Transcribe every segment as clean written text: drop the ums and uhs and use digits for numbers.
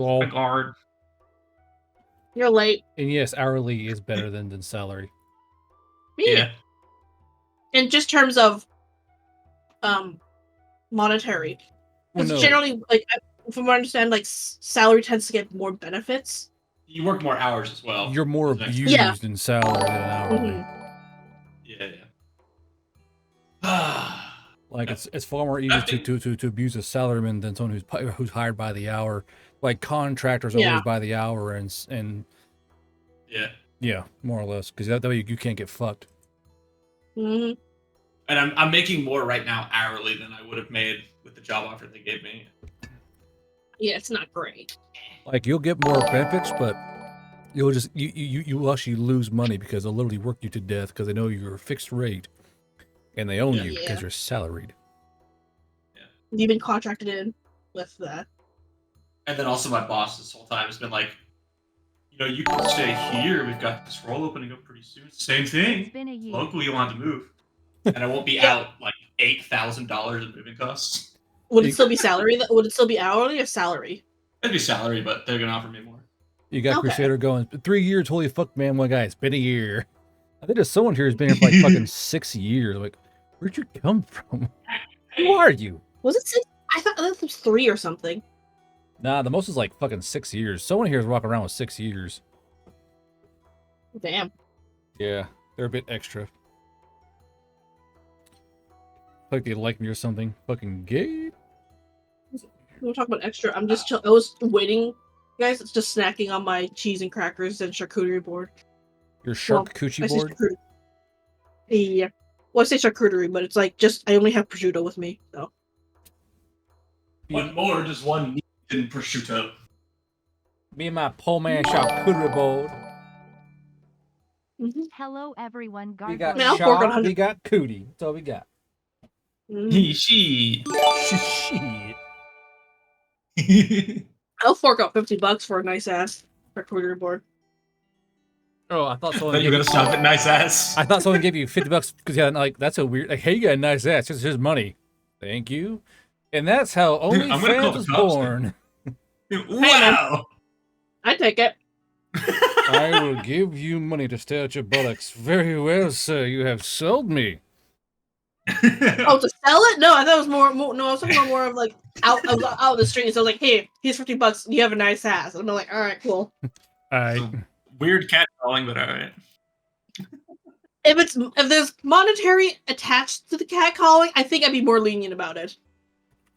Well, A guard. You're late. and yes, hourly is better than salary. Yeah. In just terms of monetary. Well, Because no. generally, like, from what I understand, like, salary tends to get more benefits. You work more hours as well. You're more That's abused Yeah. in salary than hourly. Mhm. Yeah. Like it's far more easy to abuse a salaryman than someone who's hired by the hour. Like contractors are always by the hour and yeah, more or less, because that way you can't get fucked. Mhm. And I'm making more right now hourly than I would have made with the job offer they gave me. Yeah, it's not great. Like you'll get more benefits, but you'll just you actually lose money because they'll literally work you to death because they know you're a fixed rate, and they own you because you're salaried. Yeah. You've been contracted in with that. And then also my boss this whole time has been like, you know, you can stay here. We've got this role opening up pretty soon. Same thing. It's been a year. Locally, you'll have to move. And I won't be out like $8,000 in moving costs. Would it still be salary? Would it still be hourly or salary? It'd be salary, but they're gonna offer me more. You got Crusader going 3 years. Holy fuck, man! One guy, it's been a year. I think there's someone here who's been here for like fucking 6 years. Like, where'd you come from? Who are you? Was it 6? I thought it was 3 or something. Nah, the most is like fucking 6 years. Someone here is walking around with 6 years. Damn. Yeah, they're a bit extra. Like they like me or something. Fucking gay. We'll talk about extra. I was waiting, guys. It's just snacking on my cheese and crackers and charcuterie board. Your charcuterie board? Yeah. Well, I say charcuterie, but it's like I only have prosciutto with me, so. What more does one need in prosciutto? Me and my poor man charcuterie board. Mm-hmm. Hello, everyone. We got we got cootie. That's all we got. She. I'll fork out $50 for a nice ass charcuterie board. Oh, I thought someone. You're gonna stop at nice ass. I thought someone gave you $50 because yeah, like that's a weird. Like, hey, you got a nice ass. Here's money. Thank you. And that's how OnlyFans was born. Wow. I take it. I will give you money to stare at your buttocks. Very well, sir. You have sold me. Oh, to sell it? No, I thought it was more. No, I was talking about more of like out of the street. So I was like, hey, here's $50. You have a nice ass. And I'm like, all right, cool. Weird catcalling, but all right. If there's monetary attached to the catcalling, I think I'd be more lenient about it,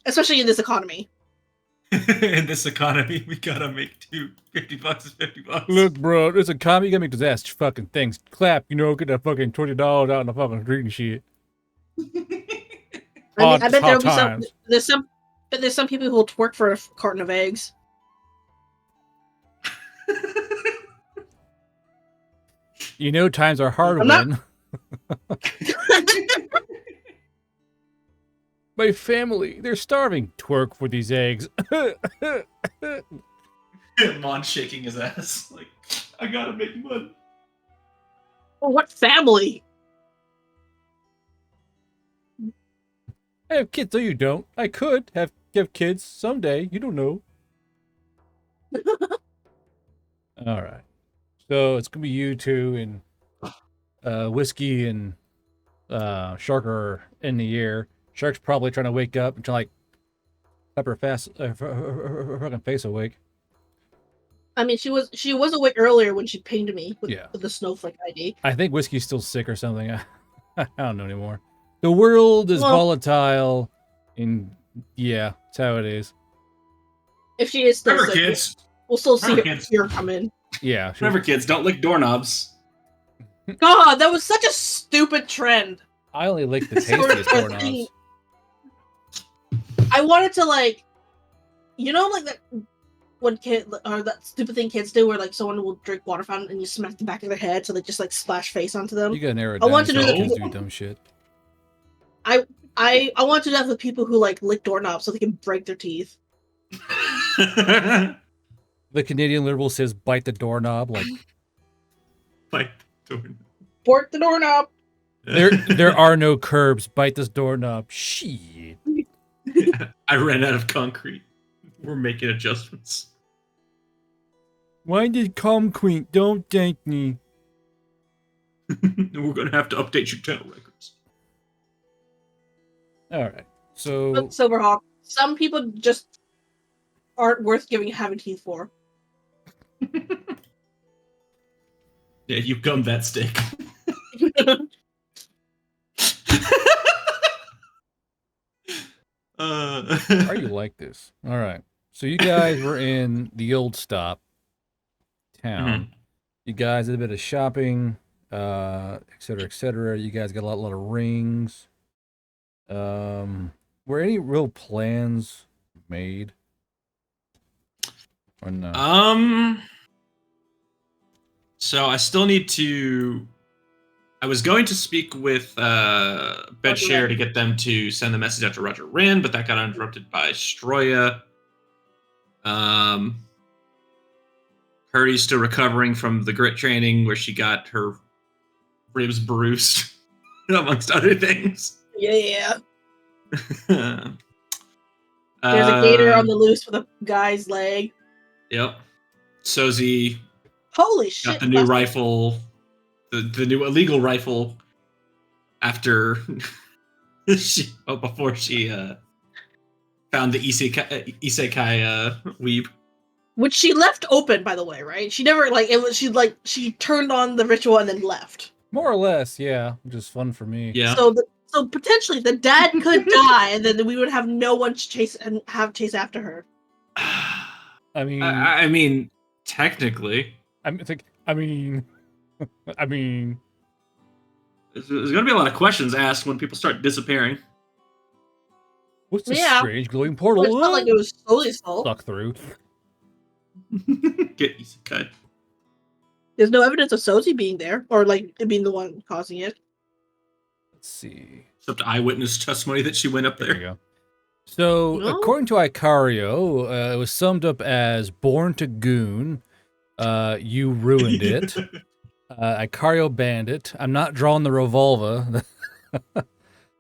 especially in this economy. In this economy, we gotta make $50 is $50. Look, bro, it's a comedy. You gotta make those ass fucking things clap. You know, get that fucking $20 out in the fucking street and shit. I bet there'll be there's some people who will twerk for a carton of eggs. You know, times are hard when my family, they're starving. Twerk for these eggs. Mon's shaking his ass like, I gotta make money. Well, what family? I have kids, though you don't. I could have kids someday. You don't know. All right. So it's gonna be you two and Whiskey and Shark are in the air. Shark's probably trying to wake up and trying to like clap her fucking face awake. I mean, she was awake earlier when she pinged me with the snowflake ID. I think Whiskey's still sick or something. I don't know anymore. The world is volatile, and yeah, that's how it is. If she is still sick, kids. We'll still see her come in. Yeah. Remember, kids, don't lick doorknobs. God, that was such a stupid trend. I only lick the tastiest doorknobs. I wanted to like, you know, like that when that stupid thing kids do, where like someone will drink water fountain and you smack the back of their head so they just like splash face onto them. You gotta narrow it down. I want to do that. Kids do dumb shit. I want to do that with people who like lick doorknobs so they can break their teeth. The Canadian liberal says bite the doorknob, like bite the doorknob. Bork the doorknob. There are no curbs. Bite this doorknob. Shit. I ran out of concrete. We're making adjustments. Why did Queen don't thank me? We're gonna have to update your channel records. All right. So But Silverhawk, some people just aren't worth having teeth for. Yeah, you gummed that stick. why are you like this? All right. So you guys were in the old stop town. You guys did a bit of shopping, et cetera, et cetera. You guys got a lot of rings. Were any real plans made? Or no? So I still need to. I was going to speak with Bedshare to get them to send the message out to Roger Wren, but that got interrupted by Stroya. Purdy's still recovering from the grit training where she got her ribs bruised, amongst other things. Yeah. There's a gator on the loose with a guy's leg. Yep. Sozi Holy shit! got the new rifle, the new illegal rifle after before she found the isekai weeb. Which she left open, by the way, right? She never she turned on the ritual and then left. More or less, yeah. Which is fun for me. Yeah. So potentially the dad could die, and then we would have no one to chase after her. I mean, I mean, technically, I mean, there's going to be a lot of questions asked when people start disappearing. What's this strange glowing portal? It's not like it was Sozi's fault. Stuck through. Get isekai. There's no evidence of Sozi being there, or like being the one causing it. Let's see. Except eyewitness testimony that she went up there. There you go. So, according to Icario, it was summed up as born to goon. You ruined it. Icario bandit. I'm not drawing the revolver.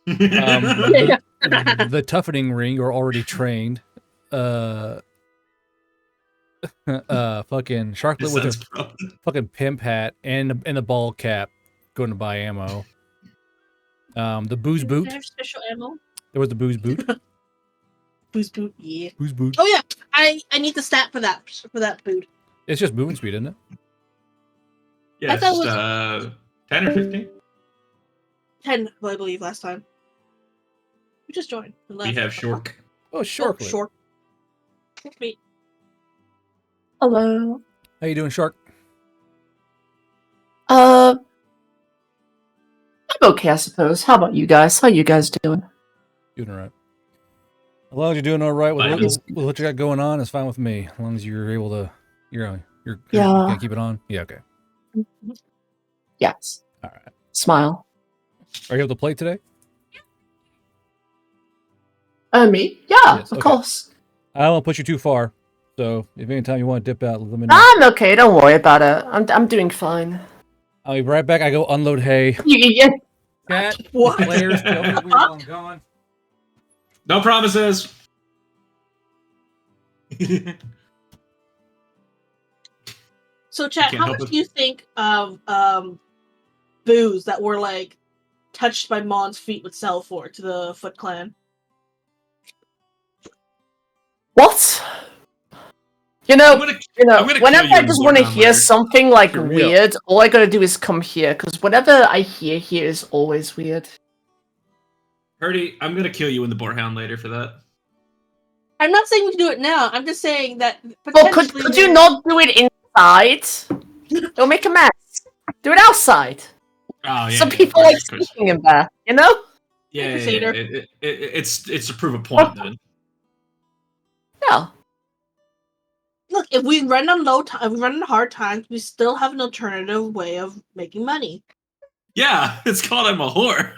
The toughening ring are already trained. Fucking Sharklet with a fucking pimp hat and the ball cap going to buy ammo. The booze boot. Special ammo. There was the booze boot. Booze boot, yeah. Booze boot. Oh yeah, I need the stat for that boot. It's just movement speed, isn't it? Yeah, it's just 10 or 15. 10, I believe, last time. We just joined. We have Shork. Oh, Sharklet. Short. Meat. Hello. How you doing, Shark? I'm okay, I suppose. How about you guys? How you guys doing? Doing all right. As long as you're doing all right with what you got going on, it's fine with me. As long as you're able to, you can keep it on. Yeah, okay. Yes. All right. Smile. Are you able to play today? Me? Yeah, Yes, of okay. course. I won't push you too far. So if anytime you want to dip out, let me know. I'm okay. Don't worry about it. I'm doing fine. I'll be right back. I go unload hay. Yeah. Cat, What? players, tell me where I'm going. No promises. So, chat, can't how help much it. do you think of booze that were like touched by Mon's feet would sell for to the Foot Clan? What? You know, I'm gonna kill whenever you I in just the want to Warhound hear later. something like For real. weird, all I gotta do is come here, because whatever I hear here is always weird. Purdy, I'm gonna kill you in the Boarhound later for that. I'm not saying we can do it now. I'm just saying that Well, potentially. could you not do it inside? It'll make a mess. Do it outside. Oh yeah. Some yeah, people of like course, of course. speaking in there, you know? Yeah, Crusader. it's to prove a point then. Yeah. Look, if we run on if we run on hard times, we still have an alternative way of making money. Yeah, it's called I'm a whore.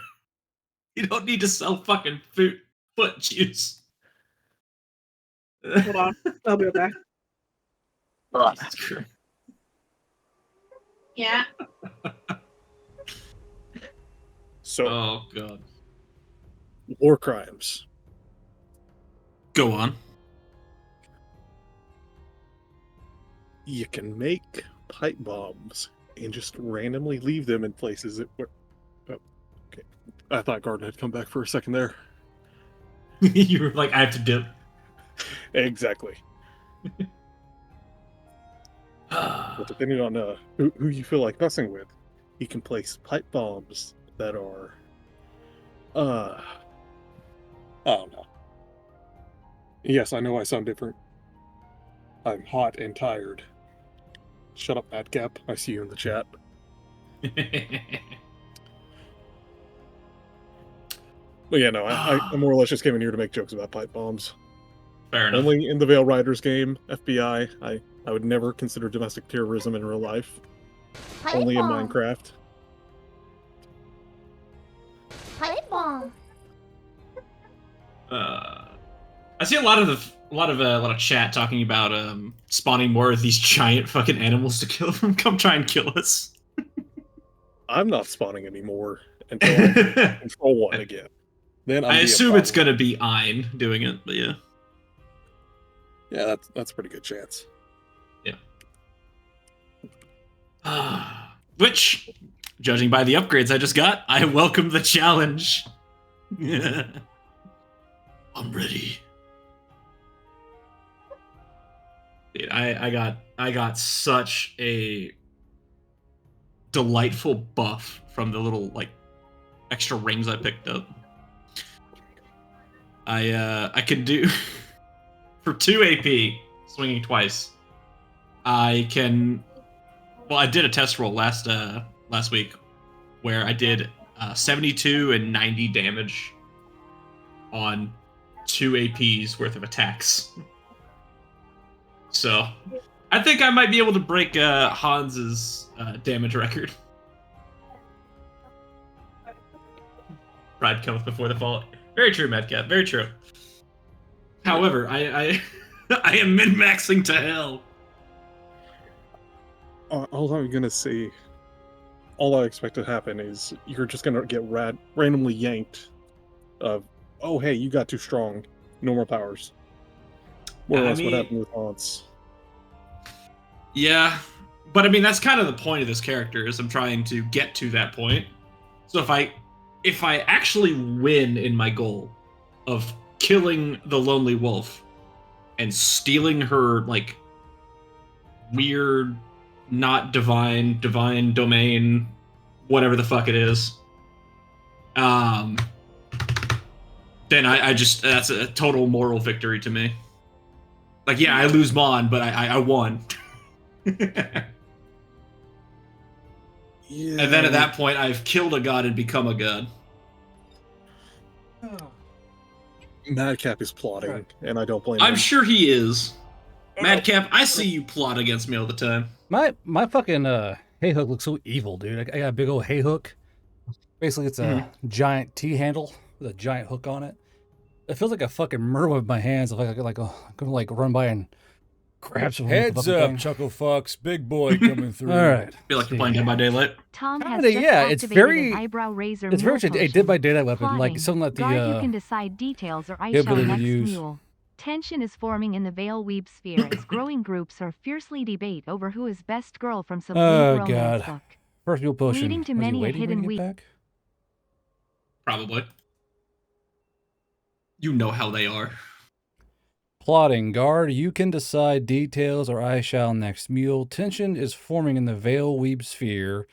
You don't need to sell fucking foot juice. Hold on, I'll be right back. Jesus Christ. Yeah. So, Oh god. war crimes. Go on. You can make pipe bombs and just randomly leave them in places that were. Oh, okay. I thought Garden had come back for a second there. You were like, I have to dip. Exactly. But depending on who you feel like messing with, you can place pipe bombs that are. I don't know. Yes, I know I sound different. I'm hot and tired. Shut up, Madcap. I see you in the chat. But yeah, no, I'm more or less just came in here to make jokes about pipe bombs. Fair enough. Only in the Veil Riders game, FBI. I would never consider domestic terrorism in real life. Only in Minecraft. Pipe bomb. I see a lot of chat talking about spawning more of these giant fucking animals to kill them. Come try and kill us. I'm not spawning anymore until I control one again. Then I assume it's gonna be Ein doing it, but yeah. Yeah, that's a pretty good chance. Yeah. Which, judging by the upgrades I just got, I welcome the challenge. Yeah. I'm ready. Dude, I got such a delightful buff from the little like extra rings I picked up. I can do for 2 AP swinging twice. I can. Well, I did a test roll last week where I did 72 and 90 damage on 2 APs worth of attacks. So, I think I might be able to break Hans's damage record. Pride cometh before the fall. Very true, Madcap. Very true. However, I I am min-maxing to hell. All I'm gonna say, all I expect to happen is you're just gonna get randomly yanked. Oh hey, you got too strong. No more powers. More or less what happened with Hans. Yeah, but I mean that's kind of the point of this character is I'm trying to get to that point. So if I actually win in my goal of killing the lonely wolf and stealing her like weird, not divine domain, whatever the fuck it is, then I just that's a total moral victory to me. Like yeah, I lose Mon, but I won. Yeah. And then at that point, I've killed a god and become a god. Madcap is plotting, and I don't blame him. I'm sure he is. Madcap, I see you plot against me all the time. My fucking hay hook looks so evil, dude. I got a big old hay hook. Basically, it's a giant T handle with a giant hook on it. It feels like a fucking murder with my hands. If I could like run by and grab some. Heads up, Chuckle Fox. Big boy coming through. All right. Feel like you're playing Dead by Daylight. Tom has Kinda, just yeah, it's activated very- an eyebrow razor It's very mule much a Dead by potion. Daylight weapon, like Plotting. something that the Guard, you can decide details or I the shall ability to next use. mule. Tension is forming in the Veil Weeb sphere as growing groups are fiercely debate over who is best girl from some Oh, Weeb romance God. book. First mule potion. Leading to Was he many a waiting hidden to get weak- back? Probably. You know how they are. Plotting. Guard, you can decide details or I shall next mule. Tension is forming in the Veil Weeb sphere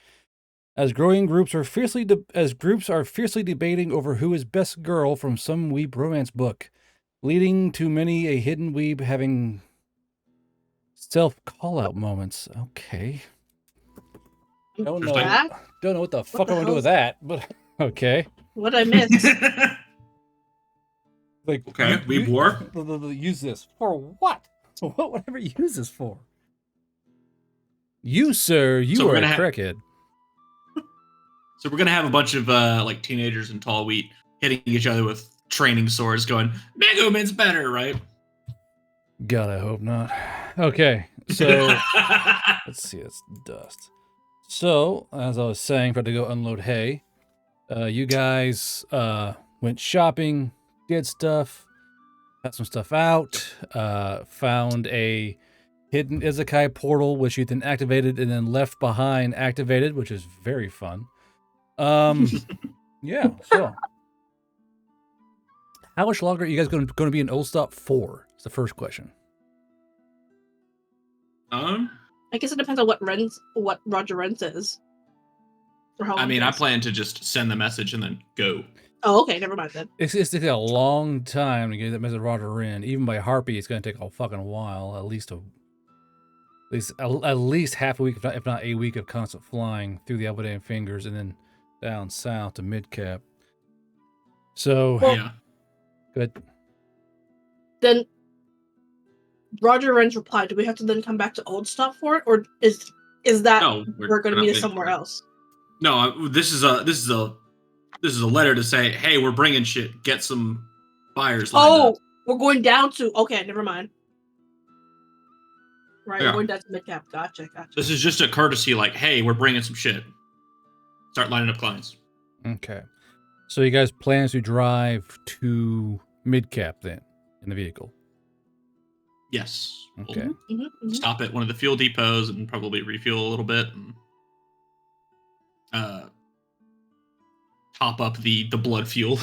as growing groups are fiercely debating over who is best girl from some weeb romance book, leading to many a hidden weeb having self call-out moments. Okay. Don't know That? don't know what the fuck the I'm gonna do with hell's- that, but okay. What I missed? Like Okay, weeb war. Use this for what? What would I ever use this for? You, sir, you So we're are a gonna crackhead. So we're gonna have a bunch of like teenagers in tall wheat hitting each other with training swords, going "Big Woman's better," right? God, I hope not. Okay, so let's see. It's dust. So as I was saying, had to go unload hay. You guys went shopping, did stuff, got some stuff out. Found a hidden Izakai portal, which you then activated, and then left behind activated, which is very fun. Yeah. So, how much longer are you guys going to be in Old Stop for? Is the first question. Um, I guess it depends on what Roger Rent is. For how I long mean, it I is. plan to just send the message and then go. Oh, okay, never mind then. It's taking a long time to get that message Roger in. Even by Harpy, it's going to take a fucking while. At least half a week, if not a week of constant flying through the Elbow Fingers and then down south to Midcap. So, Well- Yeah. good. Then Roger Rent's reply. Do we have to then come back to Old Stop for it, or is that No, we're going to not meet waiting somewhere for it. else? No, this is a letter to say, hey, we're bringing shit. Get some buyers lined Oh, up. we're going down to. Okay, never mind. Right, Yeah. we're going down to Midcap. Gotcha. This is just a courtesy, like, hey, we're bringing some shit. Start lining up clients. Okay. So you guys plan to drive to Midcap then in the vehicle? Yes. Okay. We'll stop at one of the fuel depots and probably refuel a little bit and top up the blood fuel.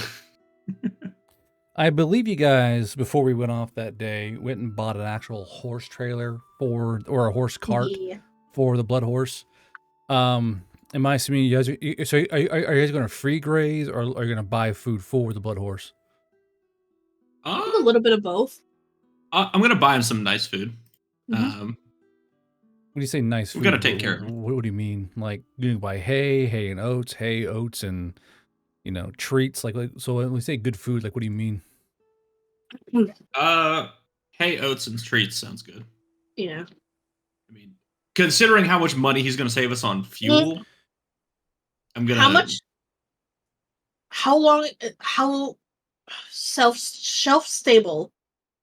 I believe you guys, before we went off that day, went and bought an actual horse trailer or a horse cart Yeah. for the blood horse. Am I assuming you guys are you guys going to free graze or are you going to buy food for the blood horse? I think a little bit of both. I'm gonna buy him some nice food. Mhm. When you say nice food, We've gotta take care of him. What do you mean? Like you buy hay and oats, and treats. Like so when we say good food, like what do you mean? Hay, oats, and treats sounds good. Yeah. I mean, considering how much money he's gonna save us on fuel, I'm gonna. How long? How shelf stable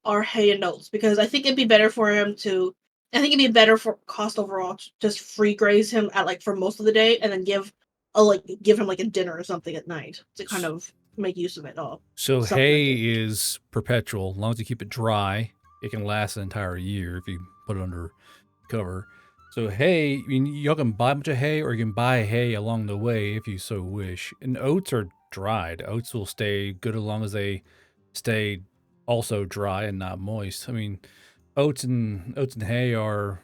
are hay and oats? Because I think it'd be better for him to. I think it'd be better for cost overall to just free graze him at for most of the day, and then give him like a dinner or something at night to kind of make use of it all. So Something hay like that. is perpetual. As long as you keep it dry, it can last an entire year if you put it under cover. So hay, I mean, y'all can buy a bunch of hay or you can buy hay along the way if you so wish. And oats are dried. Oats will stay good as long as they stay also dry and not moist. I mean, oats and hay are,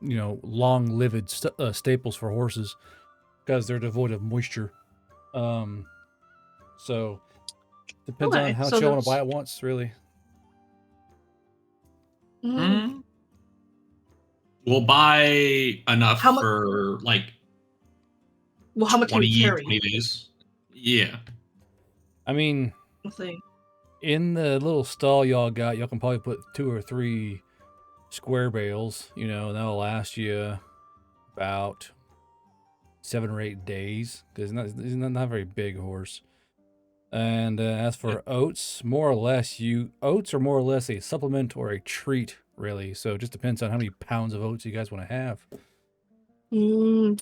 long-lived staples for horses because they're devoid of moisture. So depends on how much you want to buy it once, really. We'll buy enough How mu- for like Well, how much can 20, we carry? 20 days. Yeah. I mean, Let's see. in the little stall y'all got, y'all can probably put 2 or 3 square bales, and that'll last you about 7 or 8 days because he's not a very big horse. And as for oats, oats are more or less a supplement or a treat, really. So it just depends on how many pounds of oats you guys want to have. And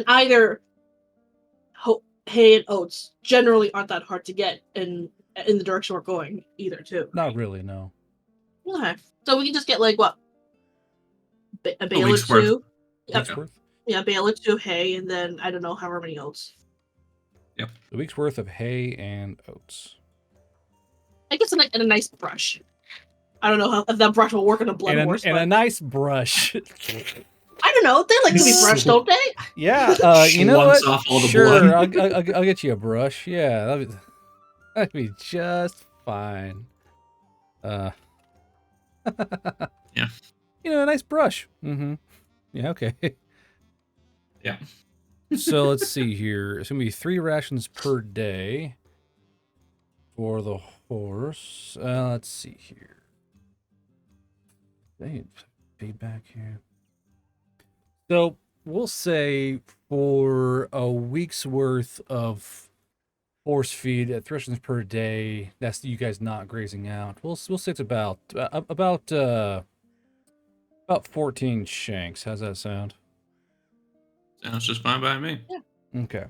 either hay and oats generally aren't that hard to get in the direction we're going either, too. Not really, no. Okay, so we can just get a bale or week's worth. two. Week's worth? Yeah, bale or two hay, and then I don't know however many oats. Yep. A week's worth of hay and oats. I guess and a nice brush. I don't know if that brush will work on a blood horse. And a nice brush. I don't know. They like to be brushed, don't they? Yeah. You know what? Off all the sure, blood. I'll get you a brush. Yeah, that'd be just fine. Yeah. A nice brush. Mm-hmm. Yeah. Okay. Yeah. So let's see here. It's gonna be 3 rations per day for the horse. Let's see here. Feedback here. So we'll say for a week's worth of horse feed at 3 rations per day. That's you guys not grazing out. We'll say it's about 14 shanks. How's that sound? Sounds just fine by me. Yeah. Okay.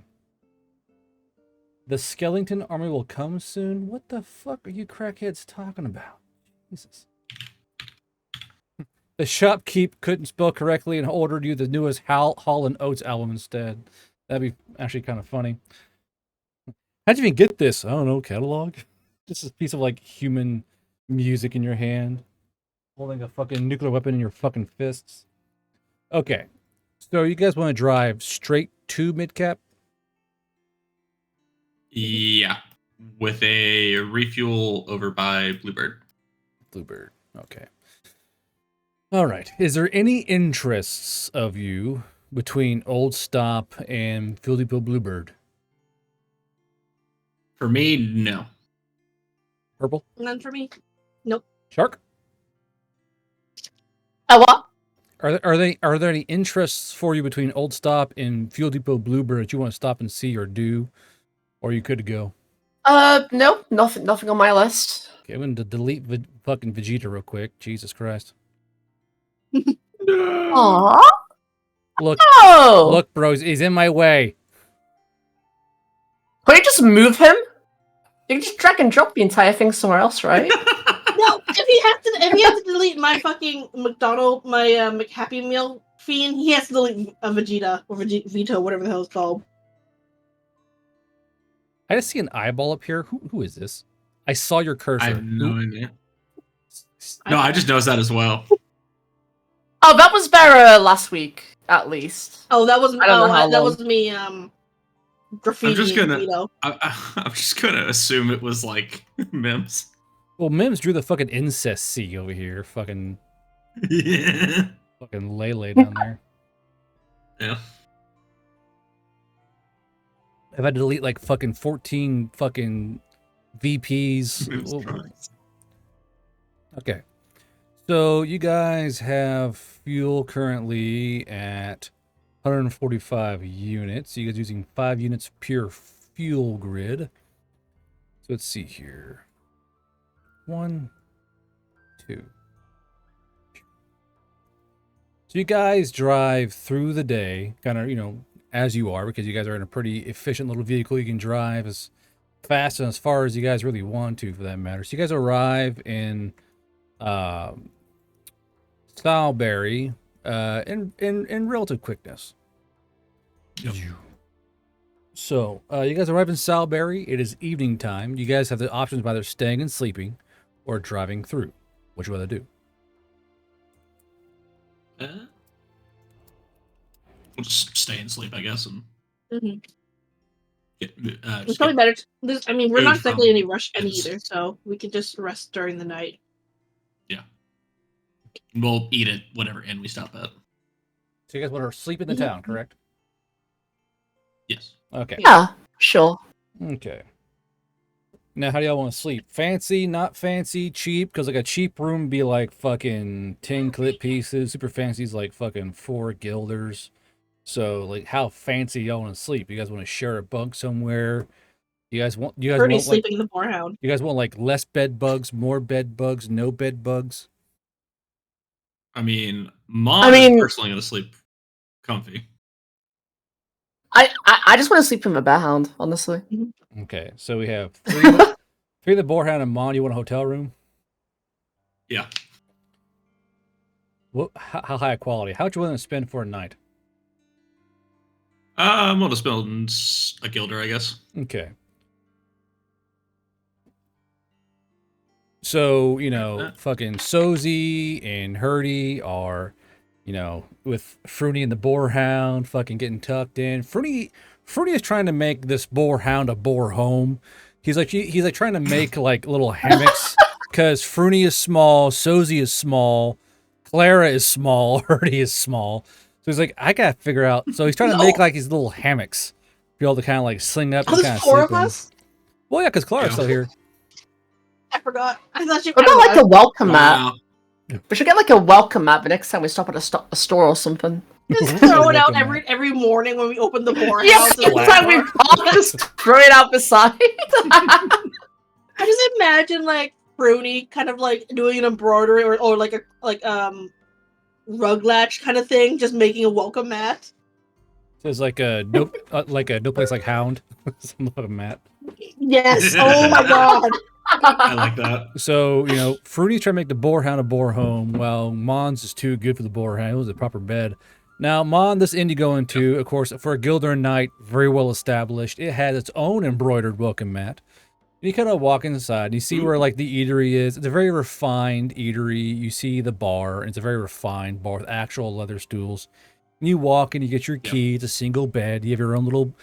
The skeleton army will come soon? What the fuck are you crackheads talking about? Jesus. The shopkeep couldn't spell correctly and ordered you the newest Hall & Oates album instead. That'd be actually kind of funny. How'd you even get this? I don't know, catalog? Just a piece of, like, human music in your hand. Holding a fucking nuclear weapon in your fucking fists. Okay. So you guys want to drive straight to Midcap? Yeah. With a refuel over by Bluebird. Bluebird. Okay. All right. Is there any interests of you between Old Stop and Field Depot Bluebird? For me, no. Purple? None for me. Shark? What? Are there any interests for you between Old Stop and Fuel Depot Bluebird that you want to stop and see or do, or you could go? No, nothing on my list. Okay, I'm going to delete fucking Vegeta real quick. Jesus Christ! Aww. Look, Oh. look, bros, he's in my way. Can you just move him? You can just drag and drop the entire thing somewhere else, right? No, if he has to delete my fucking my McHappy Meal fiend, he has to delete a Vegeta or Vito, whatever the hell it's called. I just see an eyeball up here. Who is this? I saw your cursor. I have no Who- idea. No, I just noticed that as well. Oh, that was better last week, at least. Oh, that was I don't know how that long. was me graffiti gonna- Vito. I'm just gonna assume it was like Mims. Well, Mims drew the fucking incest C over here. Fucking Yeah. Lele down there. Yeah. I've had to delete like fucking 14 fucking VPs. Mims Oh, drawings. okay. So you guys have fuel currently at 145 units. You guys using 5 units of pure fuel grid. So let's see here. 1, 2. So you guys drive through the day, kind of, as you are, because you guys are in a pretty efficient little vehicle. You can drive as fast and as far as you guys really want to, for that matter. So you guys arrive in Salisbury in relative quickness. Yep. So you guys arrive in Salisbury. It is evening time. You guys have the options of either staying and sleeping or driving through. What you rather do? We'll just stay and sleep, I guess, and Mhm. get, It's just probably get better. I mean, we're not food exactly from in any rush Mims. either, so we can just rest during the night. We'll eat at whatever inn we stop at. So you guys want to sleep in the Mhm. town, correct? Yes. Okay. Yeah, sure. Okay. Now, how do y'all want to sleep? Fancy, not fancy, cheap? Because like a cheap room would be like fucking 10 clip pieces. Super fancy is like fucking 4 guilders. So like, how fancy y'all want to sleep? You guys want to share a bunk somewhere? You guys want Bernie's like sleeping in the boarhound. you guys want like less bed bugs, more bed bugs, no bed bugs? I mean, Mom I mean- is personally going to sleep comfy. I just want to sleep in my bear hound, honestly. Okay, so we have three of the boarhound and Mon. You want a hotel room? Yeah. What? How high a quality? How much you willing to spend for a night? I'm going to spend a guilder, I guess. Okay. So, fucking Sozy and Hurdy are, with Fruity and the Boarhound fucking getting tucked in. Fruity is trying to make this Boarhound a boar home. He's like trying to make like little hammocks because Fruity is small, Sozy is small, Clara is small, Hurdy is small. So he's like, I gotta figure out. So he's trying to make like these little hammocks, be able to kind of like sling up Oh, and there's kind of 4 sleep of in. us? Well, yeah, because Clara's Yeah. still here. I forgot. I thought you. What about like a welcome mat? Wow. We should get like a welcome mat the next time we stop at a store or something. Just throw it out Welcome every morning when we open the boarhouse. Yes, and next time we whatever. park, just throw it out beside. I just imagine like Bruni kind of like doing an embroidery or like a rug latch kind of thing, just making a welcome mat. So it's like a no place like Hound. Something like a mat. Yes. Oh my god. I like that. So, Fruity's trying to make the boarhound a boar home, while Mon's is too good for the boarhound. It was a proper bed. Now, Mon, this indie going to, of course, for a Gilder Knight, very well established. It has its own embroidered welcome mat. You kind of walk inside, and you see where, like, the eatery is. It's a very refined eatery. You see the bar, and it's a very refined bar with actual leather stools. And you walk, and you get your key. It's a single bed. You have your own little...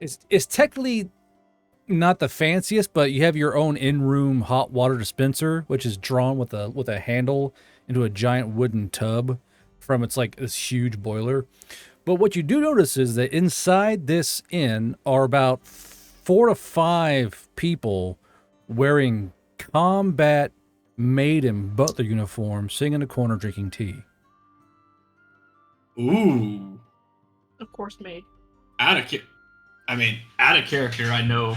It's technically not the fanciest, but you have your own in-room hot water dispenser, which is drawn with a handle into a giant wooden tub from its, like, this huge boiler. But what you do notice is that inside this inn are about 4 to 5 people wearing combat maid and butler uniforms, sitting in a corner drinking tea. Ooh. Of course, maid. Out of character, I know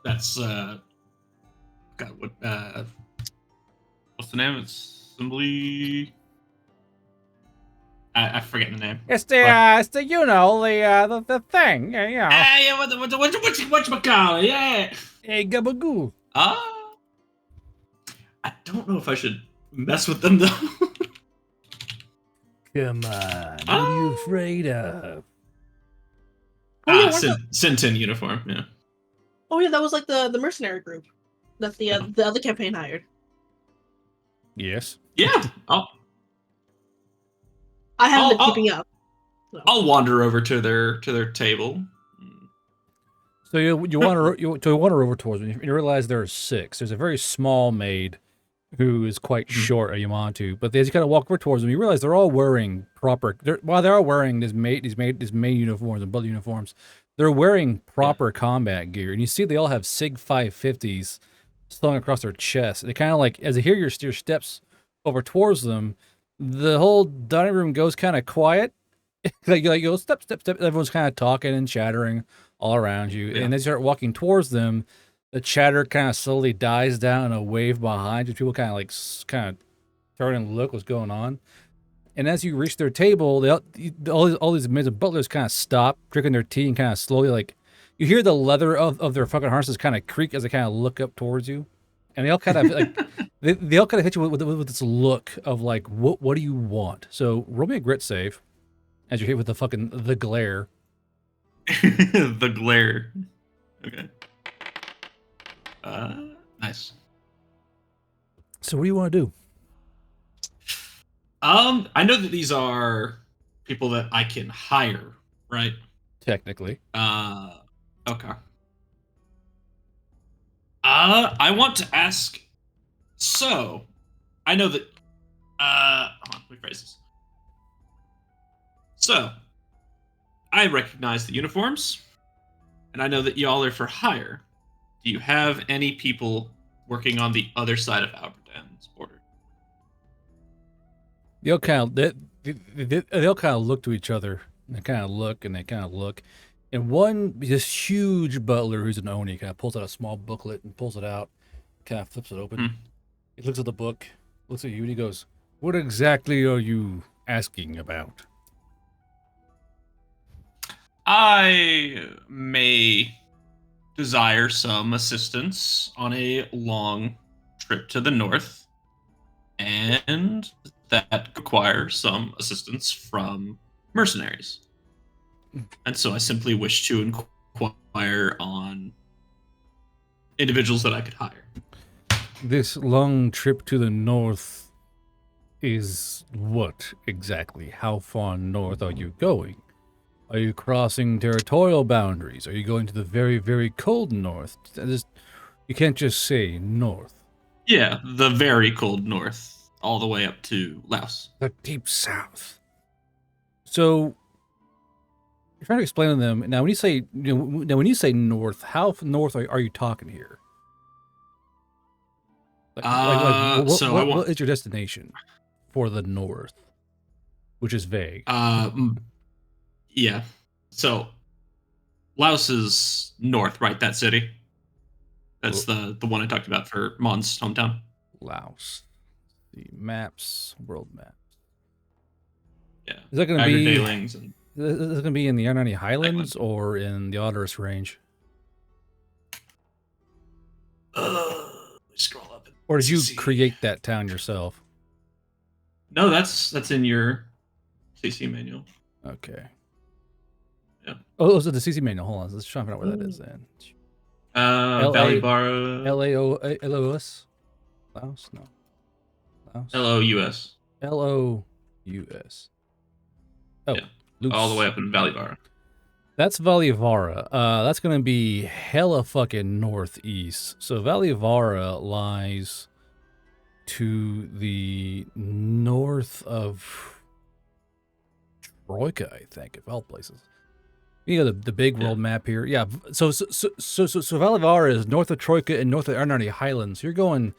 that's God, what's the name? It's Assembly. I forget the name. It's the thing, Yeah, whatchamacallit, yeah. Hey, gabagoo. I don't know if I should mess with them though. Come on, what are you afraid of? Sintin uniform, yeah. Oh yeah, that was like the mercenary group that the other campaign hired. Yes. Yeah. I haven't been keeping up. So. I'll wander over to their table. So you wander over towards them. You realize there are 6. There's a very small maid who is quite short, Yamatu. But as you kind of walk over towards them, you realize they're all wearing proper. While they are wearing these maid uniforms and butler uniforms, they're wearing proper combat gear, and you see they all have Sig 550s slung across their chest. They kind of like, as they hear your steps over towards them, the whole dining room goes kind of quiet. like you go step. Everyone's kind of talking and chattering all around you, and they start walking towards them. The chatter kind of slowly dies down in a wave behind you. People kind of turn and look what's going on. And as you reach their table, all these maids and butlers kind of stop drinking their tea and kind of slowly, like, you hear the leather of their fucking harnesses kind of creak as they kind of look up towards you. And they all kind of like they all kind of hit you with this look of like, what do you want? So roll me a grit save as you're hit with the glare. The glare. Okay. Nice. So what do you want to do? I know that these are people that I can hire, right? Technically. Okay. I want to ask. So, I know that. Hold on, let me phrase this. So, I recognize the uniforms, and I know that y'all are for hire. Do you have any people working on the other side of Albertan's border? They'll kind of look to each other. And they kind of look and they kind of look. And this huge butler who's an Oni kind of pulls out a small booklet and pulls it out, kind of flips it open. He looks at the book, looks at you, and he goes, "What exactly are you asking about?" I may desire some assistance on a long trip to the north, and that requires some assistance from mercenaries. And so I simply wish to inquire on individuals that I could hire. This long trip to the north is what exactly? How far north are you going? Are you crossing territorial boundaries? Are you going to the very, very cold north? You can't just say north. Yeah, the very cold north, all the way up to Laos. The deep south. So, you're trying to explain to them now. When you say north, how north are you talking here? What is your destination for the north, which is vague? Yeah. So, Laos is north, right? That city. That's the one I talked about for Mon's hometown. Laos. The maps, world maps. Yeah. Is that going to be? Daylings and... Is it going to be in the Arnani Highlands or in the Otterus Range? scroll up. Or did you CC. create that town yourself? No, that's in your CC manual. Okay. Yeah. Oh, so the CC manual. Hold on. Let's try and find out where that is then. Valley Bar. Laos? Laos? No. Laos? LOUS. LOUS. Oh, Yeah. Luce. All the way up in Valley Bar. That's Vallivara. That's going to be hella fucking northeast. So Vallivara lies to the north of Troika, I think, of all places. You know the big world map here. Yeah. So Vallivara is north of Troika and north of Arnarni Highlands. You're going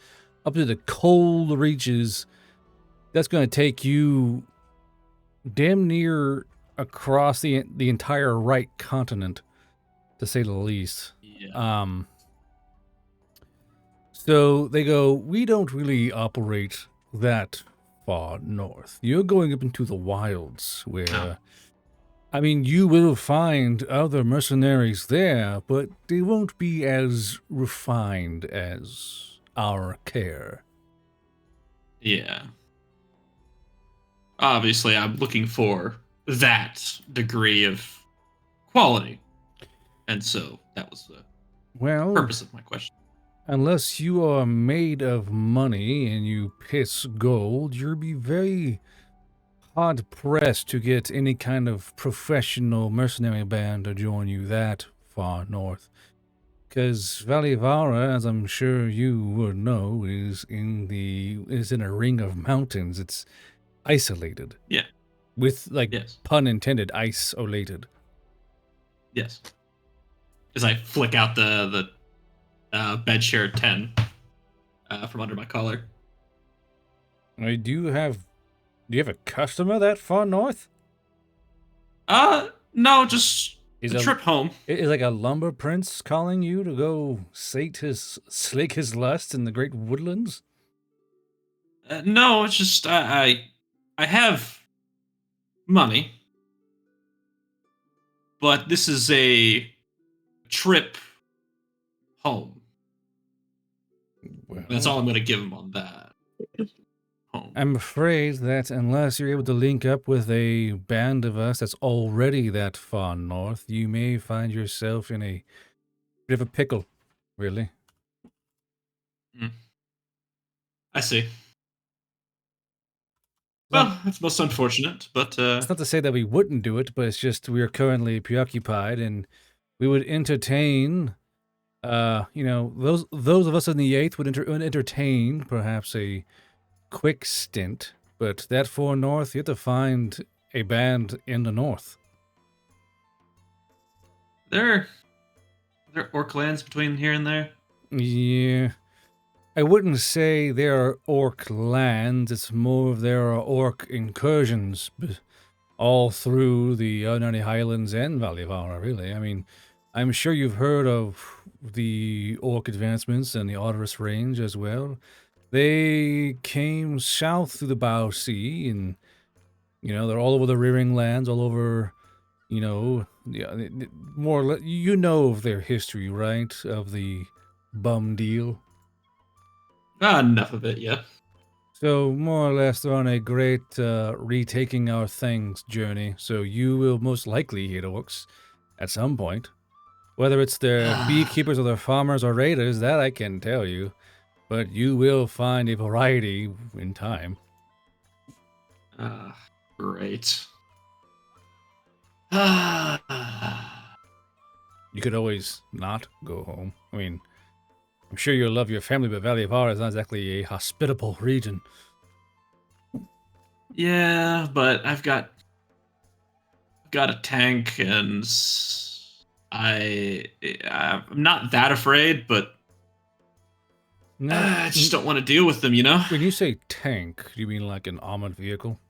up to the cold reaches. That's going to take you damn near across the entire right continent, to say the least. Yeah. So they go, we don't really operate that far north. You're going up into the wilds where, I mean, you will find other mercenaries there, but they won't be as refined as our care. Yeah. Obviously, I'm looking for that degree of quality. And so that was the purpose of my question. Unless you are made of money and you piss gold, you'll be very hard-pressed to get any kind of professional mercenary band to join you that far north. Because Vallivara, as I'm sure you would know, is in a ring of mountains. It's isolated. Yeah. With, like, Yes. pun intended, isolated. Yes. As I flick out the bed share 10 from under my collar. Do you have a customer that far north? No, just a trip home. Is like a lumber prince calling you to go slake his lust in the great woodlands? No, it's just I have money, but this is a trip home. Well, That's all I'm going to give him on that. Home. I'm afraid that unless you're able to link up with a band of us that's already that far north, you may find yourself in a bit of a pickle, really. I see. Well, that's most unfortunate, but It's not to say that we wouldn't do it, but it's just we are currently preoccupied, and we would entertain. Those of us in the 8th would entertain perhaps a quick stint, but that far north, you have to find a band in the north. There are orc lands between here and there. Yeah. I wouldn't say there are orc lands, it's more of there are orc incursions all through the Arnarni Highlands and Vallivara, really. I mean, I'm sure you've heard of the orc advancements and the Otterus Range as well. They came south through the Bow Sea, and, they're all over the Rearing Lands, all over, more or less, of their history, right? Of the bum deal. Enough of it, yeah. So, more or less, they're on a great retaking our things journey, so you will most likely hit orcs at some point. Whether it's their beekeepers or their farmers or raiders, that I can tell you. But you will find a variety in time. Great. You could always not go home. I mean, I'm sure you'll love your family, but Vallivara is not exactly a hospitable region. Yeah, but I've got a tank, and I'm not that afraid, but I just don't want to deal with them, When you say tank, do you mean like an armored vehicle?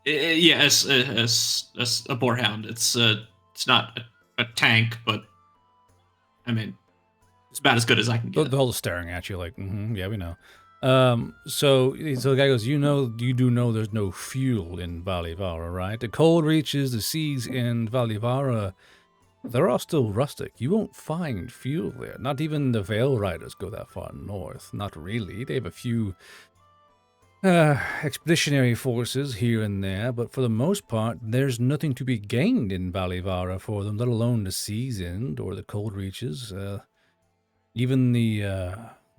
Yeah, as a boarhound. It's not a tank, but I mean, it's about as good as I can get. They're all staring at you like, yeah, we know. So the guy goes, you do know there's no fuel in Vallivara, right? The cold reaches, the seas in Vallivara, They're all still rustic. You won't find fuel there. Not even the Veil Riders go that far north. Not really. They have a few expeditionary forces here and there, but for the most part, there's nothing to be gained in Valivara for them, let alone the Sea's End or the Cold Reaches. Even the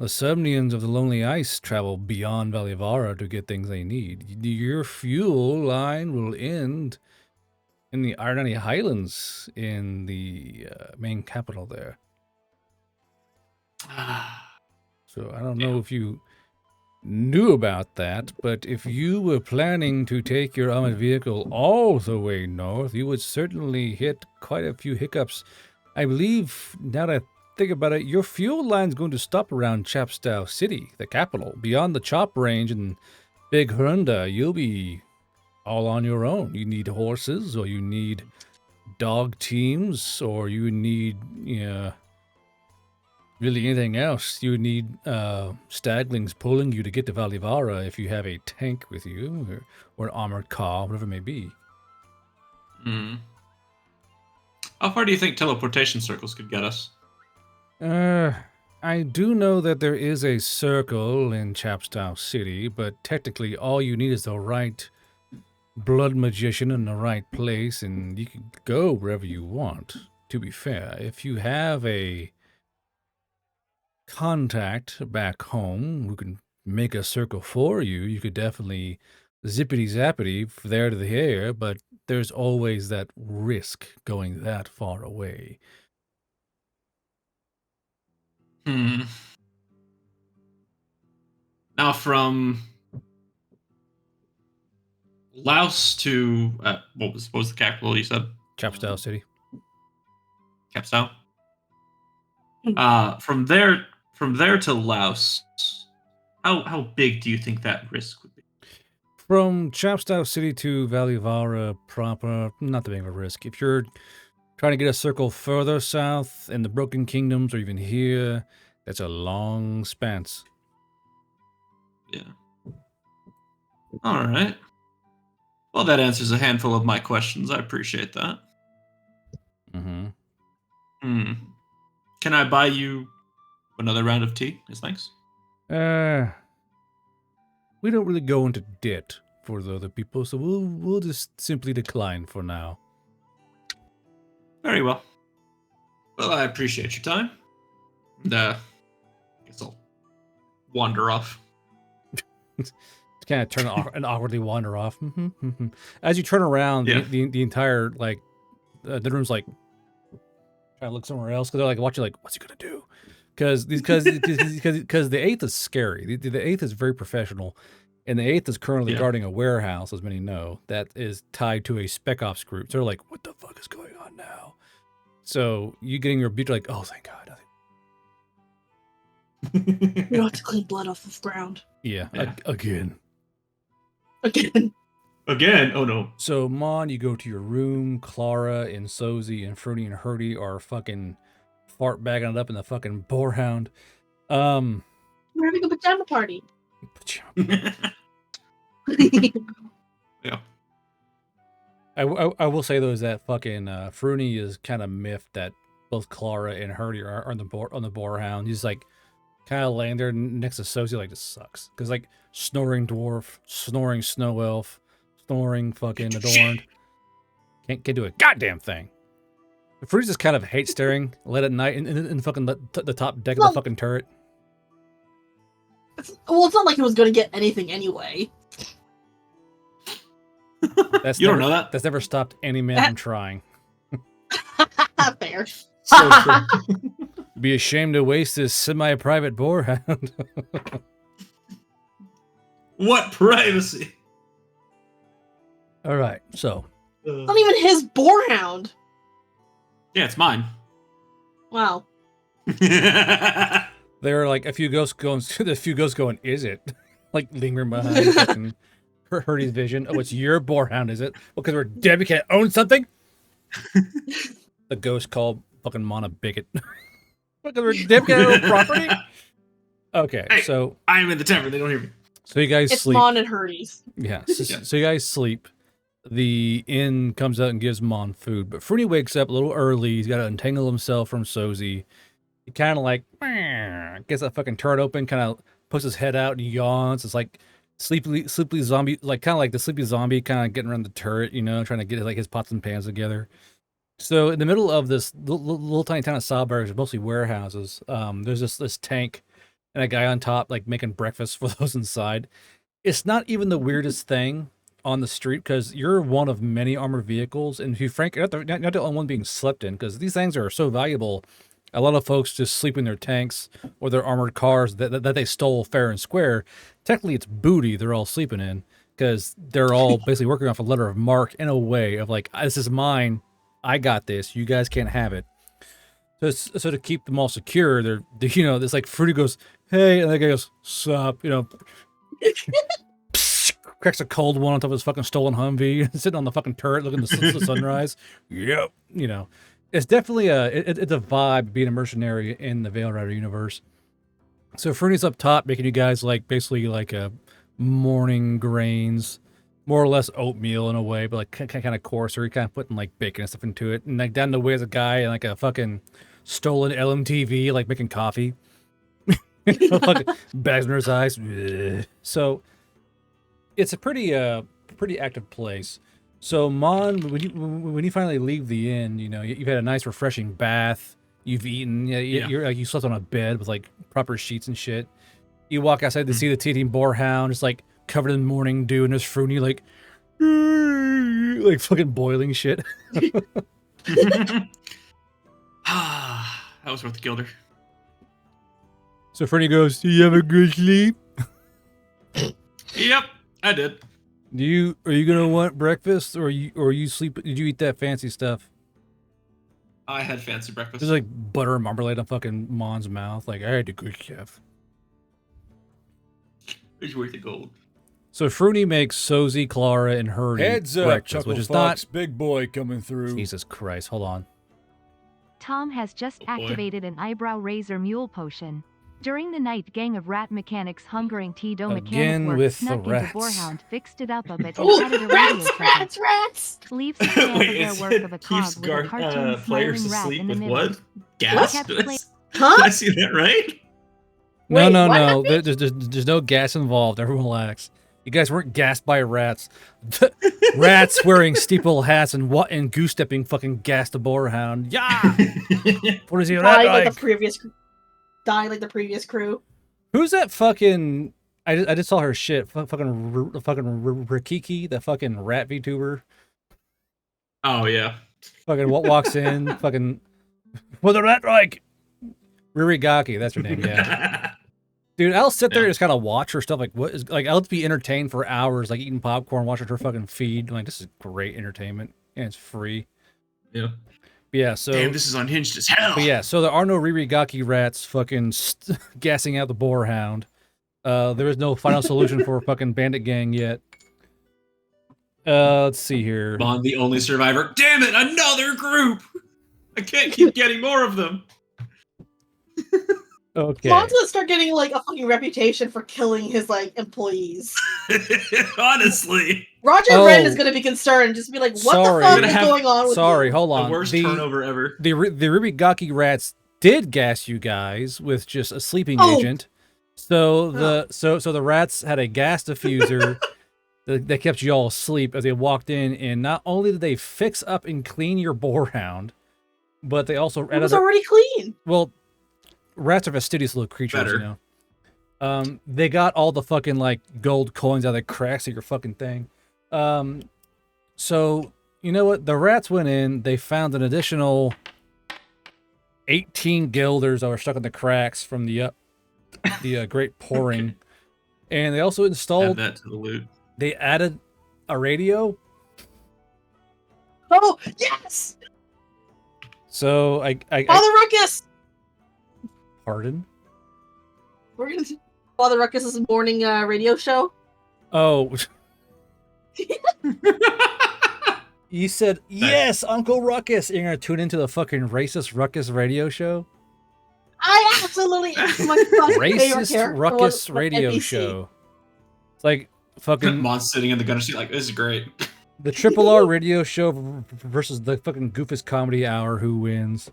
Somnians of the Lonely Ice travel beyond Valivara to get things they need. Your fuel line will end in the Ironani Highlands in the main capital there. So I don't know if you knew about that, but if you were planning to take your armored vehicle all the way north, you would certainly hit quite a few hiccups. I believe, now that I think about it, your fuel line's going to stop around Chapstow City, the capital. Beyond the Chop Range and Big Hunda, you'll be all on your own. You need horses, or you need dog teams, or you need, really anything else. You would need staglings pulling you to get to Valivara if you have a tank with you, or an armored car, whatever it may be. How far do you think teleportation circles could get us? I do know that there is a circle in Chapstow City, but technically all you need is the right blood magician in the right place, and you can go wherever you want. To be fair, if you have a contact back home who can make a circle for you, you could definitely zippity zappity there to the air, but there's always that risk going that far away. Now from Laos to what was the capital you said? Chapstow City. Capstow. From there to Laos, how big do you think that risk would be? From Chapstow City to Valivara proper, not that big of a risk. If you're trying to get a circle further south in the Broken Kingdoms or even here, that's a long span. Yeah. All right. Well, that answers a handful of my questions. I appreciate that. Can I buy you another round of tea as thanks? We don't really go into debt for the other people, so we'll just simply decline for now. Very well. Well, I appreciate your time. And, I guess I'll wander off. Kind of turn off and awkwardly wander off. As you turn around, the entire the room's like trying to look somewhere else because they're like watching, like, what's he gonna do? Because the eighth is scary. The eighth is very professional, and the eighth is currently guarding a warehouse, as many know, that is tied to a spec ops group. So they're like, what the fuck is going on now? So you getting your beat, like, oh, thank God. You don't have to clean blood off the ground. Yeah. Again. Again? Oh no. So, Mon, you go to your room. Clara and Sozy and Fruity and Hurdy are fucking fart bagging it up in the fucking boarhound. We're having a pajama party. Yeah. I will say, though, is that fucking Fruity is kind of miffed that both Clara and Hurdy are on the boarhound. He's like kind of laying there next to Sozy, like, this sucks. Because, like, snoring dwarf, snoring snow elf, snoring fucking adorned. Can't do a goddamn thing. Fruity just kind of hates staring late at night in fucking the top deck of the fucking turret. It's not like it was going to get anything anyway. You don't know that? That's never stopped any man from trying. Fair. So true. Be ashamed to waste this semi-private boarhound. What privacy? All right, so. Not even his boarhound. Yeah, it's mine. Wow. There are like a few ghosts going, is it? Like lingering behind fucking Hurdy's vision. Oh, it's your boarhound, is it? Well, because we're Debbie can't own something? The ghost called fucking Mon a bigot. Because we're Debbie can't own property? Okay, hey, so. I'm in the tavern, they don't hear me. So you guys it's sleep. Mon and Hurdy's. Yeah, so you guys sleep. the inn comes out and gives Mon food. But Fruity wakes up a little early. He's got to untangle himself from Sozy. He kind of like gets that fucking turret open, kind of puts his head out and yawns. It's like sleepy zombie, like kind of like the sleepy zombie, kind of getting around the turret, you know, trying to get like his pots and pans together. So in the middle of this little tiny town of Sawberg, mostly warehouses, there's this tank and a guy on top like making breakfast for those inside. It's not even the weirdest thing on the street because you're one of many armored vehicles, and if you frank, you're not the only one being slept in because these things are so valuable. A lot of folks just sleep in their tanks or their armored cars that they stole fair and square. Technically, it's booty they're all sleeping in because they're all basically working off a letter of marque in a way of like, this is mine. I got this. You guys can't have it. So to keep them all secure, they're you know, it's like Fruity goes, hey, and the guy goes, sup, you know, cracks a cold one on top of his fucking stolen Humvee, sitting on the fucking turret looking at the sunrise. Yep, you know, it's definitely it's a vibe being a mercenary in the Veil Rider universe. So Fruity's up top, making you guys like basically like a morning grains, more or less oatmeal in a way, but like kind of coarser. You're kind of putting like bacon and stuff into it, and like down the way is a guy in like a fucking stolen LMTV, like making coffee. Fucking bags under his eyes. So it's a pretty active place. So Mon, when you finally leave the inn, you know you've had a nice refreshing bath. You've eaten. You're like you slept on a bed with like proper sheets and shit. You walk outside to see the teething boarhound, just like covered in morning dew, and there's Fruity like fucking boiling shit. That was worth the gilder. So Fruity goes, "Do you have a good sleep? Yep, I did. Are you gonna want breakfast or you sleep? Did you eat that fancy stuff? I had fancy breakfast. There's like butter and marmalade on fucking Mon's mouth. Like I had a good chef. It's worth the gold. So Fruity makes Sozy, Clara, and Hurdy Heads up, breakfast, Chuckle which is Fox, big boy coming through. not. Jesus Christ! Hold on. Tom has just Oh boy. activated an eyebrow razor mule potion. During the night, gang of rat mechanics hungering T-Do Again mechanic work with the snuck into rats. Boarhound, fixed it up a bit, and Ooh, added a radio rats! segment. Leaves the stamp of Wait, their it work said of a keeps cog with a cartoon players smiling rat asleep in the with middle. what? Gas? Kept Did play- Huh? I see that right? No, Wait, no, what no. happened? There's no gas involved. Everyone relax. You guys weren't gassed by rats. Rats wearing steeple hats and goose stepping fucking gassed the boarhound. Yeah. What is he Die rat like like? the previous. Die like the previous crew. Who's that fucking? I just saw her shit. Fucking Rikiki, the fucking rat VTuber. Oh yeah. Fucking what walks in? Fucking what the rat like? Ririgaki, that's her name. Yeah. Dude, I'll sit there and just kind of watch her stuff. Like, what is like? I'll be entertained for hours, like eating popcorn, watching her fucking feed. Like, this is great entertainment, and it's free. Yeah. But yeah, so Damn, this is unhinged as hell. but yeah, so there are no Ririgaki rats fucking gassing out the boarhound. There is no final solution for fucking bandit gang yet. Let's see here. Bond, the only survivor. Damn it, another group! I can't keep getting more of them. Okay. Mon's gonna start getting like a fucking reputation for killing his like employees. Honestly. Roger Wren is gonna be concerned, just be like, "What Sorry. the fuck Gonna is have- going on with Sorry, you?" hold The on. worst turnover ever. The Ririgaki rats did gas you guys with just a sleeping Oh. agent. So the rats had a gas diffuser that kept you all asleep as they walked in, and not only did they fix up and clean your boarhound, but they also It was already clean. well, rats are fastidious little creatures, Better. you know. They got all the fucking like gold coins out of the cracks of your fucking thing. So you know what? The rats went in. They found an additional 18 guilders that were stuck in the cracks from the great pouring, and they also Add installed. that to the loot. They added a radio. Oh yes, So I Father Ruckus. pardon. We're gonna do Father Ruckus's morning radio show. Oh. You said, yes, Uncle Ruckus. You're going to tune into the fucking racist Ruckus radio show? I absolutely am my fucking favorite Racist character Ruckus on radio NBC. show. It's like fucking... Mon's sitting in the gunner seat like, this is great. The Triple R radio show versus the fucking Goofus Comedy Hour. Who wins?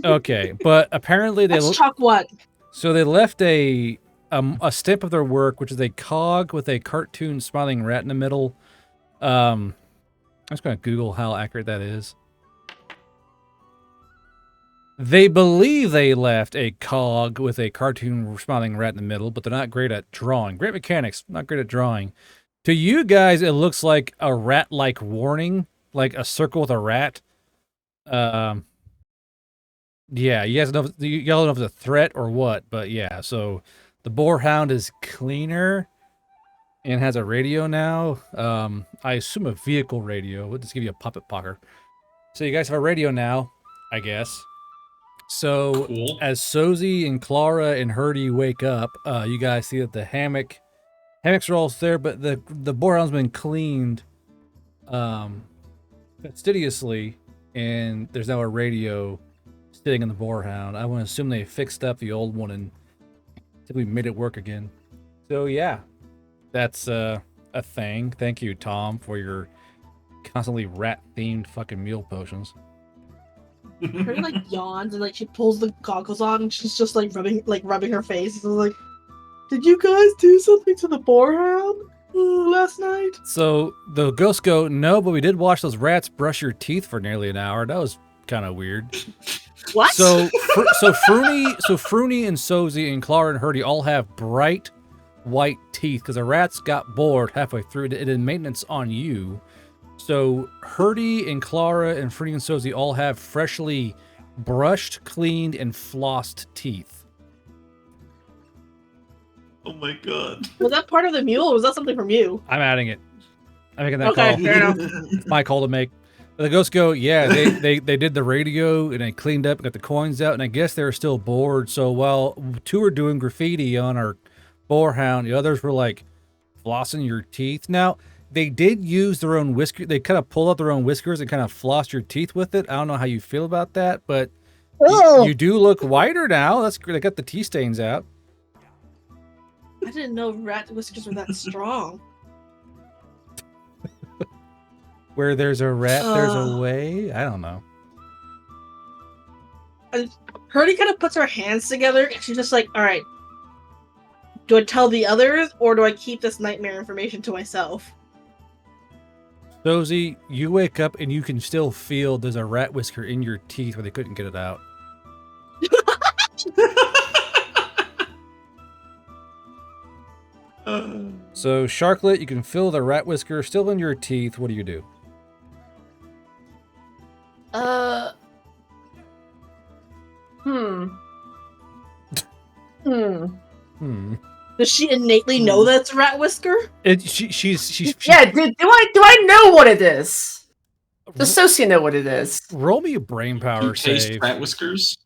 Okay, but apparently Let's chalk one. so they left a stamp of their work, which is a cog with a cartoon smiling rat in the middle. I'm just gonna Google how accurate that is. They believe they left a cog with a cartoon smiling rat in the middle, but they're not great at drawing. Great mechanics, not great at drawing. To you guys, it looks like a rat-like warning, like a circle with a rat. Yeah, you guys know you don't know if it's a threat or what, but yeah. So the boarhound is cleaner and has a radio now. I assume a vehicle radio. We'll just give you a puppet pocker. So you guys have a radio now, I guess. So Cool. as Sozy and Clara and Hurdy wake up, you guys see that the hammocks are all there, but the boarhound's been cleaned fastidiously, and there's now a radio sitting in the boarhound. I want to assume they fixed up the old one and simply made it work again. So yeah, that's a thing. Thank you, Tom, for your constantly rat-themed fucking meal potions. Her like yawns and like she pulls the goggles on and she's just like rubbing her face. It's like, did you guys do something to the boarhound last night? So the ghosts go, no, but we did watch those rats brush your teeth for nearly an hour. That was kind of weird. What? So Fruny and Sozy and Clara and Hurdy all have bright white teeth because the rats got bored halfway through. It did maintenance on you. So Hurdy and Clara and Fruny and Sozy all have freshly brushed, cleaned, and flossed teeth. Oh my god. Was that part of the mule or was that something from you? I'm adding it. I'm making that Okay, call. fair enough. It's my call to make. But the ghosts go, yeah, they did the radio and they cleaned up and got the coins out, and I guess they were still bored. So while two were doing graffiti on our boarhound, the others were like flossing your teeth. Now, they did use their own whiskers. They kind of pulled out their own whiskers and kind of flossed your teeth with it. I don't know how you feel about that, but you do look whiter now. That's great. They got the tea stains out. I didn't know rat whiskers were that strong. Where there's a rat, there's a way. I don't know. Hurdy kind of puts her hands together and she's just like, all right, do I tell the others or do I keep this nightmare information to myself? Sozy, you wake up and you can still feel there's a rat whisker in your teeth where they couldn't get it out. So, Sharklet, you can feel the rat whisker still in your teeth. What do you do? Does she innately know that it's a rat whisker? She's Yeah, do I know what it is? Does Sosia know what it is? Roll me a brain power You taste save. rat whiskers?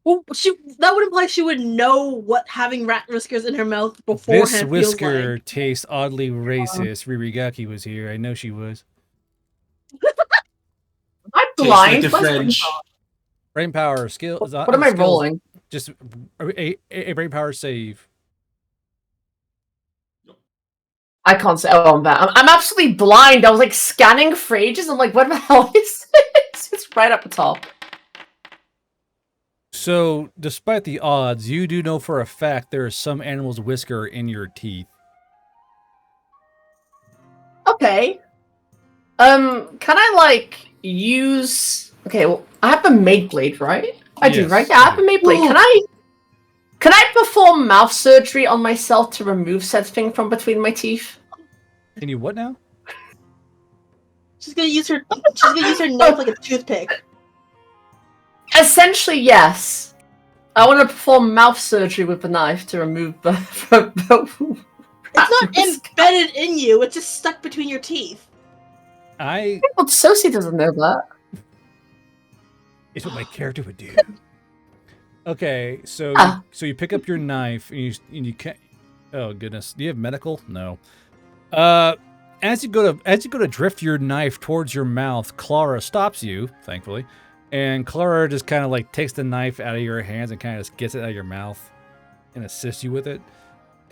Well, that would imply she would know what having rat whiskers in her mouth beforehand This feels whisker like. tastes oddly racist. Ririgaki was here. I know she was. I'm Tastes blind. like a What's French. going on? Brain power skill. What am I rolling? Just a brain power save. I can't say. Oh, I'm bad. I'm absolutely blind. I was like scanning for ages. I'm like, what the hell is this? It's right up the top. So, despite the odds, you do know for a fact there is some animal's whisker in your teeth. Okay. Can I like use? Okay, well, I have a maid blade, right? I do, Yes. right? Yeah, I have a maid blade. Can I perform mouth surgery on myself to remove said thing from between my teeth? Can you what now? She's gonna use her knife like a toothpick. Essentially, yes. I want to perform mouth surgery with the knife to remove the. It's not embedded in you, it's just stuck between your teeth. Well, Sosie doesn't know that. It's what my character would do. Okay, so so you pick up your knife and you can't. Oh goodness, do you have medical? No. As you go to drift your knife towards your mouth, Clara stops you, thankfully, and Clara just kind of like takes the knife out of your hands and kind of just gets it out of your mouth and assists you with it.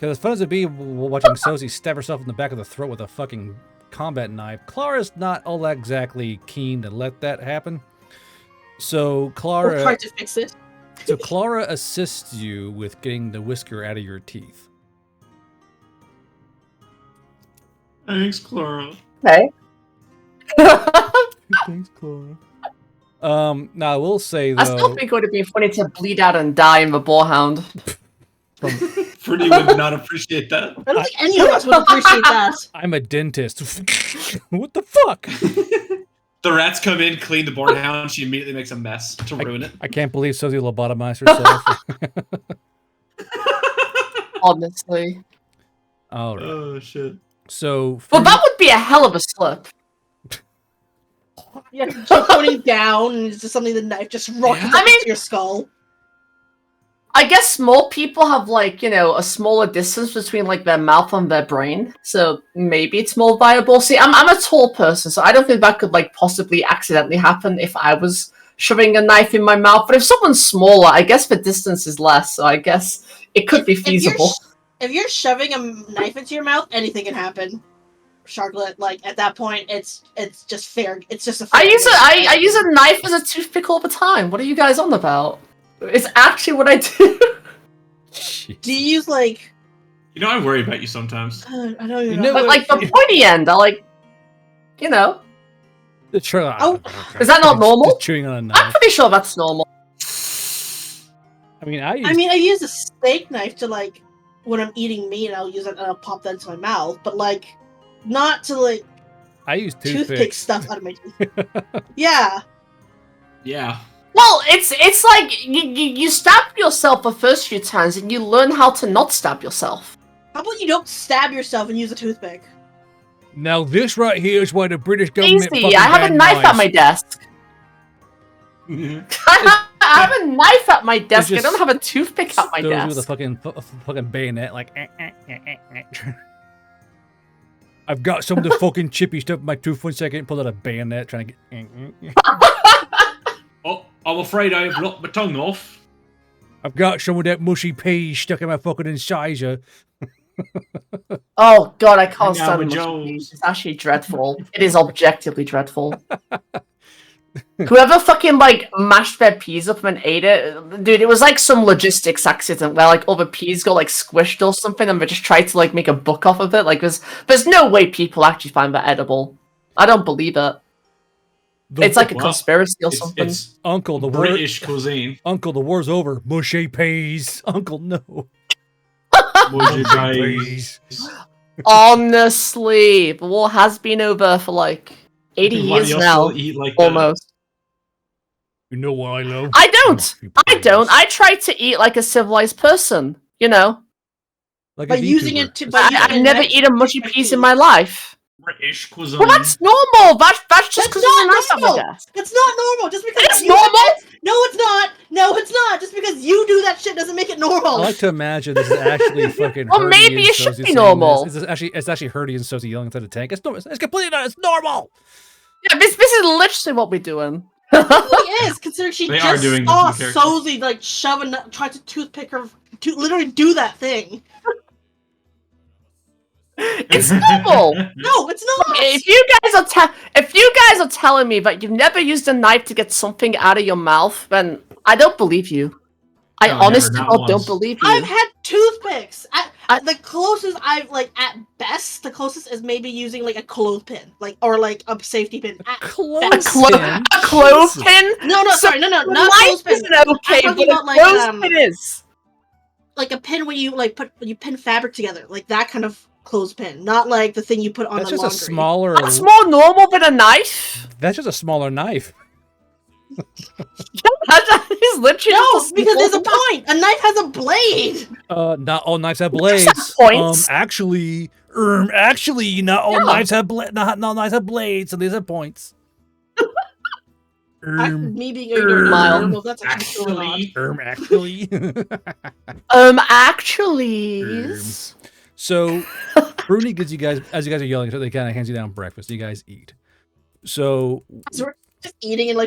Because as fun as it'd be watching Sosie stab herself in the back of the throat with a fucking combat knife, Clara's not all that exactly keen to let that happen. So We'll Clara, try to fix it. so Clara assists you with getting the whisker out of your teeth. Thanks, Clara. Okay. Thanks, Clara. Now I will say I still though, think it would have been funny to bleed out and die in the boarhound. Fruity would not appreciate that. I don't think any of us would appreciate that. I'm a dentist. What the fuck? The rats come in, clean the board hound. She immediately makes a mess to ruin it. I can't believe Sosie lobotomized herself. Honestly. All right. Oh shit! So Well, that would be a hell of a slip. Yeah, keep going down, and it's just suddenly the knife just rockets Yeah. up into your skull. I guess small people have, like, you know, a smaller distance between, like, their mouth and their brain, so maybe it's more viable. See, I'm a tall person, so I don't think that could, like, possibly accidentally happen if I was shoving a knife in my mouth. But if someone's smaller, I guess the distance is less, so I guess it could be feasible. If you're shoving a knife into your mouth, anything can happen. Charlotte, like at that point, it's just fair. It's just a. Fair I use game. I use a knife as a toothpick all the time. What are you guys on about? It's actually what I do. Do you use like? You know, I worry about you sometimes. I know you're You not. know But what? like the pointy end, I like, you know. Oh. Is that not normal? Just chewing on a I'm knife. pretty sure that's normal. I mean, I use a steak knife to like when I'm eating meat. I'll use it and I'll pop that into my mouth, but like not to like I use toothpick toothpicks. stuff out of my teeth. Yeah. Yeah. Well, it's like you stab yourself the first few times and you learn how to not stab yourself. How about you don't stab yourself and use a toothpick? Now this right here is why the British government. Easy. fucking I have a banned knife at knives. my desk. I have a knife at my desk. I just don't have a toothpick at my Those desk. with a fucking bayonet, like. I've got some of the fucking chippy stuff in my tooth. 1 second, pull out a bayonet, trying to get. Oh, I'm afraid I've locked my tongue off. I've got some of that mushy peas stuck in my fucking incisor. Oh god, I can't Hang out stand with mushy Jones. peas. It's actually dreadful. It is objectively dreadful. Whoever fucking like mashed their peas up and ate it, dude, it was like some logistics accident where like all the peas got like squished or something, and they just tried to like make a buck off of it. Like there's no way people actually find that edible. I don't believe it. It's like a Well, conspiracy or something. It's Uncle, the war. British cuisine. Uncle, the war's over. Mushy peas. Uncle, no. Mushy peas. Honestly, the war has been over for like 80 Why do years y'all now, still eat like that? almost. You know what I love? I don't. Mushy I peas. don't. I try to eat like a civilized person. You know, Like By a using VTuber. it to- That's- by using I've never eaten mushy peas in my life. British cuisine. Well, that's normal. That's just That's because it's a not knife at my normal. desk. It's not normal. Just because It's you normal. No, it's not. No, it's not. Just because you do that shit doesn't make it normal. I like to imagine this is actually fucking. Well, Herdy maybe and it should Sosie be saying normal. this. It's actually Herdy and Sosie yelling inside the tank. It's normal. It's completely not. It's normal. Yeah, this is literally what we're doing. It really is, considering she They are just doing saw this in the character. Sozie like shove and try to toothpick her, to literally do that thing. It's normal. No, it's not. If you guys are telling me that you've never used a knife to get something out of your mouth, then I don't believe you. I No, never, honestly not don't once. believe you. I've had toothpicks. The closest I've like at best, the closest is maybe using like a clothespin, like or like a safety pin. a Clothespin. clothespin? No, sorry, no, The not knife clothespin. isn't okay, I'm talking but a about, like, clothespin is. Like a pin when you like you pin fabric together, like that kind of clothespin, not like the thing you put on That's the just laundry. a smaller. That's more normal than a knife. That's just a smaller knife. That is literally No, just a because there's a small- point. A knife has a blade. Not all knives have Knives blades. have points. Actually, not all Yeah. knives have not all knives have blades, so these have points. Me being ignorant, I don't know if that's actually Actually, actually. Actually. So, Bruni gives you guys, as you guys are yelling, so they kind of hands you down breakfast. You guys eat. So, So we're just eating and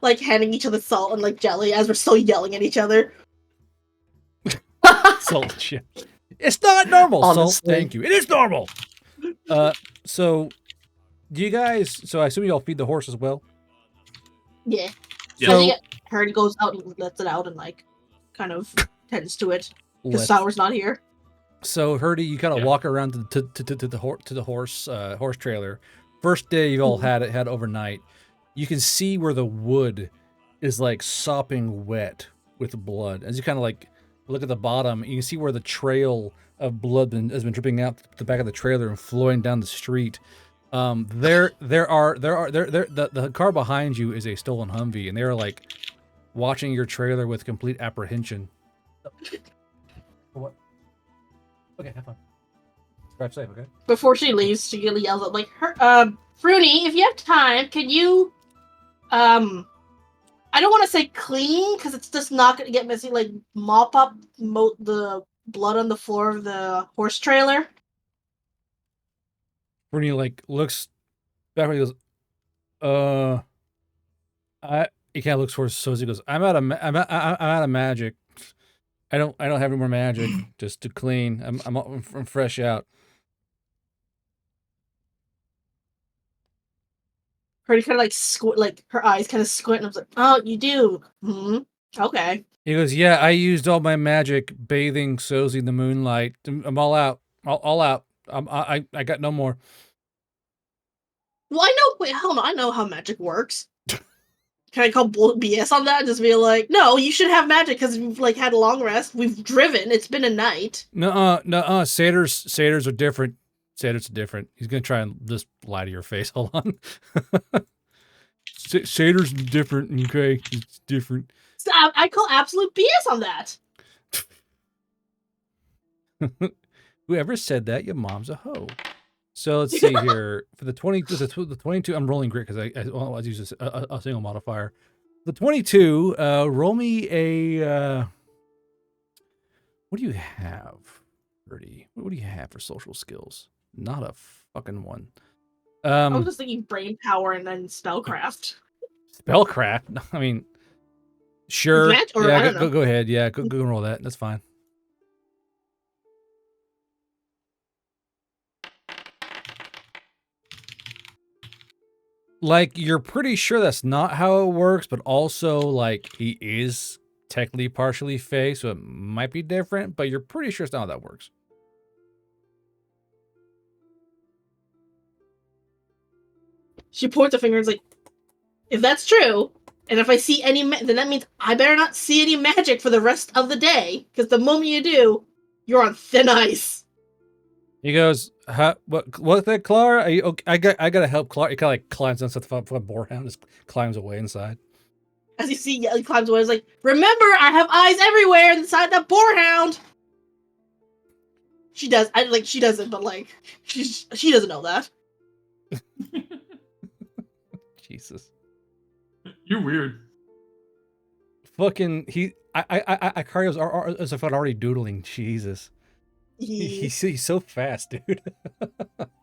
like handing each other salt and like jelly as we're still yelling at each other. salt shit. It's not normal, Salt. Honestly. Thank you. It is normal. So do you guys? So I assume you all feed the horse as well. Yeah. Yeah. I So think Harry goes out and lets it out and like kind of tends to it because let's- Sour's not here. So Herdy, you kind of Yeah. walk around to the horse trailer. First day you all had overnight. You can see where the wood is like sopping wet with blood. As you kind of like look at the bottom, you can see where the trail of blood has been dripping out the back of the trailer and flowing down the street. The car behind you is a stolen Humvee, and they're like watching your trailer with complete apprehension. What? Okay, have fun. Drive safe, okay? Before she leaves, she yells out like, Fruny, if you have time, can you, I don't want to say clean because it's just not going to get messy. Like mop up the blood on the floor of the horse trailer. Bernie like looks back and he goes, he kind of looks towards Sozi. He goes, I'm out of magic. I don't have any more magic just to clean. I'm fresh out. Her kind of like like her eyes kind of squint. And I was like, oh, you do? Okay. He goes, yeah, I used all my magic bathing Sozi in the moonlight. I'm all out. All out. I got no more. Well, I know. Wait, hold on. I know how magic works. Can I call BS on that and just be like, no, you should have magic because we've like had a long rest. We've driven. It's been a night. No. Satyrs are different. Satyrs are different. He's gonna try and just lie to your face. Hold on. Satyrs are different. Okay, it's different. So I call absolute BS on that. Whoever said that, your mom's a hoe. So let's see here for the 22. I'm rolling great because I use a single modifier. The 22. Roll me a. What do you have, Bertie? What do you have for social skills? Not a fucking one. I was just thinking brain power and then spellcraft. Spellcraft. I mean, sure. Match, or I Yeah, don't know. go ahead. Yeah, go and roll that. That's fine. Like, you're pretty sure that's not how it works, but also, like, he is technically partially fey, so it might be different, but you're pretty sure it's not how that works. She points a finger and is like, if that's true, and if I see any, then that means I better not see any magic for the rest of the day, because the moment you do, you're on thin ice. He goes, what that, Clara? Are you okay? I gotta help Clara. He kind of like climbs inside the fucking boarhound, just climbs away inside. As you see, he climbs away. He's like, remember, I have eyes everywhere inside that boarhound. She does. She doesn't, but like, she doesn't know that. Jesus. You're weird. Fucking Icario's as if I'd already doodling. Jesus. He's so fast, dude.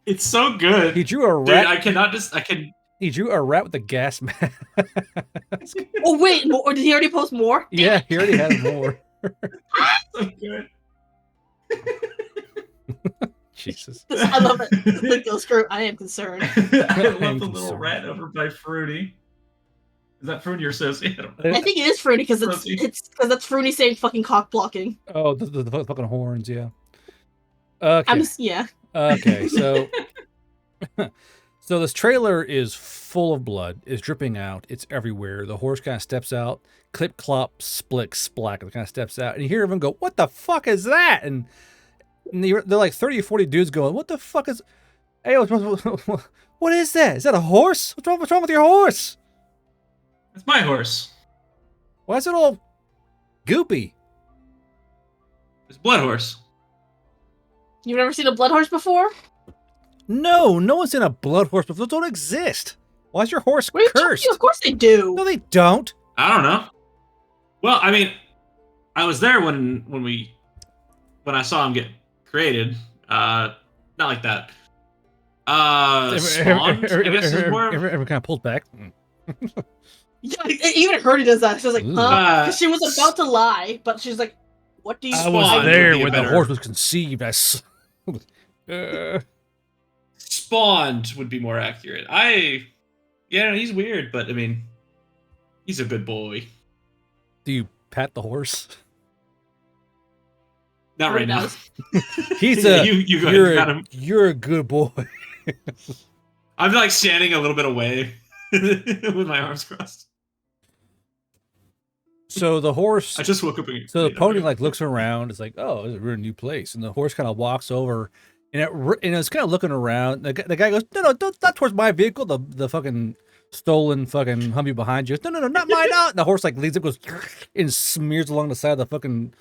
It's so good. He drew a Dude, rat. He drew a rat with a gas mask. Oh wait, or did he already post more? Yeah, he already had more. So good. Jesus. I love it. The ghost group. I am concerned. I love I'm the little concerned. rat over by Fruity. Is that Fruity or Sosie? I don't know. I think it is Fruity because Rosie. it's because that's Fruity saying fucking cock blocking. Oh, the fucking horns, yeah. Okay. I'm just yeah. Okay, so so this trailer is full of blood. It's dripping out. It's everywhere. The horse kind of steps out. Clip, clop, splick, splack. It kind of steps out. And you hear everyone go, what the fuck is that? And they're like 30 or 40 dudes going, what the fuck is... Hey, what is that? Is that a horse? What's wrong with your horse? It's my horse. Why is it all goopy? It's Blood Horse. You've never seen a blood horse before? No one's in a blood horse before. Those don't exist. Why is your horse What are you talking cursed? about? Of course they do. No, they don't. I don't know. Well, I mean, I was there when I saw him get created. Not like that. Spawned, I guess is more. Everyone kind of pulled back. Yeah, even Herdy does that. She was like, huh? Ooh. 'Cause she was about to lie, but she's like, What do you? I was Spawn there would be a when the better- horse was conceived. Spawned would be more accurate. Yeah, he's weird, but I mean, he's a good boy. Do you pat the horse? Not right now. He's Yeah, a. you go ahead. You got him. You're a good boy. I'm like standing a little bit away with my arms crossed. So the horse. I just woke up. And So the pony like looks around. It's like, oh, this is a really new place. And the horse kind of walks over, and it's kind of looking around. The guy goes, no, don't, not towards my vehicle. The fucking stolen fucking Humvee behind you. No, not mine. Out. And the horse like leads up, goes and smears along the side of the fucking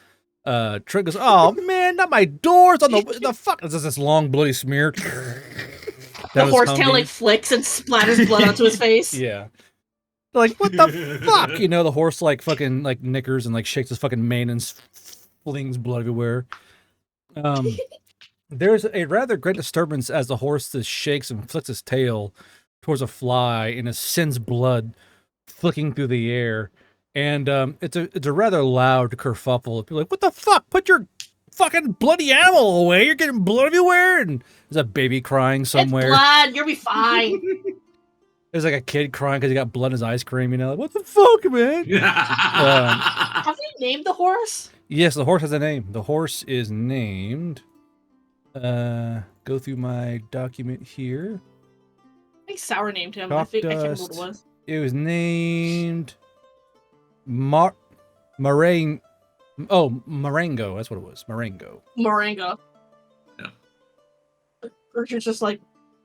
truck. Goes, oh man, not my doors on the fuck. It's just this long bloody smear. The horse kind of like flicks and splatters blood onto his face. Yeah. Like, what the fuck? You know, the horse like fucking like knickers and like shakes his fucking mane and flings blood everywhere. There's a rather great disturbance as the horse shakes and flicks his tail towards a fly and it sends blood flicking through the air. And it's a rather loud kerfuffle. People are like, what the fuck? Put your fucking bloody animal away. You're getting blood everywhere. And there's a baby crying somewhere. It's blood. You'll be fine. There's like a kid crying because he got blood in his ice cream, you know? Like, what the fuck, man? Have you named the horse? Yes, the horse has a name. The horse is named... go through my document here. I think Sour named him. Chalk I can't remember what dust. it was. It was named... Marengo. Oh, Marengo. That's what it was. Marengo. Moringa. Yeah. Richard's just like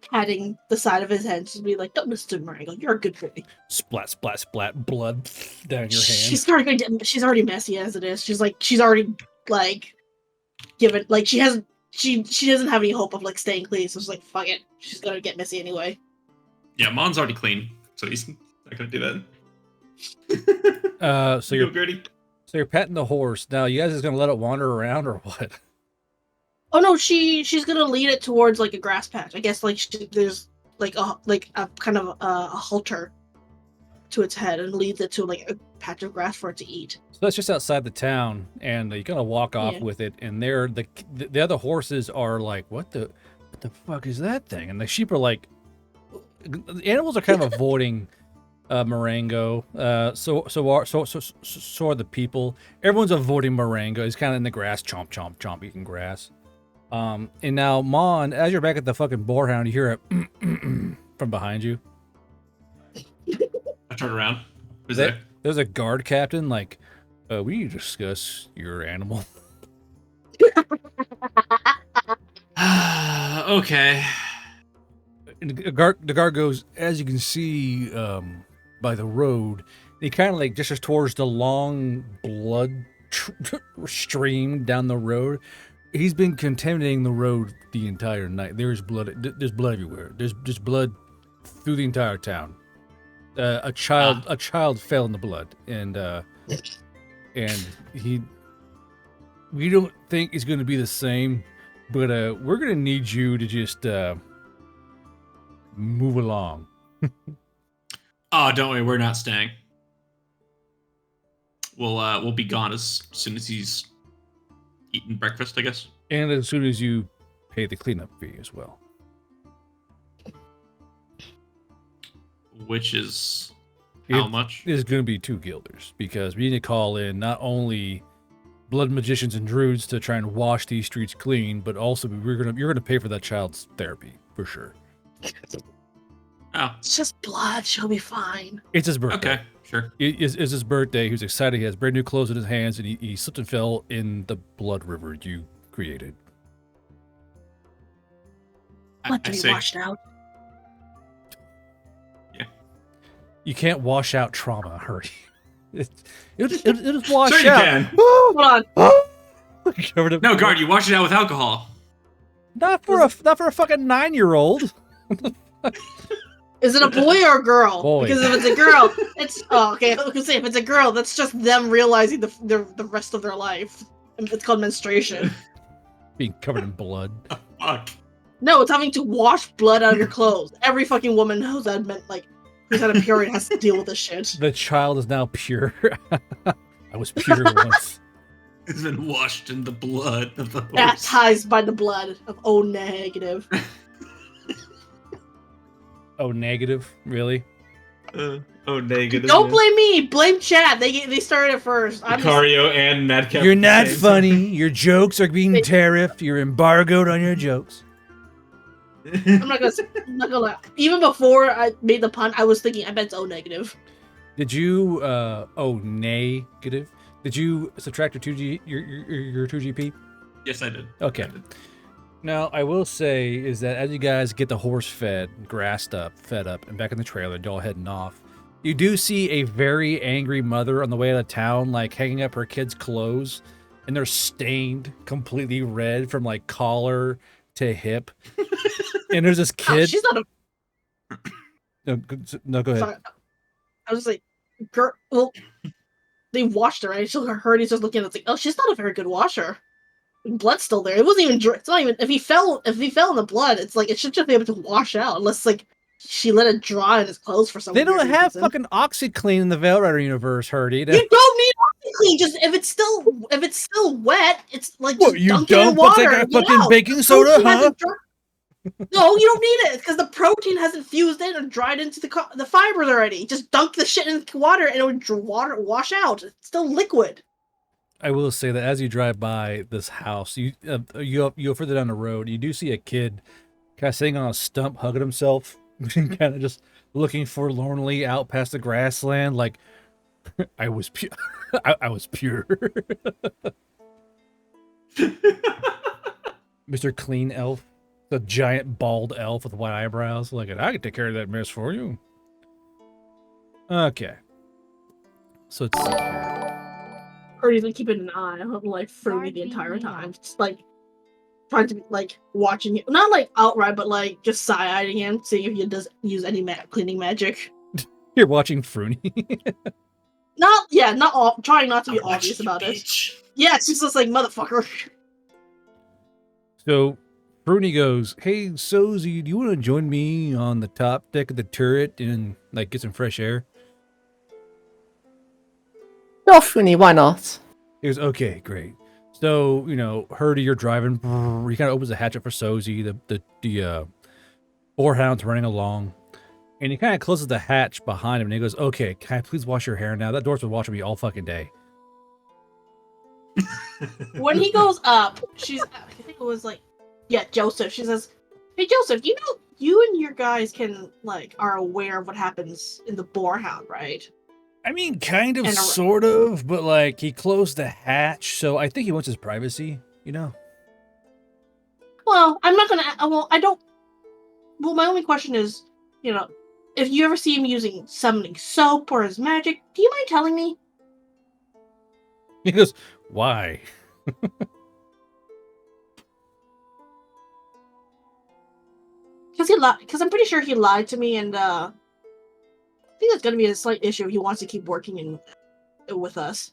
patting the side of his head, just be like, "Don't listen to Moringa. You're a good boy." Splat, splat, splat. Blood down your hand. She's already messy as it is. She's already like given like she doesn't have any hope of like staying clean. So she's like, fuck it. She's gonna get messy anyway. Yeah, Mon's already clean, so he's not gonna do that. So You you're go, Gertie. so you're petting the horse. Now you guys just gonna let it wander around or what? Oh no, she's gonna lead it towards like a grass patch. I guess like there's like a kind of a halter to its head and leads it to like a patch of grass for it to eat. So that's just outside the town, and you kind of walk off with it, and there the other horses are like, what the fuck is that thing? And the sheep are like, the animals are kind of avoiding Marengo. So are the people. Everyone's avoiding Marengo. He's kind of in the grass, chomp, chomp, chomp, eating grass. And now Mon, as you're back at the fucking boarhound, you hear it from behind you. I turn around. Who's There- there? There's a guard captain, like, we need to discuss your animal. Okay. And the guard goes, as you can see by the road, he kind of like gestures towards the long blood stream down the road. He's been contaminating the road the entire night. There's blood everywhere. There's just blood through the entire town. A child fell in the blood, and we don't think it's going to be the same, but we're going to need you to just move along. Oh, don't worry, we're not staying. We'll be gone as soon as he's eaten breakfast, I guess. And as soon as you pay the cleanup fee as well. Which is how much? It's going to be 2 guilders, because we need to call in not only blood magicians and druids to try and wash these streets clean, but also you're gonna pay for that child's therapy for sure. Oh, It's just blood. She'll be fine. It's his birthday. okay, sure. It's his birthday. He was excited. He has brand new clothes in his hands, and he slipped and fell in the blood river you created. Let I me say, washed out. You can't wash out trauma, hurry. It'll just wash sure you out. can. Hold on. Covered in No, blood. guard, you wash it out with alcohol. Not for a fucking 9-year-old. Is it a boy or a girl? Boy. Because if it's a girl, it's okay. I was gonna say if it's a girl, that's just them realizing the rest of their life. It's called menstruation. Being covered in blood. Fuck. No, it's having to wash blood out of your clothes. Every fucking woman knows that meant like who's had a period has to deal with this shit. The child is now pure. I was pure once. It's been washed in the blood of the horse. Baptized by the blood of O negative. Oh, negative? Really? Negative. Don't blame me. Blame chat. They started it first. I'm just, Lucario and Madcap. You're at the not same funny. time. Your jokes are being tariffed. You're embargoed on your jokes. I'm not gonna lie. Even before I made the pun, I was thinking I bet it's O negative. Did you negative? Did you subtract your 2G your 2GP? Yes, I did. Okay. I did. Now, I will say is that as you guys get the horse fed, grassed up, fed up, and back in the trailer, you're all heading off, you do see a very angry mother on the way out of town, like hanging up her kids' clothes, and they're stained completely red from like collar to hip. And there's this Oh, kid. she's not a. No, go ahead. Sorry. I was like, girl. Well, they washed her, right? She heard he's just looking at it. It's like, oh, she's not a very good washer. Blood's still there. It wasn't even. It's not even. If he fell in the blood, it's like it should just be able to wash out. Unless like she let it dry in his clothes for some. They don't weird have reason. fucking OxyClean in the Veil Rider universe, Hurdy. You don't need OxyClean. Just if it's still wet, it's like just What, you dunk it in don't? water. But they got and get fucking out. baking soda, Protein huh? hasn't No, you don't need it because the protein hasn't fused in or dried into the fibers already. Just dunk the shit in water and it would wash out. It's still liquid. I will say that as you drive by this house, you go further down the road, you do see a kid kind of sitting on a stump, hugging himself, kind of just looking forlornly out past the grassland, like I was pure. I was pure. Mr. Clean Elf, the giant bald elf with white eyebrows. Like, I can take care of that mess for you. Okay. So let's see here. Or even keeping an eye on like Fruity the entire time. Just like trying to be like watching it. Not like outright, but like just side-eyeing him, seeing if he does use any cleaning magic. You're watching Fruny. Trying not to be obvious about it. Yeah, it's just like motherfucker. So Fruny goes, "Hey, Sozy, do you want to join me on the top deck of the turret and like get some fresh air?" No, Funny, why not? He goes, "Okay, great." So, Hurdy, you're driving. He kind of opens the hatch up for Sozy. The boarhound's running along. And he kind of closes the hatch behind him. And he goes, "Okay, can I please wash your hair now? That door's been watching me all fucking day." When he goes up, I think it was Joseph. She says, "Hey, Joseph, you and your guys are aware of what happens in the boarhound, right?" I mean, kind of, And sort of, but like he closed the hatch, so I think he wants his privacy, Well, I'm not gonna. Well, I don't. Well, my only question is, if you ever see him using summoning soap or his magic, do you mind telling me? He goes, "Why?" Because I'm pretty sure he lied to me, and I think that's gonna be a slight issue if he wants to keep working with us.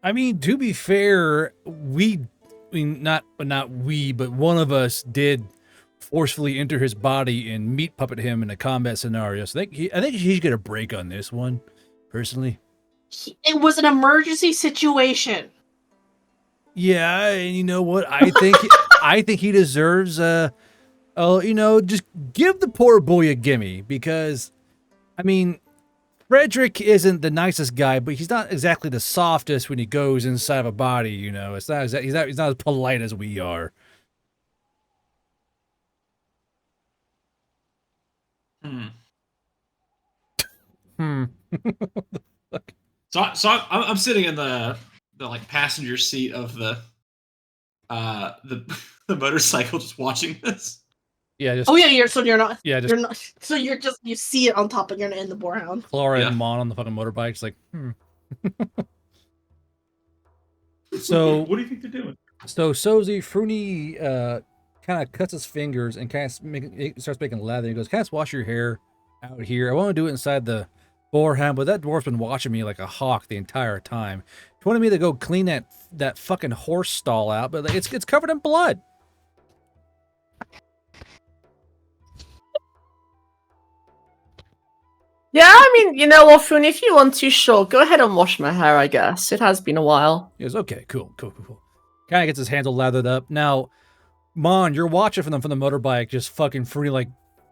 I mean, to be fair, not we, but one of us did forcefully enter his body and meat puppet him in a combat scenario. So I think he should get a break on this one, personally. It was an emergency situation. Yeah, and you know what? I think he deserves just give the poor boy a gimme, because I mean, Frederick isn't the nicest guy, but he's not exactly the softest when he goes inside of a body, It's not he's not as polite as we are. So I'm sitting in the like passenger seat of the the motorcycle, just watching this. Yeah. Just, you're not. Yeah. Just you're not. So you see it on top, and you're in the boarhound. Clara Yeah. and Mon on the fucking motorbike. It's like, So what do you think they're doing? So Sozy Fruny kind of cuts his fingers and kind of starts making lather. He goes, "Can I just wash your hair out here? I want to do it inside the boarhound, but that dwarf's been watching me like a hawk the entire time. He wanted me to go clean that fucking horse stall out, but it's covered in blood." Yeah, I mean, you know what, Fun, if you want to, sure, go ahead and wash my hair, I guess. It has been a while. He goes, okay, cool. Kind of gets his hands all lathered up. Now, Mon, you're watching from the motorbike, just fucking free, like,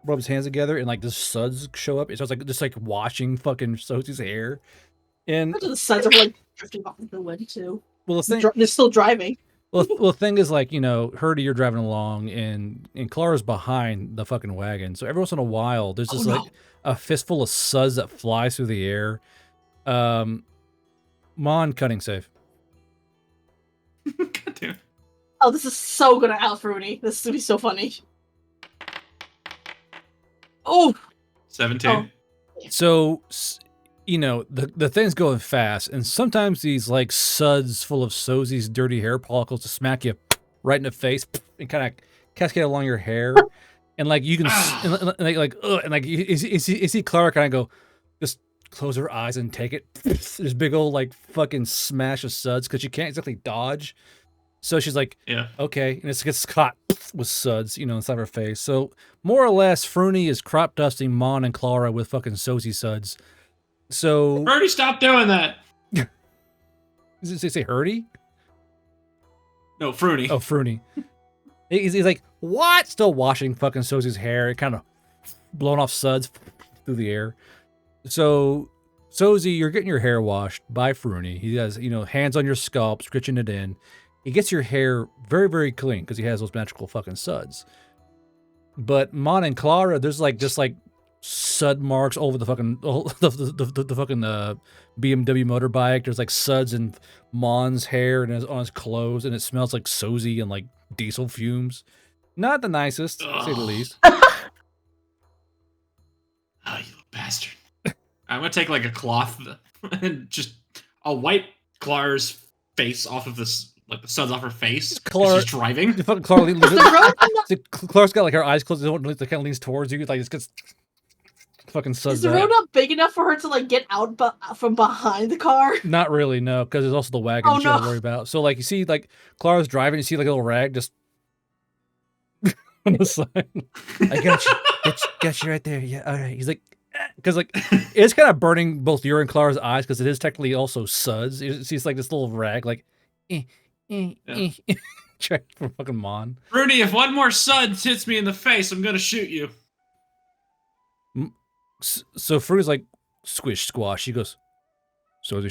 rub his hands together, and like the suds show up. It starts like just like washing fucking Sozi's hair. And Imagine the suns are like drifting off the wind too. well, the thing, They're still driving. well, the thing is, like, you know, Herdy, you're driving along, and Clara's behind the fucking wagon. So every once in a while, there's just like a fistful of suds that flies through the air. Mon, cutting safe. God damn. Oh, this is so gonna out Fruity. This is gonna be so funny. Oh, 17. Oh. So, you know, the thing's going fast, and sometimes these like suds full of Sozi's dirty hair follicles to smack you right in the face and kind of cascade along your hair, and like you can and like you see Clara kind of go, just close her eyes and take it. There's big old like fucking smash of suds because she can't exactly dodge. So she's like, Yeah. okay, and it gets caught with suds, you know, inside her face. So more or less, Fruny is crop dusting Mon and Clara with fucking Sozi suds. So Birdie, stop doing that. does it say Herdy? No, Fruity. Oh, Fruny. He's like, what? Still washing fucking Sozi's hair, kind of blowing off suds through the air. So Sozi, you're getting your hair washed by Fruny. He has, you know, hands on your scalp, scritching it in. He gets your hair very, very clean because he has those magical fucking suds. But Mon and Clara, there's like just like sud marks over the fucking the fucking BMW motorbike. There's like suds in Mon's hair and on his clothes, and it smells like Sozi and like diesel fumes. Not the nicest, to say the least. Oh, you little bastard. I'm gonna take like a cloth and just I'll wipe Clara's face off of this, like the suds off her face. Clara- She's driving. Fucking Clara, is the road Clara's got like her eyes closed. They kind of leans towards you, like just gets fucking suds. is the road not big enough for her to like get out from behind the car? Not really, no, because there's also the wagon Oh, that you have no. to worry about. So like you see like Clara's driving, you see like a little rag just on the side. I got you right there. Yeah, all right. He's like, because like it's kind of burning both your and Clara's eyes because it is technically also suds. You see, it's like this little rag, like, check for fucking Mon. Rudy, if one more sud hits me in the face, I'm gonna shoot you. So Fruit's like, squish, squash. She goes, so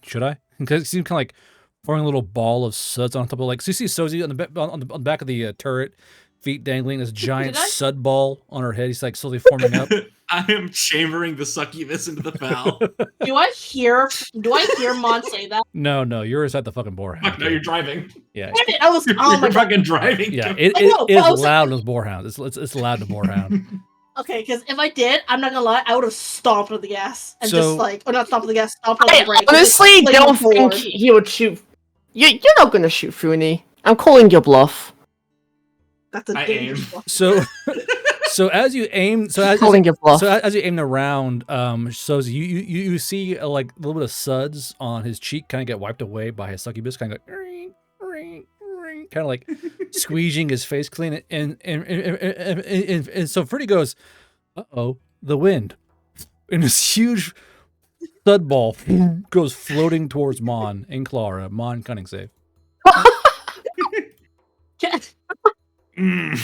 should I? Because it seems kind of like forming a little ball of suds on top of like. So you see Sozi on the back of the turret, feet dangling, this giant Did I? sud ball on her head. He's like slowly forming up. I am chambering the succubus into the fowl. Do I hear Mon say that? No, you're inside the fucking borehound. Fuck, no, you're driving. Yeah, Damn it, I was oh my You're god. fucking driving. yeah. I know, It but I is was loud like- in those borehounds. It's loud in the borehound. Okay, because if I did, I'm not gonna lie, I would have stomped on the gas and So- just like, or not stomped on the gas, stomped on I the brake. and just, honestly like, don't moved think forward. he would shoot. You're not gonna shoot Fruny. I'm calling your bluff. That's a I dangerous aim. one. So as you aim, Calling your bluff. So as you aim the round, so you see like a little bit of suds on his cheek, kind of get wiped away by his succubus, kind of go, kind of like squeezing his face clean, and so Freddy goes, "Uh-oh, the wind," and this huge sud ball goes floating towards Mon and Clara. Mon cunning save. Mm.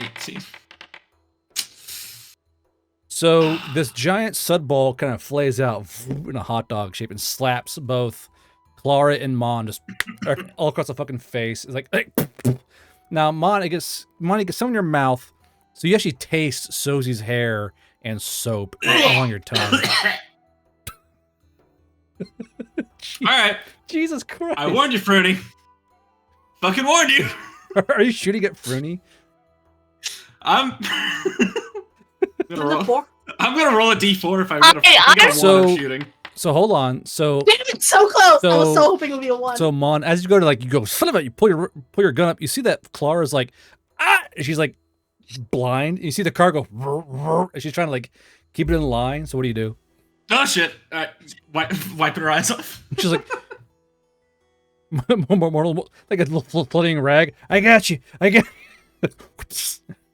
18. So this giant sud ball kind of flays out in a hot dog shape and slaps both Clara and Mon just all across the fucking face. It's like now Mon, it gets some in your mouth, so you actually taste Sozi's hair and soap along your tongue. All right, Jesus Christ! I warned you, Fruity. Fucking warned you. Are you shooting at Fruny? I'm gonna roll. I'm gonna roll a d4 if I'm gonna. I'm gonna So- one shooting. So hold on. So Damn it, so close! I was So- so hoping it would be a one. So Mon, as you go to like, you go son of it, you pull your gun up. You see that Clara's like, and she's like blind. You see the car go, and she's trying to like keep it in line. So what do you do? Oh shit! All right, wiping her eyes off. She's like, more, like a little floating rag. I got you.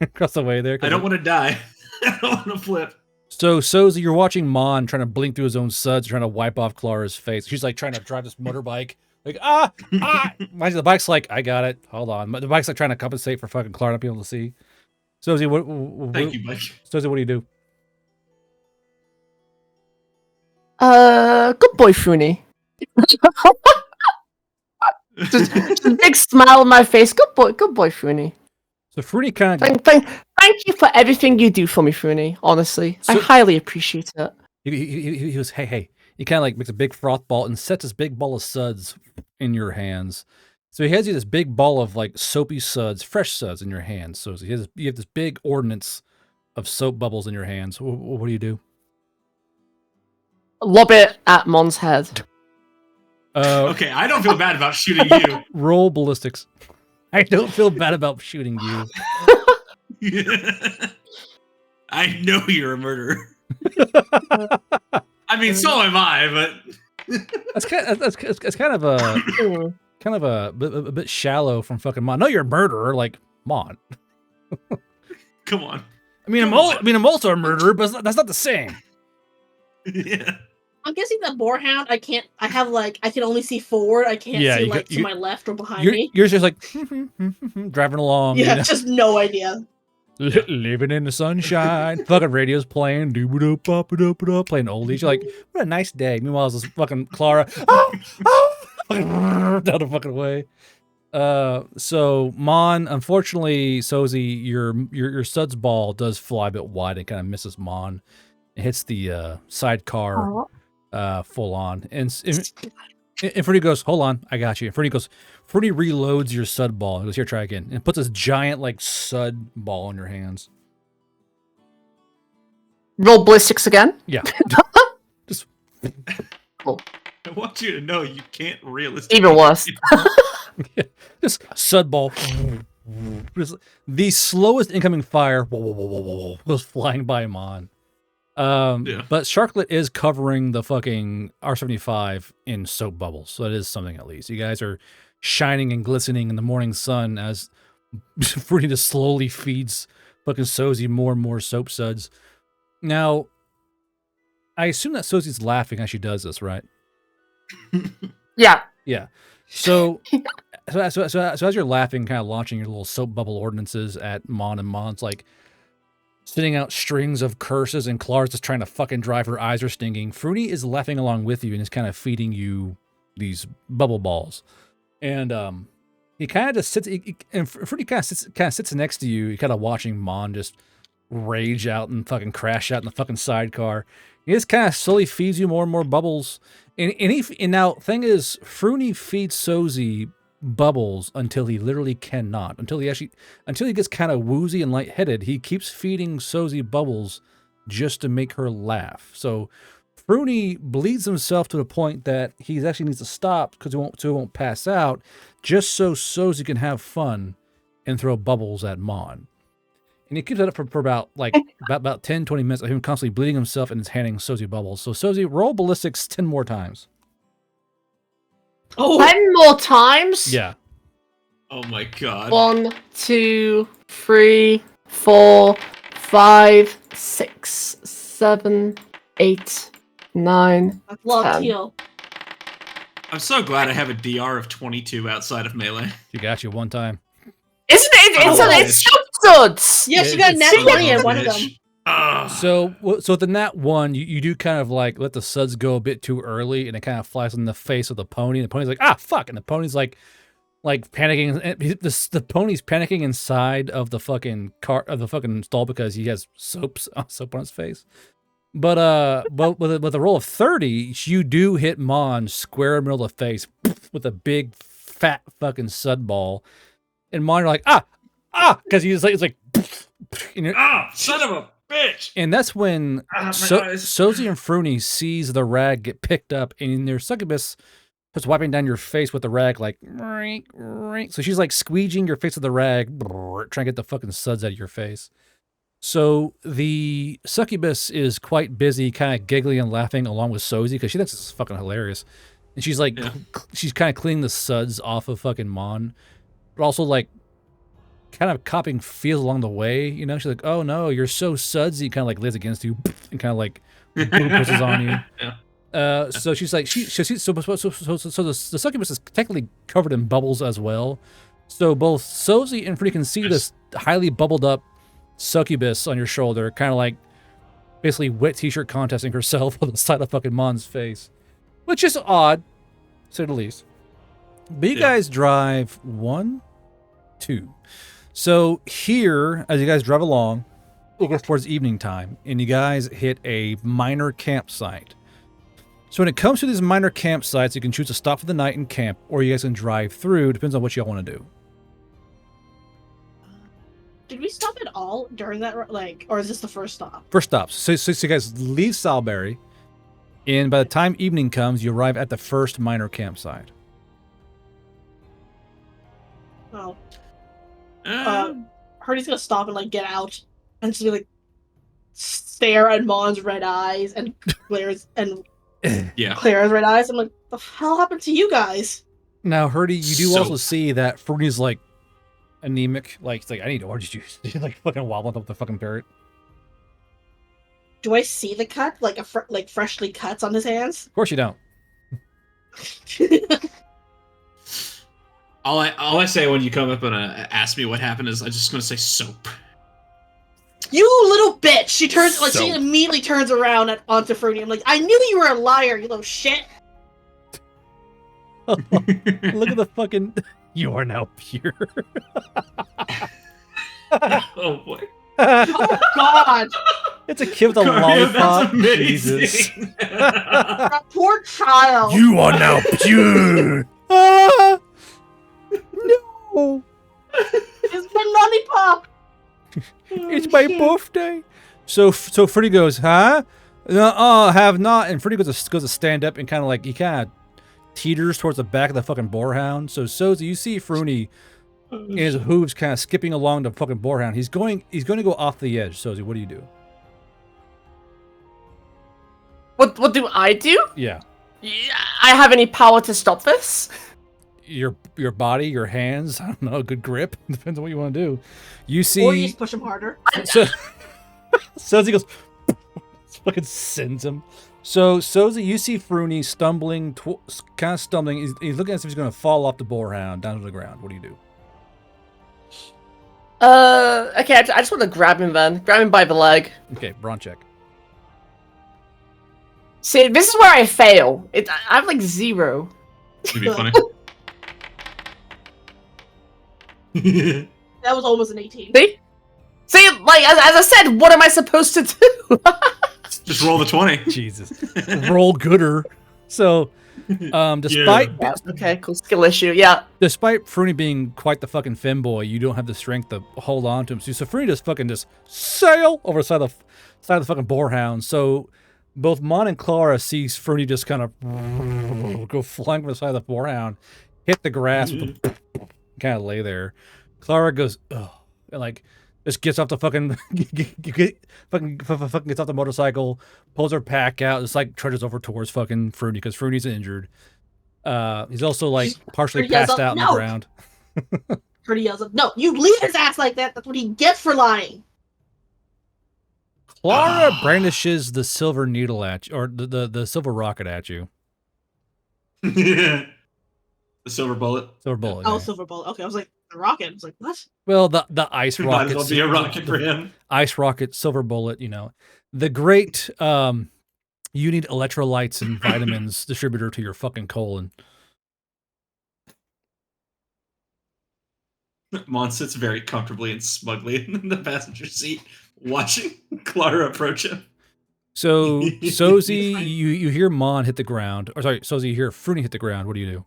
across the way there. I don't want to die. I don't want to flip. So, Sozi, you're watching Mon trying to blink through his own suds, trying to wipe off Clara's face. She's like trying to drive this motorbike. Like, Mind you, the bike's like, I got it. Hold on. The bike's like trying to compensate for fucking Clara not being able to see. Sozi, what Thank you, Mike. Sozi, what do you do? Good boy, Funi. just a big smile on my face. Good boy, Funi. So Fruity kind of Thank you for everything you do for me, Funi. Honestly, I highly appreciate it. he goes, hey. He kind of like makes a big froth ball and sets this big ball of suds in your hands. So he has you this big ball of like soapy suds, fresh suds in your hands. So you have this big ordnance of soap bubbles in your hands. What do you do? Lob it at Mon's head. Okay, I don't feel bad about shooting you. Roll ballistics. I don't feel bad about shooting you. I know you're a murderer. I mean, so am I, but that's kind of a bit shallow from fucking Mon. No, you're a murderer, like Mon. Come on. I mean, I'm also a murderer, but that's not the same. Yeah. I'm guessing that boarhound. I can only see forward. I can't see to my left or behind me. You're just like driving along. Yeah, just no idea. Living in the sunshine. Fucking radio's playing. Playing oldies. You're like, what a nice day. Meanwhile, it's this fucking Clara. Down the fucking way. So Mon, unfortunately, Sozi, your suds ball does fly a bit wide and kind of misses Mon. It hits the sidecar full on. And Fruity goes, hold on, I got you. And Fruity reloads your sud ball. He goes, here, try again. And puts this giant like sud ball in your hands. Roll ballistics again? Yeah. Just cool. I want you to know you can't realistically. Even worse. Just sud ball. The slowest incoming fire goes flying by Mon. But Sharklet is covering the fucking R75 in soap bubbles, so it is something at least. You guys are shining and glistening in the morning sun as Fruity just slowly feeds fucking Sozi more and more soap suds. Now, I assume that Sozi's laughing as she does this, right? Yeah. Yeah. So as you're laughing, kind of launching your little soap bubble ordinances at Mon, and Mon's like sending out strings of curses, and Clara's just trying to fucking drive. Her eyes are stinging. Fruity is laughing along with you and is kind of feeding you these bubble balls. And he kind of just sits, and Fruity kind of sits next to you. You're kind of watching Mon just rage out and fucking crash out in the fucking sidecar. He just kind of slowly feeds you more and more bubbles. And now, thing is, Fruity feeds Sozi bubbles until he literally cannot. Until he gets kind of woozy and lightheaded, he keeps feeding Sozi bubbles just to make her laugh. So Fruity bleeds himself to the point that he actually needs to stop because he won't pass out, just so Sozi can have fun and throw bubbles at Mon. And he keeps that up for about 10, 20 minutes of him constantly bleeding himself and is handing Sozi bubbles. So Sozi, roll ballistics 10 more times. Oh, 10 more times? Yeah. Oh my god. 1, 2, 3, 4, 5, 6, 7, 8, 9. I've loved 10. heal. I'm so glad I have a DR of 22 outside of melee. She got you one time. Isn't it? It's so good. Yeah, she got a nat 20 at one of them. So with the nat 1, you do kind of like let the suds go a bit too early, and it kind of flies in the face of the pony. And the pony's like, ah, fuck. And the pony's like panicking. And the pony's panicking inside of the fucking car, of the fucking stall, because he has soap on his face. But with a roll of 30, you do hit Mon square in the middle of the face with a big fat fucking sud ball. And Mon, you're like, because he's like, it's like, son of a bitch. And that's when Sozi and Fruity sees the rag get picked up, and their succubus starts wiping down your face with the rag, like, rink, rink. So she's like squeegeeing your face with the rag, trying to get the fucking suds out of your face. So the succubus is quite busy, kind of giggling and laughing along with Sozi, because she thinks it's fucking hilarious. And she's like, she's kind of cleaning the suds off of fucking Mon, but also like kind of copying feels along the way. You know, she's like, "Oh no, you're so sudsy," kind of like lays against you and kind of like pushes on you. Yeah. So she's like, so the succubus is technically covered in bubbles as well. So both Sozi and Free can see this highly bubbled up succubus on your shoulder, kind of like basically wet t-shirt contesting herself on the side of fucking Mon's face, which is odd, to say the least. But you guys drive 1, 2. So here, as you guys drive along, it gets towards evening time, and you guys hit a minor campsite. So when it comes to these minor campsites, you can choose to stop for the night and camp, or you guys can drive through. Depends on what y'all want to do. Did we stop at all during that, like, or is this the first stop? First stops. So you guys leave Salberry, and by the time evening comes, you arrive at the first minor campsite. Oh. Hardy's gonna stop and like get out and just be like stare at Mon's red eyes and Claire's red eyes. I'm like, the hell happened to you guys? Now, Hardy, you do also see that Fernie's like anemic. Like, it's like, I need orange juice. She's like fucking wobbling up the fucking parrot. Do I see the cut, like freshly cuts on his hands? Of course you don't. All I say when you come up and ask me what happened is I'm just gonna say soap. You little bitch! She immediately turns around onto Fruity. I'm like, I knew you were a liar, you little shit. Look at the fucking. You are now pure. Oh boy. Oh God! It's a kid with a lollipop. Jesus. That poor child. You are now pure. No. It's my lollipop. It's my birthday. So Freddy goes, huh? Have not. And Freddy goes to stand up and kind of like, he kind of teeters towards the back of the fucking boarhound. So Sozi, you see Froony in his hooves kind of skipping along the fucking boarhound. He's going to go off the edge. Sozi, what do you do? What do I do? Yeah. I have any power to stop this? Your body, your hands, I don't know, good grip. Depends on what you want to do. You see, or you just push him harder. So Sozi goes, fucking sends him. So Sozi, you see Froony stumbling, kind of stumbling. He's looking as if he's going to fall off the boarhound down to the ground. What do you do? Okay, I just want to grab him then. Grab him by the leg. Okay, brawn check. See, this is where I fail. I have like 0. It'd be funny. That was almost an 18. See, like as I said, what am I supposed to do? Just roll the 20. Jesus, roll gooder. So, despite okay, cool skill issue, yeah. Despite Froony being quite the fucking femboy, you don't have the strength to hold on to him. So Froony just sail over the side of the fucking boarhound. So both Mon and Clara see Froony just kind of go flying from the side of the boarhound, hit the grass, kind of lay there. Clara goes, ugh, and like just gets off the fucking fucking gets off the motorcycle, pulls her pack out, just like trudges over towards fucking Froony because Froony's injured. He's also like partially passed out on the ground. Froony yells up, "No, you leave his ass like that. That's what he gets for lying." Clara brandishes the silver needle at you, or the silver rocket at you. The silver bullet. Silver bullet. Oh, yeah. silver bullet. Okay, I was like, the rocket. I was like, what? Well, the ice Might rocket. as well be a rocket for him. Ice rocket, silver bullet. You know, the great. You need electrolytes and vitamins distributor to your fucking colon. Mon sits very comfortably and smugly in the passenger seat, watching Clara approach him. So, Sozi, you hear Mon hit the ground. Or sorry, Sozi, you hear Froony hit the ground. What do you do?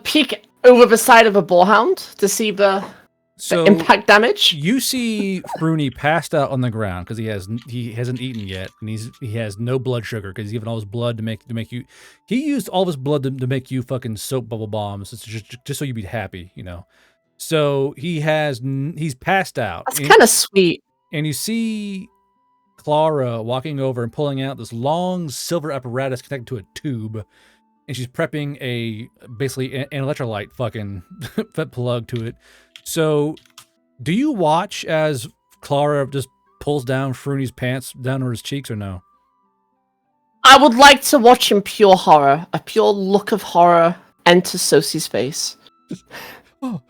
Peek over the side of a bullhound to see the impact damage. You see Froony passed out on the ground because he hasn't eaten yet, and he has no blood sugar because he's given all his blood to make you. He used all of his blood to make you fucking soap bubble bombs. It's just so you'd be happy, you know. So he's passed out. That's kind of sweet. And you see Clara walking over and pulling out this long silver apparatus connected to a tube. and she's prepping basically an electrolyte fucking plug to it. So, do you watch as Clara just pulls down Fruny's pants down to his cheeks, or no? I would like to watch in pure horror, a pure look of horror enter Sosie's face. Oh,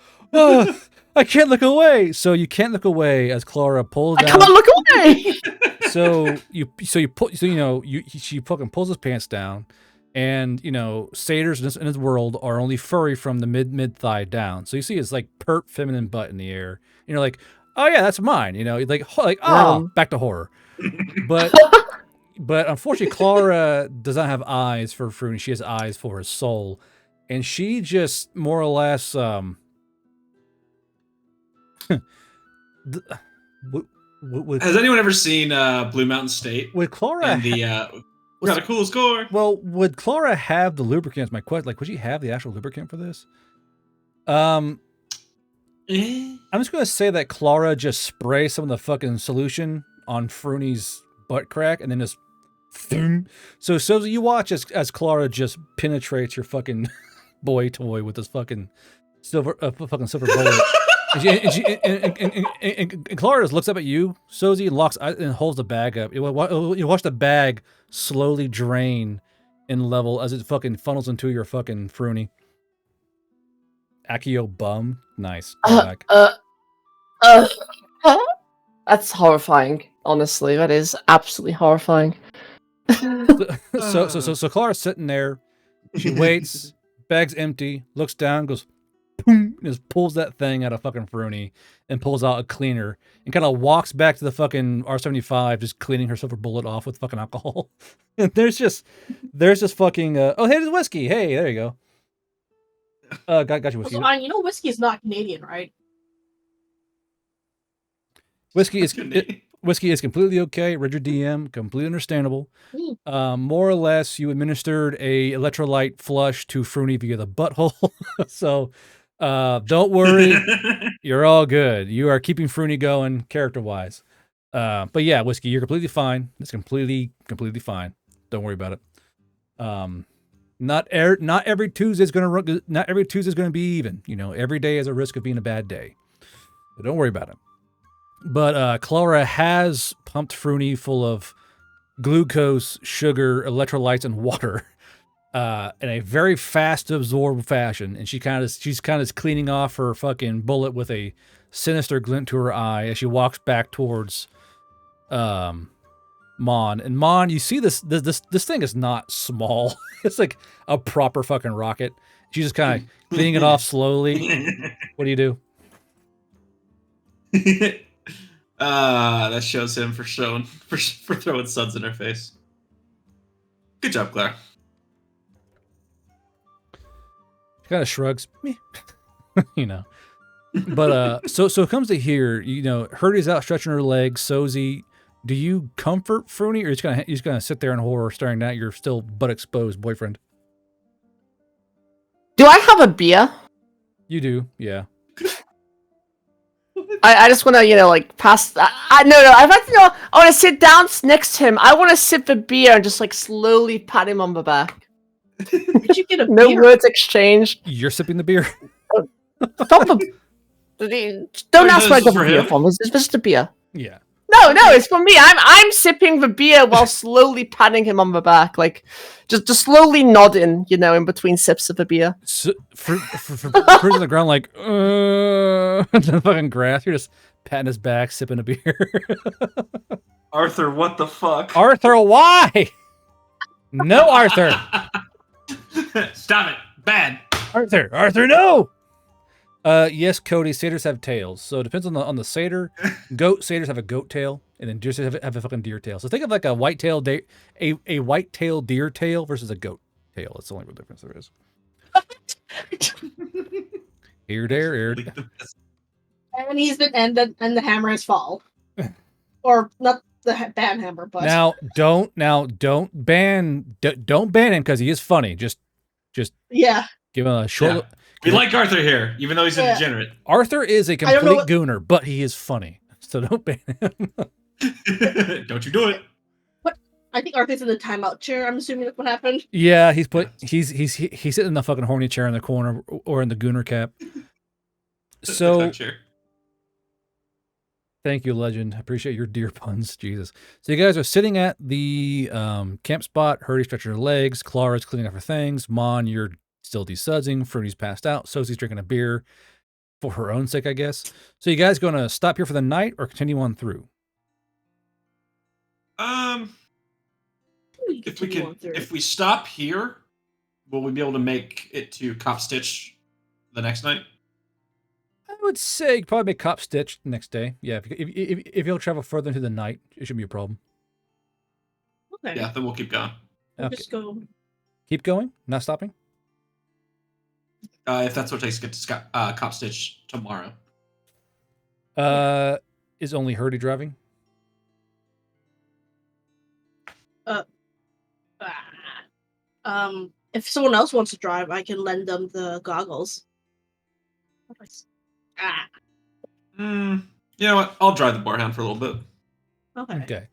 I can't look away. So you can't look away as Clara pulls down. I can't look away. She fucking pulls his pants down, and satyrs in this world are only furry from the mid thigh down. So you see his like pert feminine butt in the air. And you're like, oh yeah, that's mine. Back to horror. But unfortunately, Clara does not have eyes for Fruny. She has eyes for his soul, and she just more or less Has anyone ever seen Blue Mountain State? Would Clara and the got a cool score? Well, would Clara have the lubricant? Is my question. Like, would she have the actual lubricant for this? I'm just gonna say that Clara just sprays some of the fucking solution on Fruny's butt crack and then just thum. So you watch as Clara just penetrates your fucking boy toy with this fucking silver bullet. And Clara just looks up at you, Sozie, and locks and holds the bag up. You watch the bag slowly drain in level as it fucking funnels into your fucking Fruny. Akio bum. Nice. That's horrifying. Honestly, that is absolutely horrifying. So Clara's sitting there. She waits. Bag's empty. Looks down. Goes, boom, and just pulls that thing out of fucking Fruny and pulls out a cleaner and kind of walks back to the fucking R75, just cleaning her silver bullet off with fucking alcohol. And there's just fucking. Oh, hey, there's whiskey. Hey, there you go. Got you whiskey. Also, whiskey is not Canadian, right? Whiskey is completely okay. Read your DM, completely understandable. More or less, you administered a electrolyte flush to Fruny via the butthole. So don't worry, you're all good. You are keeping Fruny going character-wise. But yeah, Whiskey, you're completely fine. It's completely fine. Don't worry about it. Not every Tuesday's gonna be even. Every day has a risk of being a bad day. So don't worry about it. But Clara has pumped Fruny full of glucose, sugar, electrolytes, and water in a very fast to absorb fashion. And she's kind of cleaning off her fucking bullet with a sinister glint to her eye as she walks back towards Mon. And Mon, you see this thing is not small. It's like a proper fucking rocket. She's just kind of cleaning it off slowly. What do you do? That shows him for throwing suds in her face. Good job, Claire. She kind of shrugs. But so it comes to here. Hurdy's out stretching her legs. Sozie, do you comfort Fruny, or are you just gonna sit there in horror, staring at your still butt exposed boyfriend? Do I have a beer? You do, yeah. I just want to, pass. No. I want to sit down next to him. I want to sip the beer and just slowly pat him on the back. Did you get a No beer? words exchanged. You're sipping the beer. Don't ask where I got the beer from. It's just a beer. Yeah. No, it's for me. I'm sipping the beer while slowly patting him on the back, just slowly nodding, in between sips of the beer. So, for on the ground, the fucking grass. You're just patting his back, sipping a beer. Arthur, what the fuck? Arthur, why? No, Arthur. Stop it. Bad. Arthur, no. Yes, Cody. Satyrs have tails, so it depends on the satyr. Satyrs have a goat tail, and then deer satyrs have a fucking deer tail. So think of like a white-tailed a white-tailed deer tail versus a goat tail. That's the only real difference there is. Here, there. And the hammer has fall, or not the band hammer, but don't ban him because he is funny. Just yeah. give him a short. Yeah. We like Arthur here, even though he's a degenerate. Arthur is a complete gooner, but he is funny. So don't ban him. Don't you do it. I think Arthur's in the timeout chair. I'm assuming that's what happened. Yeah, he's sitting in the fucking horny chair in the corner or in the gooner cap. The So tug chair. thank you, Legend. I appreciate your dear puns. Jesus. So you guys are sitting at the camp spot. Hurdy's stretching her legs. Clara's cleaning up her things. Mon, you're still desudsing. Fruity's passed out. Sosie's drinking a beer for her own sake, I guess. So you guys going to stop here for the night or continue on through? If we stop here, will we be able to make it to Cop Stitch the next night? I would say probably make Cop Stitch the next day. Yeah, if you'll travel further into the night, it shouldn't be a problem. Okay. Yeah, then we'll keep going. We'll Okay. just go. Keep going, not stopping. If that's what it takes to get to Cop Stitch tomorrow. Is only Hurdy driving? If someone else wants to drive, I can lend them the goggles. You know what? I'll drive the Boarhound for a little bit. Okay.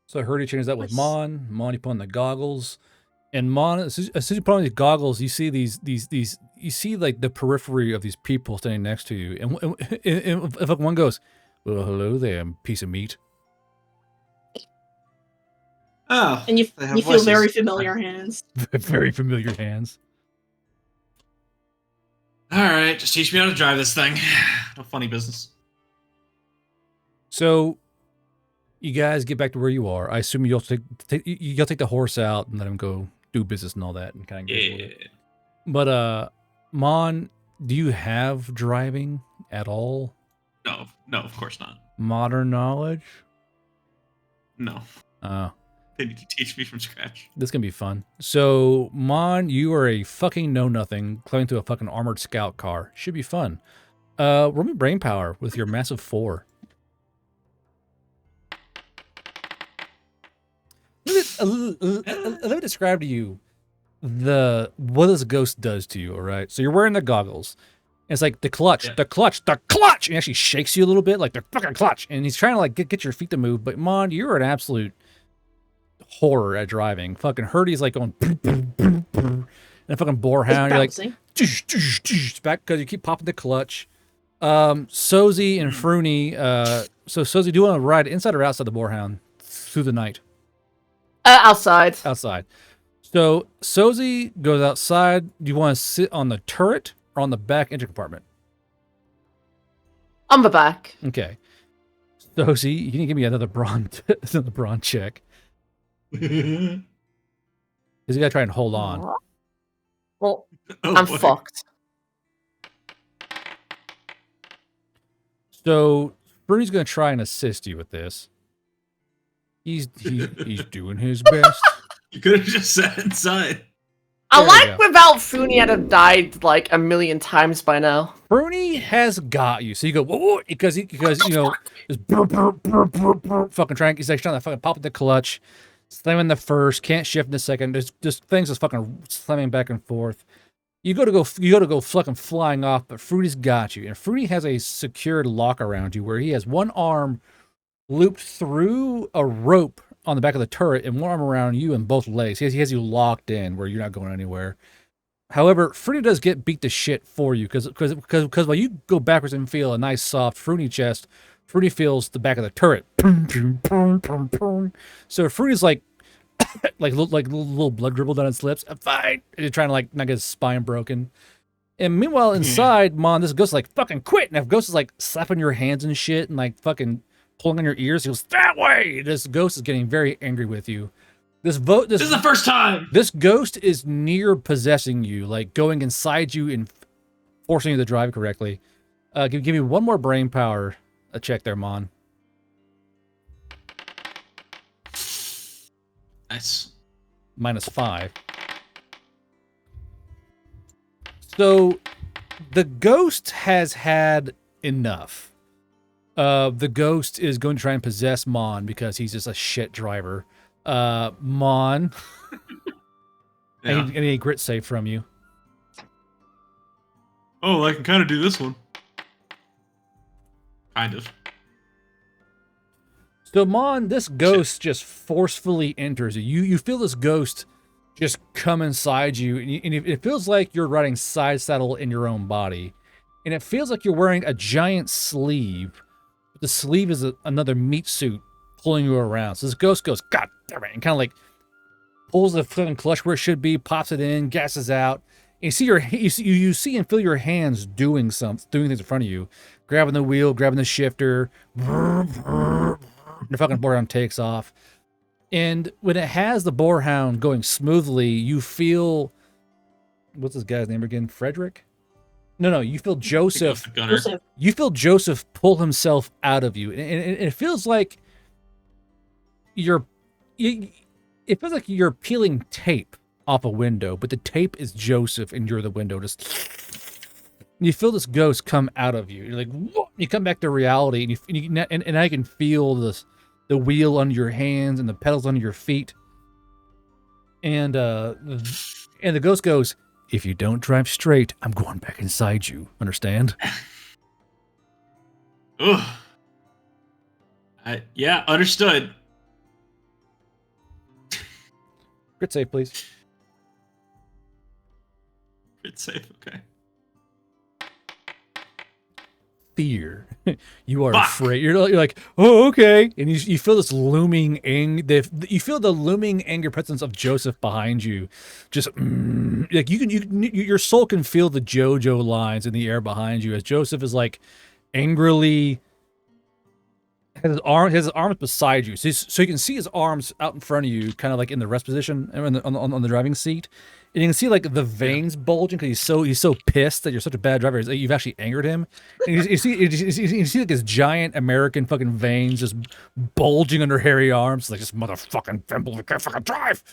So Hurdy changes that with Nice. Mon. Mon, you put on the goggles. And Mon, as soon as you put on these goggles, you see these you see like the periphery of these people standing next to you. And if like one goes, "Well, hello there, piece of meat." Oh. And you they have feel voices. very familiar hands. Very familiar hands. All right, just teach me how to drive this thing. No funny business. So you guys get back to where you are. I assume you'll take the horse out and let him go do business and all that and kind of get with Yeah. it. But Mon, do you have driving at all? No, of course not. Modern knowledge? No. They need to teach me from scratch. This can be fun. So, Mon, you are a fucking know-nothing climbing to a fucking armored scout car. Should be fun. Roll me brain power with your massive 4. Let me describe to you what this ghost does to you, all right? So you're wearing the goggles. It's like the clutch. And he actually shakes you a little bit, like the fucking clutch. And he's trying to like get your feet to move. But Mon, you're an absolute horror at driving. Fucking Hurdy's like going and a fucking boarhound. You're like back because you keep popping the clutch. Sozie and Fruny. So Sozie, do you want to ride inside or outside the boarhound through the night? Outside. Outside. So Sozie goes outside. Do you want to sit on the turret or on the back engine compartment? On the back. Okay. Sozie, you can give me another brawn check. Because you gotta try and hold on. Well, Oh, I'm boy. fucked. So Fruny's gonna try and assist you with this. He's doing his best. You could have just sat inside. I There you like go. without Funi had have died like a million times by now. Fruny has got you. So you go, whoa, because you know, just burp, fucking trying. He's like trying to fucking pop the clutch, slamming the first, can't shift in the second. There's just things just fucking slamming back and forth. You go to go fucking flying off, but Fruity's got you, and Fruity has a secured lock around you where he has one arm looped through a rope on the back of the turret and one arm around you and both legs. He has you locked in where you're not going anywhere. However, Fruity does get beat to shit for you because while you go backwards and feel a nice soft Fruity chest, Fruity feels the back of the turret. So Fruity's like little blood dribble down its lips. I'm fine. And you're trying to like not get his spine broken. And meanwhile, inside, Mon, this ghost is like fucking quit. And if ghost is like slapping your hands and shit and like fucking pulling on your ears, he goes that way. This ghost is getting very angry with you. This This is the first time. This ghost is near possessing you, like going inside you and forcing you to drive correctly. Give me one more brain power check there, Mon. Nice. -5. So the ghost has had enough. The ghost is going to try and possess Mon because he's just a shit driver. Mon, Yeah. I need a grit save from you. Oh, I can kind of do this one. Kind of. So, Mon, this ghost just forcefully enters you. You feel this ghost just come inside you, and it feels like you're riding side saddle in your own body. And it feels like you're wearing a giant sleeve. But the sleeve is another meat suit pulling you around. So this ghost goes, God damn it, and kind of like pulls the fucking clutch where it should be, pops it in, gasses out. And you see and feel your hands doing things in front of you, grabbing the wheel, grabbing the shifter. The fucking boarhound takes off. And when it has the boarhound going smoothly, you feel, what's this guy's name again? Frederick? No, you feel Joseph. You feel Joseph pull himself out of you. And it feels like it feels like you're peeling tape off a window, but the tape is Joseph and you're the window. You feel this ghost come out of you. You're like, whoa! You come back to reality, and I can feel the wheel under your hands and the pedals under your feet. And the ghost goes, if you don't drive straight, I'm going back inside you. Understand? Ugh. Yeah, understood. Crit save, please. It's safe, okay. Fear. You are Fuck. afraid. You're like, oh, okay. And you feel this looming you feel the looming anger presence of Joseph behind you. Just like your soul can feel the JoJo lines in the air behind you as Joseph is like angrily has his arms beside you. So you can see his arms out in front of you, kind of like in the rest position on the driving seat. And you can see like the veins bulging because he's so pissed that you're such a bad driver. You've actually angered him. And you see like his giant American fucking veins just bulging under hairy arms. Like, this motherfucking thimble, I can't fucking drive.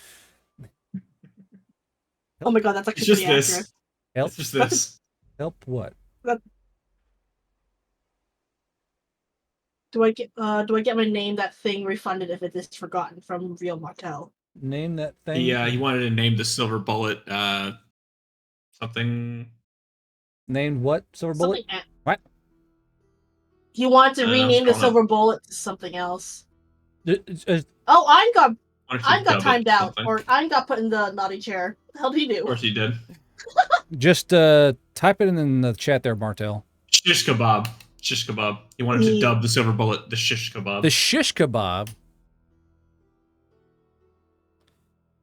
Oh my god, that's actually It's just pretty this. accurate. Help? It's just this. Help what? Do I get my name that thing refunded if it is forgotten from Real Martel? Name that thing? Yeah, he wanted to name the silver bullet something. Named what? Silver bullet? What? He wanted to rename the scroll silver bullet to something else. Just Oh, I'm Wanted to got dub it timed out, something. or I got put in the naughty chair. The hell did he Of do? course he did. type it in the chat there, Martel. Shish kebab. Shish kebab. He wanted to dub the silver bullet the shish kebab. The shish kebab.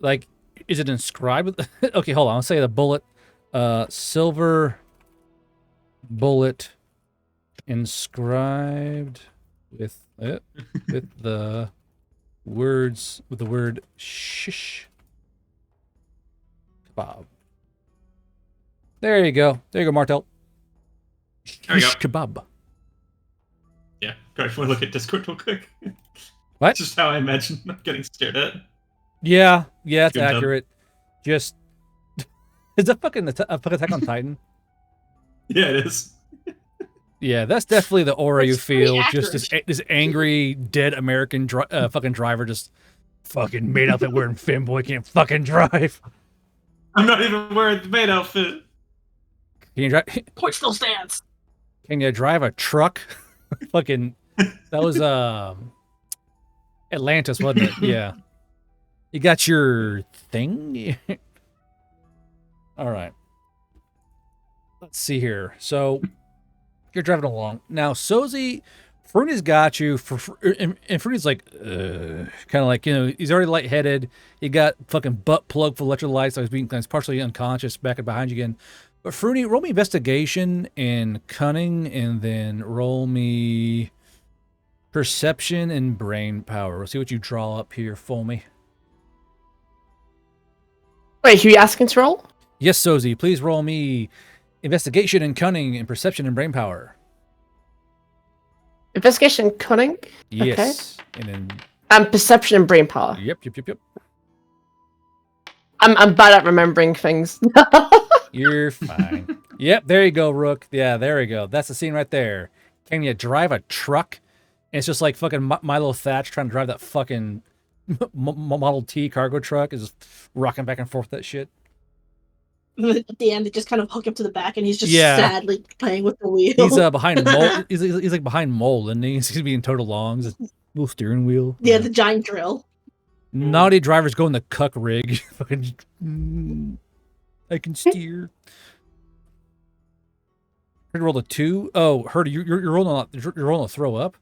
Like, is it inscribed with... Okay, hold on. I'll say the bullet. Silver bullet inscribed with the words, with the word shish kebab. There you go. There you go, Martel. There we Shish go. kebab. Yeah. Go ahead, look at Discord real quick. What? Just how I imagine I'm getting stared at. Yeah, it's Good dub. accurate. Just... Is that fucking Attack on Titan? Yeah, it is. Yeah, that's definitely the aura you It's pretty feel. Just accurate. this angry, dead American fucking driver just fucking made outfit wearing femboy can't fucking drive. I'm not even wearing the main outfit. Can you drive? Point still stands. Can you drive a truck? Fucking, that was Atlantis, wasn't it? Yeah. You got your thing. All right. Let's see here. So you're driving along now. Sozi, Fruny's got you and Fruny's like, kind of like, he's already lightheaded. He got fucking butt plugged for electrolytes. So he's partially unconscious, back and behind you again. But Fruny, roll me investigation and cunning, and then roll me perception and brain power. We'll see what you draw up here for me. Wait, who are you asking to roll? Yes, Sozi, please roll me investigation and cunning and perception and brain power. Investigation, cunning, Yes. And then, and perception and brain power. yep. I'm bad at remembering things. You're fine. Yep, there you go, Rook. Yeah, there we go. That's the scene right there. Can you drive a truck? And it's just like fucking Milo Thatch trying to drive that fucking Model T cargo truck, is just rocking back and forth that shit. At the end, they just kind of hook him to the back, and he's just Yeah. sadly playing with the wheel. He's behind Mole. He's like behind Mole, and he's being towed along. Little steering wheel. Yeah, the giant drill. Naughty drivers go in the cuck rig. Fucking, I can steer. Roll a 2. Oh, Herdy, you're rolling. You're rolling a throw up.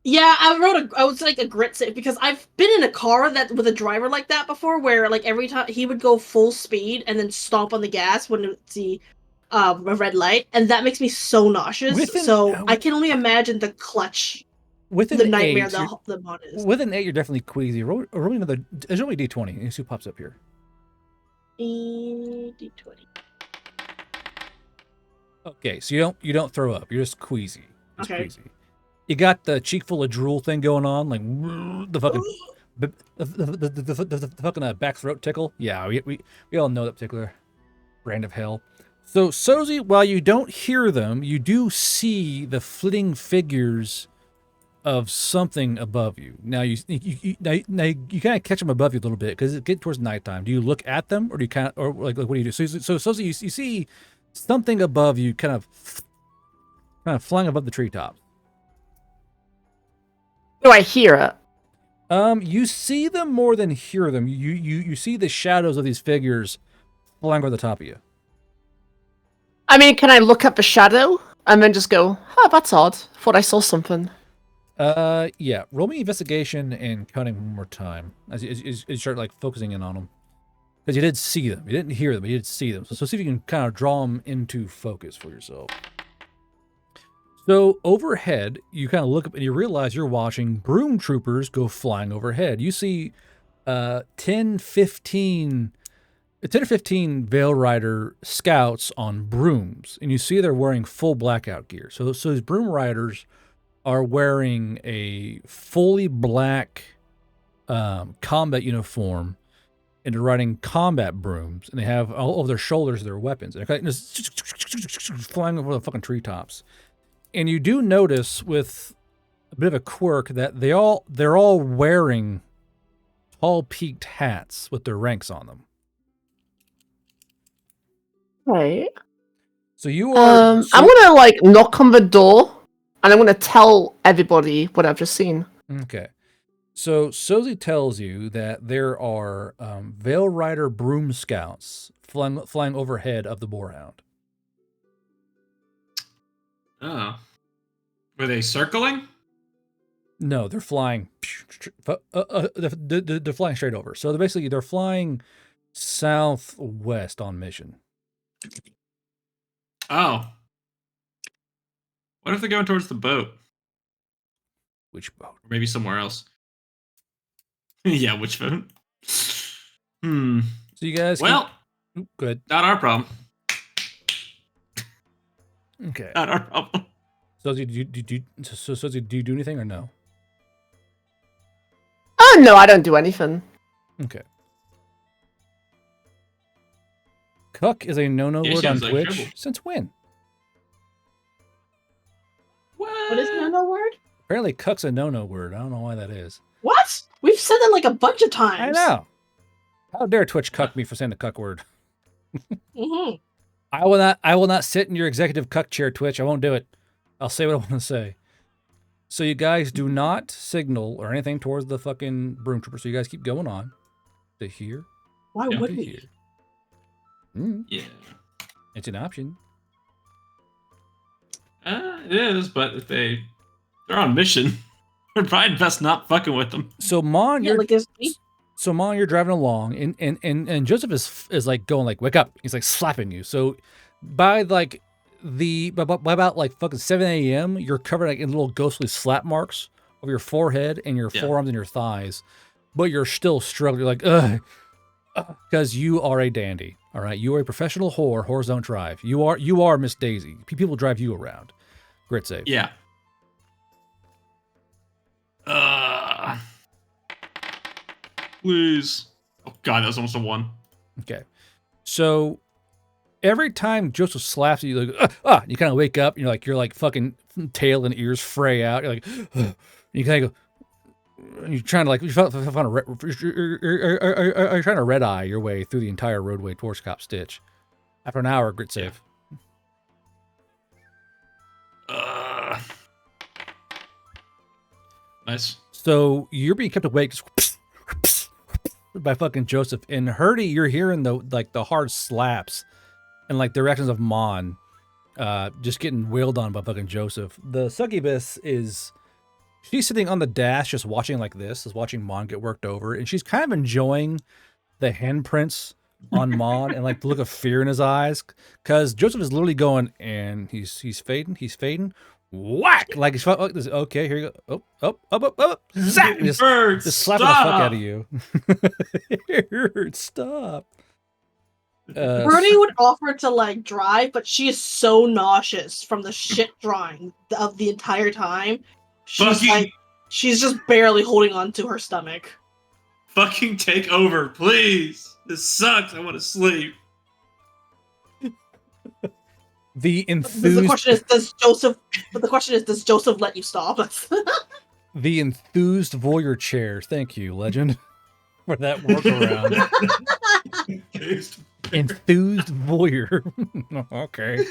Yeah, I was like a grit save because I've been in a car that with a driver like that before, where like every time he would go full speed and then stomp on the gas when it's the a red light, and that makes me so nauseous. So I can only imagine the clutch, with the an nightmare 8, the mod is. with an 8, you're definitely queasy. Roll another. There's only D20. And see who pops up here. D20. Okay, so you don't throw up. You're just queasy. Just Okay. queasy. You got the cheek full of drool thing going on, like the fucking the fucking back throat tickle. Yeah, we all know that particular brand of hell. So Sozi, while you don't hear them, you do see the flitting figures of something above you. Now you kind of catch them above you a little bit because it gets towards nighttime. Do you look at them, or do you kind of, or like what do you do? So Sozi, you see something above you, kind of flying above the treetop. Do I hear it? You see them more than hear them. You see the shadows of these figures flying over the top of you. I mean, can I look at the shadow and then just go, "Oh, that's odd. Thought I saw something." Yeah. Roll me investigation and cunning one more time as you start like focusing in on them, because you did see them. You didn't hear them, but you did see them. So see if you can kind of draw them into focus for yourself. So overhead, you kind of look up and you realize you're watching broom troopers go flying overhead. You see 10 or 15 Veil Rider scouts on brooms, and you see they're wearing full blackout gear. So these broom riders are wearing a fully black combat uniform, and they're riding combat brooms, and they have all over their shoulders their weapons. And they're just flying over the fucking treetops. And you do notice with a bit of a quirk that they're all wearing tall peaked hats with their ranks on them. Right. So you are. I'm gonna like knock on the door, and I'm gonna tell everybody what I've just seen. Okay. So Sozi tells you that there are Veil Rider broom scouts flying overhead of the Boarhound. Oh. Were they circling? No, they're flying. They're flying straight over. So they're flying southwest on mission. Oh. What if they're going towards the boat? Which boat? Or maybe somewhere else. Yeah, which boat? Hmm. So you guys. Well, good. Not our problem. Okay. Not our problem. Sozi, do you do anything or no? Oh no, I don't do anything. Okay. Cuck is a no-no Yeah, word on sounds like Twitch. trouble. Since when? What is no word? Apparently, cuck's a no-no word. I don't know why that is. What? We've said that like a bunch of times. I know. How dare Twitch cuck me for saying the cuck word? Mm-hmm. I will not sit in your executive cuck chair, Twitch. I won't do it. I'll say what I want to say. So you guys do not signal or anything towards the fucking broom trooper. So you guys keep going on to here. Why Yeah. would To we? here. Yeah. It's an option. It is, but if they're on mission, we're probably best not fucking with them. So Mon, Yeah, like this. So Mon, you're driving along, and Joseph is like going like, wake up. He's like slapping you. So by like by about like fucking 7 a.m., you're covered like in little ghostly slap marks of your forehead and your forearms and your thighs, but you're still struggling. You're like, ugh, because you are a dandy. All right, you are a professional whore. Whores don't drive. You are Miss Daisy. People drive you around. Grit save. Yeah. Please. Oh god, that was almost a 1. Okay. So every time Joseph slaps you, you're like, you kind of wake up, and you're like fucking tail and ears fray out. You're like, you kind of go, you're trying to like, you're trying to red eye your way through the entire roadway towards Cop Stitch. After an hour, grit save. Nice. So you're being kept awake just by fucking Joseph. And Hurdy, you're hearing the hard slaps and like the reactions of Mon just getting wailed on by fucking Joseph. The succubus she's sitting on the dash just watching like this, just watching Mon get worked over, and she's kind of enjoying the handprints on Mon and like the look of fear in his eyes, because Joseph is literally going, and he's fading, whack, like he's okay, here you go, up, zap, just slapping the fuck out of you. It hurts, stop. Bernie would offer to like drive, but she is so nauseous from the shit drying of the entire time. She's just barely holding on to her stomach. Fucking take over, please. This sucks. I want to sleep. The question is, does Joseph let you stop? The enthused voyeur chair. Thank you, Legend, for that workaround. Enthused voyeur. Okay.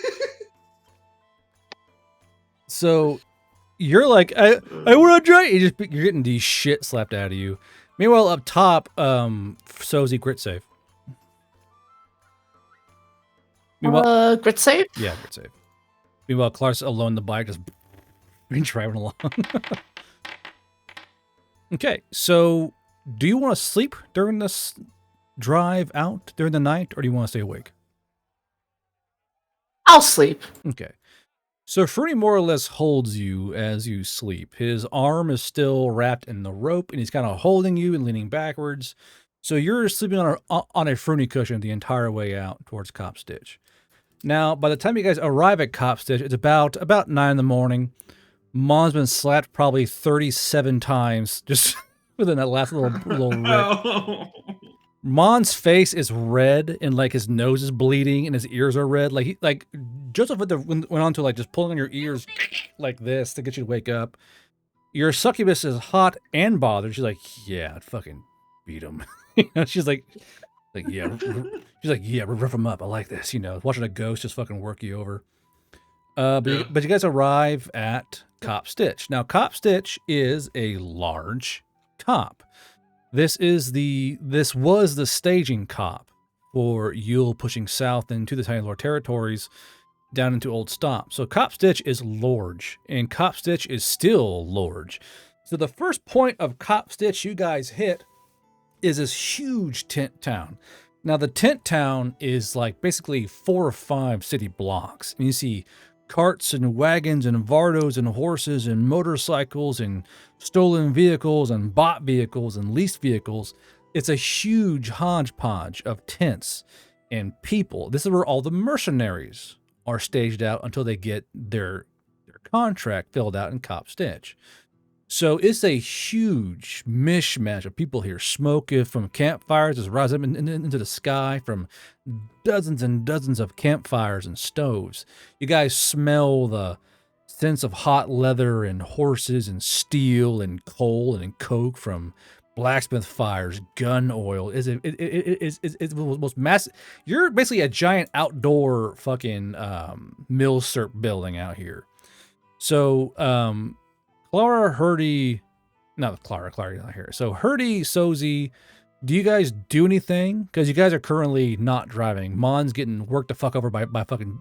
So you're like, I want to try. You're getting the shit slapped out of you. Meanwhile, up top, Sozy, grit save. Grit save? Yeah, grit save. Meanwhile, Clark's alone in the bike, just driving along. Okay, so do you want to sleep during this drive out during the night, or do you want to stay awake? I'll sleep. Okay. So Fruity more or less holds you as you sleep. His arm is still wrapped in the rope, and he's kind of holding you and leaning backwards. So you're sleeping on a Fruity cushion the entire way out towards Cop Stitch. Now, by the time you guys arrive at Cop Stitch, it's about 9 in the morning. Mon's been slapped probably 37 times just within that last little rip. Mon's face is red, and like his nose is bleeding, and his ears are red. Like Joseph went on to like just pulling on your ears like this to get you to wake up. Your succubus is hot and bothered. She's like, yeah, I'd fucking beat him. She's like, yeah. She's like, yeah, rough him up. I like this. Watching a ghost just fucking work you over. But you guys arrive at Cop Stitch. Now, Cop Stitch is a large cop. This was the staging cop for Yule pushing south into the Tiny Lord territories down into Old Stop. So Cop Stitch is large, and Cop Stitch is still large. So the first point of Cop Stitch you guys hit is this huge tent town. Now the tent town is like basically 4 or 5 city blocks, and you see carts and wagons and vardos and horses and motorcycles and stolen vehicles and bought vehicles and leased vehicles. It's a huge hodgepodge of tents and people. This is where all the mercenaries are staged out until they get their contract filled out in Cop Stitch. So it's a huge mishmash of people here. Smoke from campfires is rising up into the sky from dozens and dozens of campfires and stoves. You guys smell the sense of hot leather and horses and steel and coal and coke from blacksmith fires, gun oil. It's the most massive. You're basically a giant outdoor fucking mill serp building out here. So Clara, Hurdy, not Clara, not here. So Hurdy, Sozy, do you guys do anything? Because you guys are currently not driving. Mon's getting worked the fuck over by fucking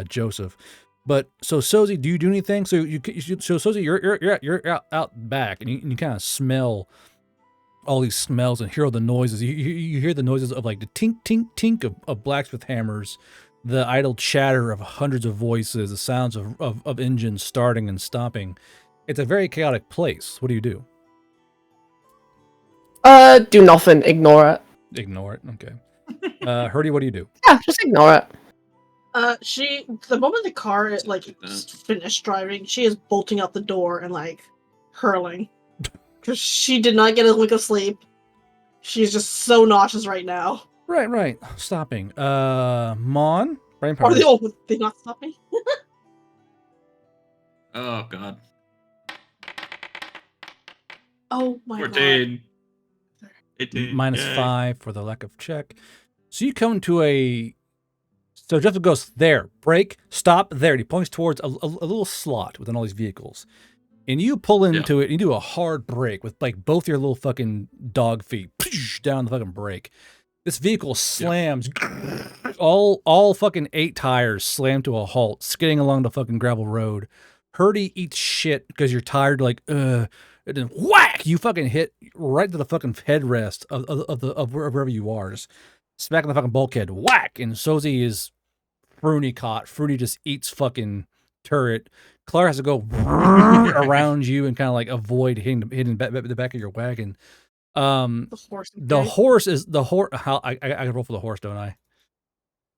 Joseph. But so Sozy, do you do anything? So Sozy, you're out back, and you kind of smell all these smells and hear all the noises. You hear the noises of like the tink tink tink of blacksmith hammers, the idle chatter of hundreds of voices, the sounds of engines starting and stopping. It's a very chaotic place. What do you do? Do nothing. Ignore it. Ignore it. Okay. Hurdy, what do you do? Yeah, just ignore it. The moment the car is like finished driving, she is bolting out the door and like hurling. Because she did not get a wink of sleep. She's just so nauseous right now. Right. Stopping. Mon, brain power. Are they not stopping? Oh god. Oh my 14. god. 18. -5 for the lack of check. So you come to so Jeff goes, there, brake, stop, there. And he points towards a little slot within all these vehicles. and you pull into it and you do a hard brake with like both your little fucking dog feet down the fucking brake. This vehicle slams, all fucking 8 tires slam to a halt, skidding along the fucking gravel road. Hurdy eats shit because you're tired, like, and then whack, you fucking hit right to the fucking headrest of wherever you are, just smacking the fucking bulkhead, whack, and Sozi is Fruity caught. Fruity just eats fucking turret. Claire has to go around you and kind of like avoid hitting the back of your wagon. The horse is the horse. How I roll for the horse, don't I?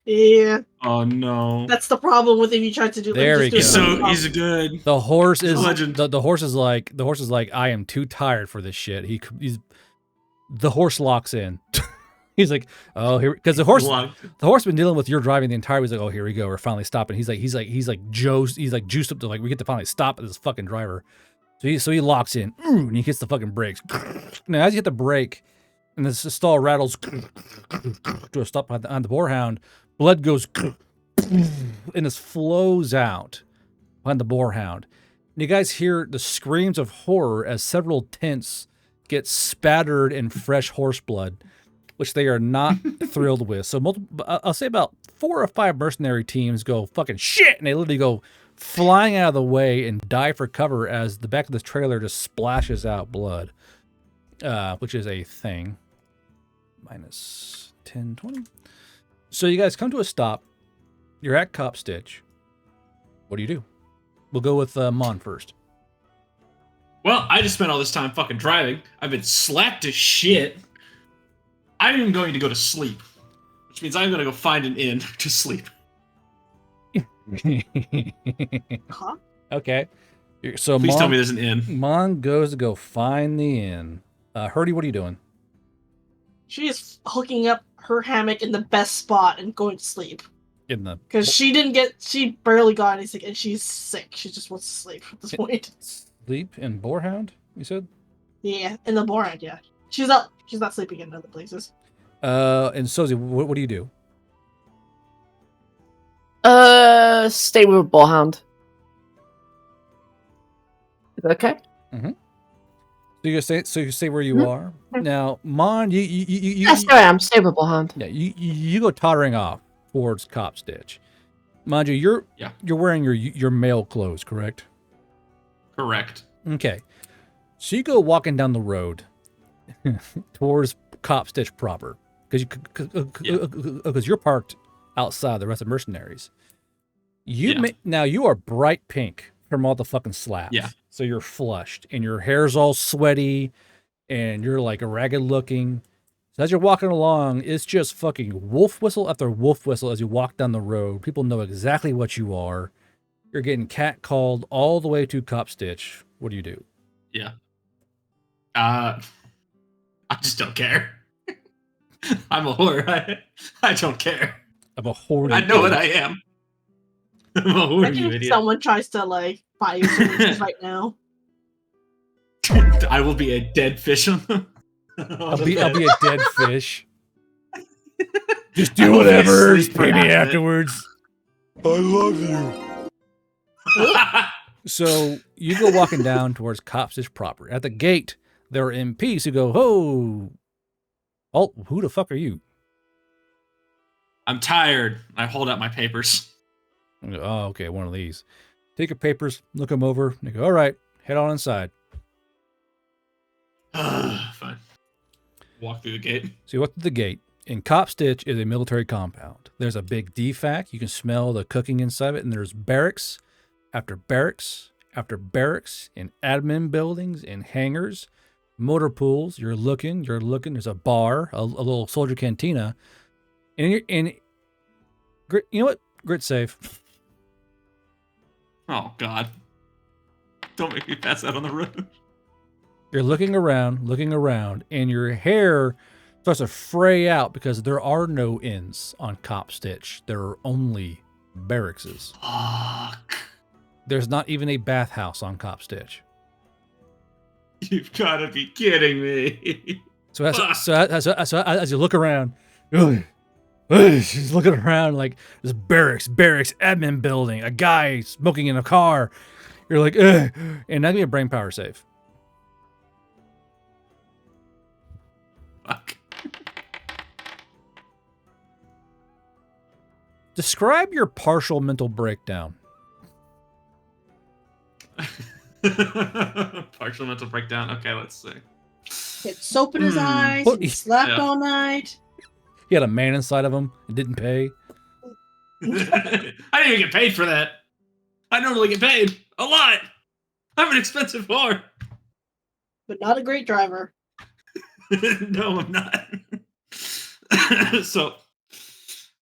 Yeah. Oh no. That's the problem with if you try to do. There we go. He's good. The horse is legend. The horse is like I am too tired for this shit. The horse locks in. He's like, oh, here, because the horse has been dealing with your driving the entire. He's like, oh, here we go, we're finally stopping. He's like juiced up to like we get to finally stop at this fucking driver. So he locks in and he hits the fucking brakes. Now as you hit the brake and the stall rattles to a stop on the boarhound, blood goes and this flows out behind the boarhound. And you guys hear the screams of horror as several tents get spattered in fresh horse blood, which they are not thrilled with. So I'll say about 4 or 5 mercenary teams go fucking shit, and they literally go flying out of the way and dive for cover as the back of this trailer just splashes out blood, which is a thing. Minus 10, 20. So you guys come to a stop. You're at Cop Stitch. What do? We'll go with Mon first. Well, I just spent all this time fucking driving. I've been slapped to shit. I'm going to go to sleep, which means I'm going to go find an inn to sleep. Huh? Okay. So Please tell me there's an inn. Mon goes to go find the inn. Hurdy, what are you doing? She is hooking up her hammock in the best spot and going to sleep. Because she barely got anything and she's sick. She just wants to sleep at this point. Sleep in Boarhound, you said? Yeah, in the Boarhound, yeah. She's not sleeping in other places. And Sozi, what do you do? Stay with Bullhound. Is that okay? Mm-hmm. So you stay where you are. Now, Mon, you yes, I am. Stay with Bullhound. Yeah, you go tottering off towards Cop Stitch. Mind you, you're wearing your male clothes, correct? Correct. Okay. So you go walking down the road towards Cop Stitch proper, because you're parked outside the rest of mercenaries. Now you are bright pink from all the fucking slaps. Yeah. So you're flushed and your hair's all sweaty and you're like ragged looking. So as you're walking along, it's just fucking wolf whistle after wolf whistle as you walk down the road. People know exactly what you are. You're getting catcalled all the way to Cop Stitch. What do you do? Yeah. I just don't care. I'm a whore. I don't care. I'm a whore. I know what I am. I'm a whore, you idiot. Someone tries to like buy you services right now. I will be a dead fish on them. I'll be a dead fish. Just do whatever. Pay me afterwards. I love you. So you go walking down towards Cop Stitch proper. At the gate, there are MPs who go, "Oh, who the fuck are you?" I'm tired. I hold out my papers. Oh, okay, one of these. Take your papers, look them over, and they go, "All right, head on inside." Fine. Walk through the gate. So you walk through the gate. And Cop Stitch is a military compound. There's a big DFAC. You can smell the cooking inside of it. And there's barracks after barracks after barracks in admin buildings and hangars, motor pools. You're looking. There's a bar, a little soldier cantina. And you know what? Grit save. Oh, God. Don't make me pass out on the road. You're looking around, and your hair starts to fray out because there are no inns on Cop Stitch. There are only barracks. Fuck. There's not even a bathhouse on Cop Stitch. You've got to be kidding me. So as you look around, she's looking around like this barracks, admin building, a guy smoking in a car. You're like, ugh, and that'd be a brain power save. Fuck. Describe your partial mental breakdown. Partial mental breakdown. Okay, let's see. He had soap in his eyes. Well, He slept yeah. all night. He had a man inside of him and didn't pay. I didn't even get paid for that. I normally get paid a lot. I'm an expensive whore. But not a great driver. No, I'm not. So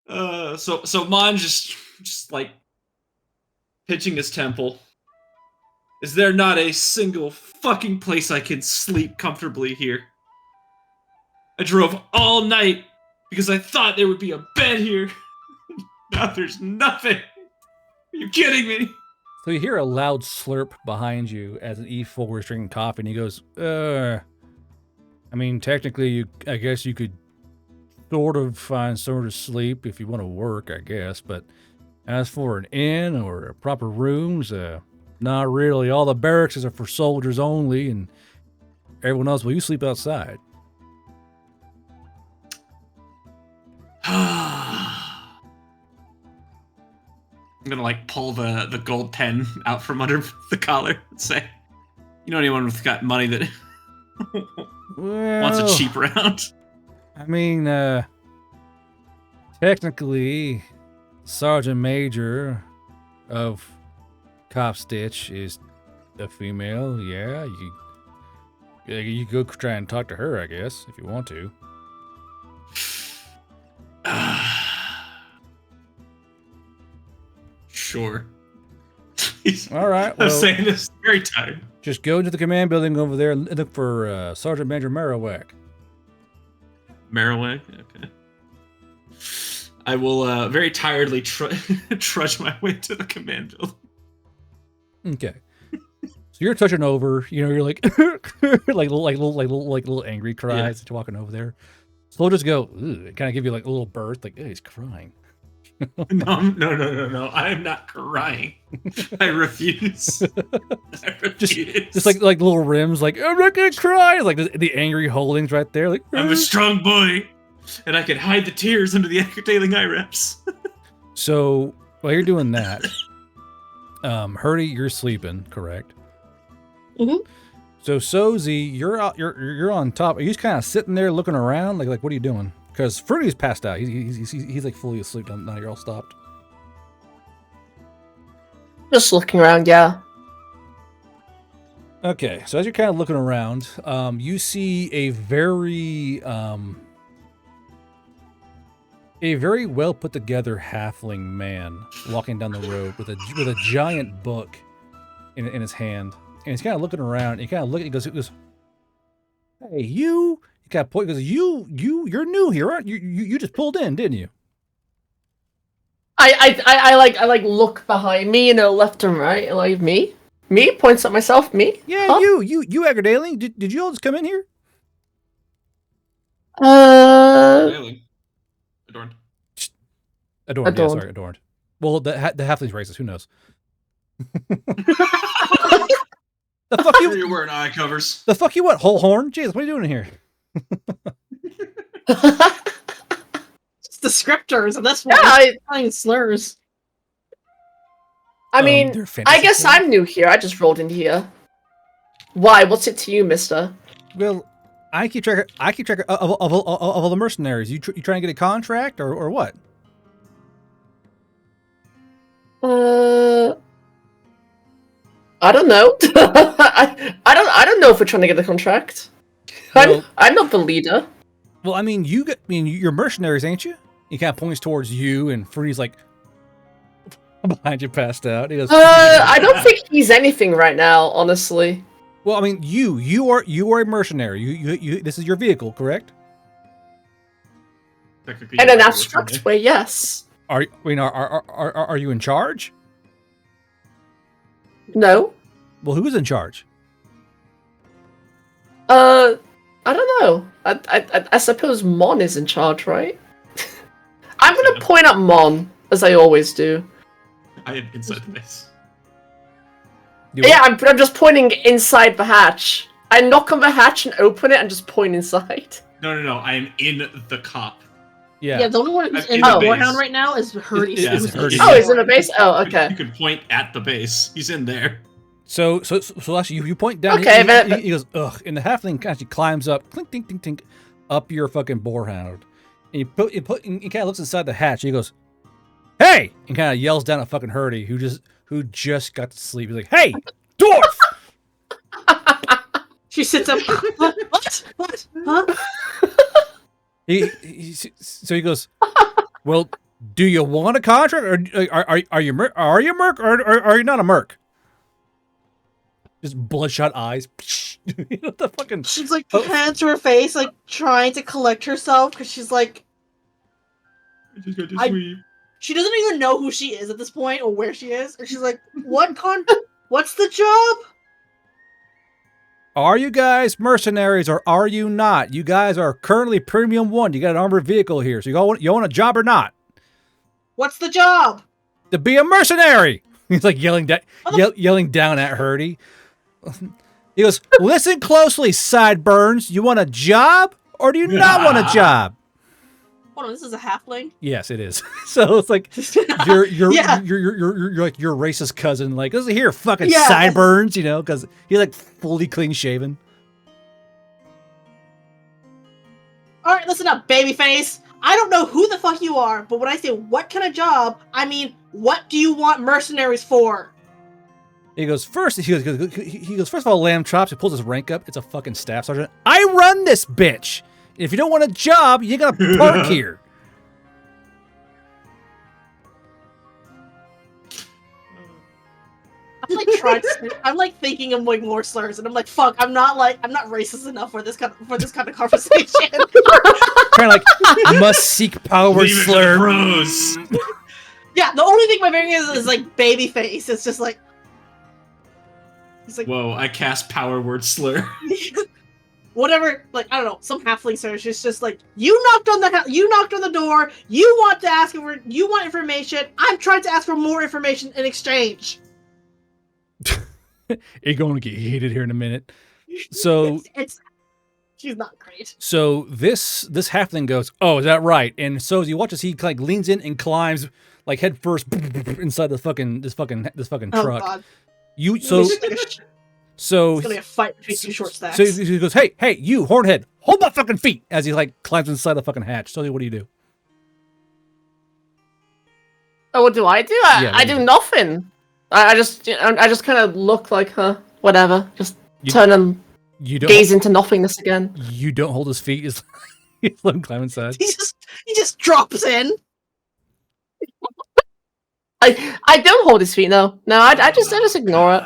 Mon just like pitching his temple. Is there not a single fucking place I can sleep comfortably here? I drove all night because I thought there would be a bed here. Now there's nothing. Are you kidding me? So you hear a loud slurp behind you as an E4 is drinking coffee, and he goes, I mean, technically, I guess you could sort of find somewhere to sleep if you want to work, I guess. But as for an inn or proper rooms, not really. All the barracks are for soldiers only, and everyone else, well, you sleep outside. I'm gonna like pull the gold pen out from under the collar and say, "You know anyone who's got money that wants a Well, cheap round?" I mean, technically, Sergeant Major of Cop Stitch is a female. Yeah, you go try and talk to her, I guess, if you want to. Sure. All right. I'm Well, saying this very tired. just go to the command building over there and look for Sergeant Major Marowak. Marowak? Okay. I will very tiredly trudge my way to the command building. Okay. So you're touching over. You know, you're like, like little angry cries that you're walking over there. So they'll just go, kind of give you like a little burst, like, he's crying. No. I am not crying. I refuse. I refuse. Just like little rims, like, I'm not gonna cry. Like the angry holdings right there. Like, I'm a strong boy, and I can hide the tears under the exhaling eye wraps. So while you're doing that, Hurdy, you're sleeping, correct? Mhm. So Sozy, you're out. You're on top. Are you just kind of sitting there looking around? Like what are you doing? Because Fruity's passed out. He's like fully asleep. Now you're all stopped. Just looking around, yeah. Okay, so as you're kind of looking around, you see a very well put together halfling man walking down the road with a giant book in his hand, and he's kind of looking around. And he kind of look. He goes, "Hey, you." He kind of point. He goes, "You're new here, aren't you? You just pulled in, didn't you?" I like look behind me, left and right, like me points at myself, me. Yeah, Huh? you Agardailing. Did you all just come in here? Really? Adorned. Adorned. Yeah, Adorned. sorry, adorned. Well, the halfling's racist. Who knows? The fuck Sure you? you're wearing eye covers. The fuck you what? Whole horn? Jesus, what are you doing in here? It's descriptors, and that's Yeah, why I'm calling slurs. I mean, they're I fantasy guess slurs. I'm new here. I just rolled in here. Why? What's it to you, mister? Well, I keep track of all the mercenaries. You trying to get a contract or what? I don't know. I don't know if we're trying to get a contract. Well- I'm not the leader. Well, I mean, you're mercenaries, ain't you? He kind of points towards you, and Fruity's like behind you, passed out. He goes, I don't think he's anything right now, honestly. well, I mean, you are a mercenary. You this is your vehicle, correct? Technically, In you're an right, abstract what's way, yes. Are you in charge? No. Well, who's in charge? I don't know. I suppose Mon is in charge, right? I'm gonna point at Mon, as I always do. I am inside the base. Yeah, I'm just pointing inside the hatch. I knock on the hatch and open it and just point inside. No. I am in the cop. Yeah, the only one who's I'm in in the the Warhound base. right now is Hurdy. It- it's who's Hurdy. Oh, he's in the destroyed. base? Oh, You okay. can point at the base. He's in there. So actually, you point down. Okay, he goes, ugh, and the halfling actually climbs up, clink, tink, tink, tink, up your fucking boarhound. And he kind of looks inside the hatch. He goes, "Hey!" and kind of yells down at fucking Hurdy, who just got to sleep. He's like, "Hey, dwarf!" She sits up. What? Huh? So he goes, "Well, do you want a contract, or are you merc, or are you not a merc?" Just bloodshot eyes. You know, the fucking. She's like hands to her face, like trying to collect herself because she's like, I just got to I- sweep. she doesn't even know who she is at this point or where she is, and she's like, what's the job? Are you guys mercenaries or are you not? You guys are currently premium 1. You got an armored vehicle here. So you want a job or not? What's the job? To be a mercenary. He's like yelling down at Hurdy. He goes, "Listen closely, sideburns. You want a job or do you not want a job?" Hold on, this is a halfling. Yes, it is. So it's like you're Yeah. you're like your racist cousin. Like, listen here, fucking Yeah. sideburns. You know, because he's like fully clean shaven. All right, listen up, babyface. I don't know who the fuck you are, but when I say what kind of job, I mean, what do you want mercenaries for? He goes, first of all, lamb chops. He pulls his rank up. It's a fucking staff sergeant. I run this bitch. If you don't want a job, you gotta park here. I'm like thinking of like more slurs, and I'm like, fuck, I'm not racist enough for this kind of conversation. Kind of like must seek power Leave it to the slur. pros. Yeah, the only thing my brain is like baby face. It's just like, he's like, Whoa, I cast power word slur. whatever, like, I don't know, some halfling search. It's just like, you knocked on the door. You want information. I'm trying to ask for more information in exchange. You're going to get heated here in a minute. So she's not great. So this halfling goes, "Oh, is that right?" And so as you watch as he like leans in and climbs like head first inside this fucking Oh truck. god. So It's gonna be a fight between two short stacks. So he goes, "Hey, you hornhead, hold my fucking feet!" As he like climbs inside the fucking hatch. So what do you do? Oh, what do? I Yeah, I do nothing. I just kind of look like, whatever. Just turn and You don't gaze into nothingness again. You don't hold his feet. He's let him climb inside. he just drops in. I don't hold his feet. No, I just ignore it.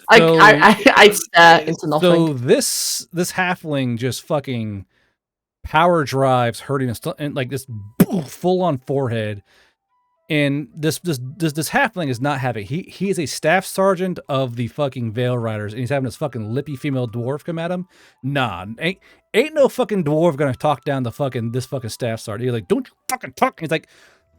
I stare into nothing. So this halfling just fucking power drives hurting us and like this full on forehead. And this halfling is not having. He is a staff sergeant of the fucking Veil Riders, and he's having this fucking lippy female dwarf come at him. Nah, ain't no fucking dwarf gonna talk down this fucking staff sergeant. He's like, "Don't you fucking talk." He's like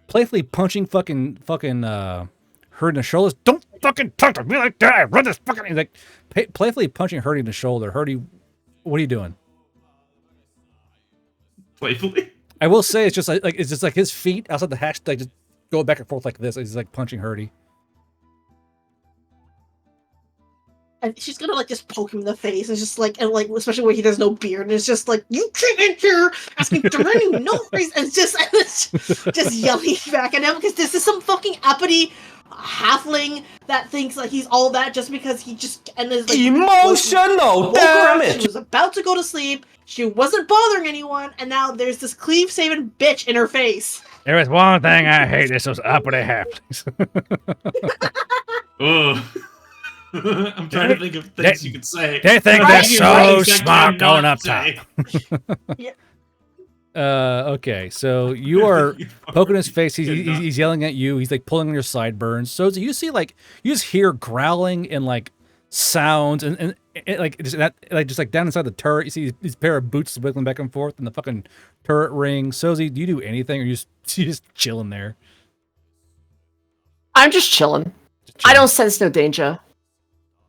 playfully punching fucking her in the shoulders. "Don't fucking talk to me like that. I run this fucking." He's like playfully punching Hurdy in the shoulder. Hurdy, what are you doing? Playfully. I will say it's just like his feet outside the hatch like just go back and forth like this. He's like punching Hurdy. And she's gonna like just poke him in the face. It's just like, and like especially where he has no beard, and it's just like, "You came in here asking for any no reason." And it's just yelling back at him because this is some fucking uppity halfling that thinks like he's all that just because he just and is like Emotional woke her up, damage. she was about to go to sleep. She wasn't bothering anyone, and now there's this cleave saving bitch in her face. There is one thing I hate. It's those uppity halflings. Oh. I'm trying to think of things you could say. They think they're so Exactly smart going not up top. say. Okay, so you are poking his face. He's yelling at you. He's like pulling on your sideburns. So you see like you just hear growling and like sounds and like just down inside the turret. You see these pair of boots wiggling back and forth in the fucking turret ring. Sozy, do you do anything or you just chilling there? I'm just chilling. I don't sense no danger.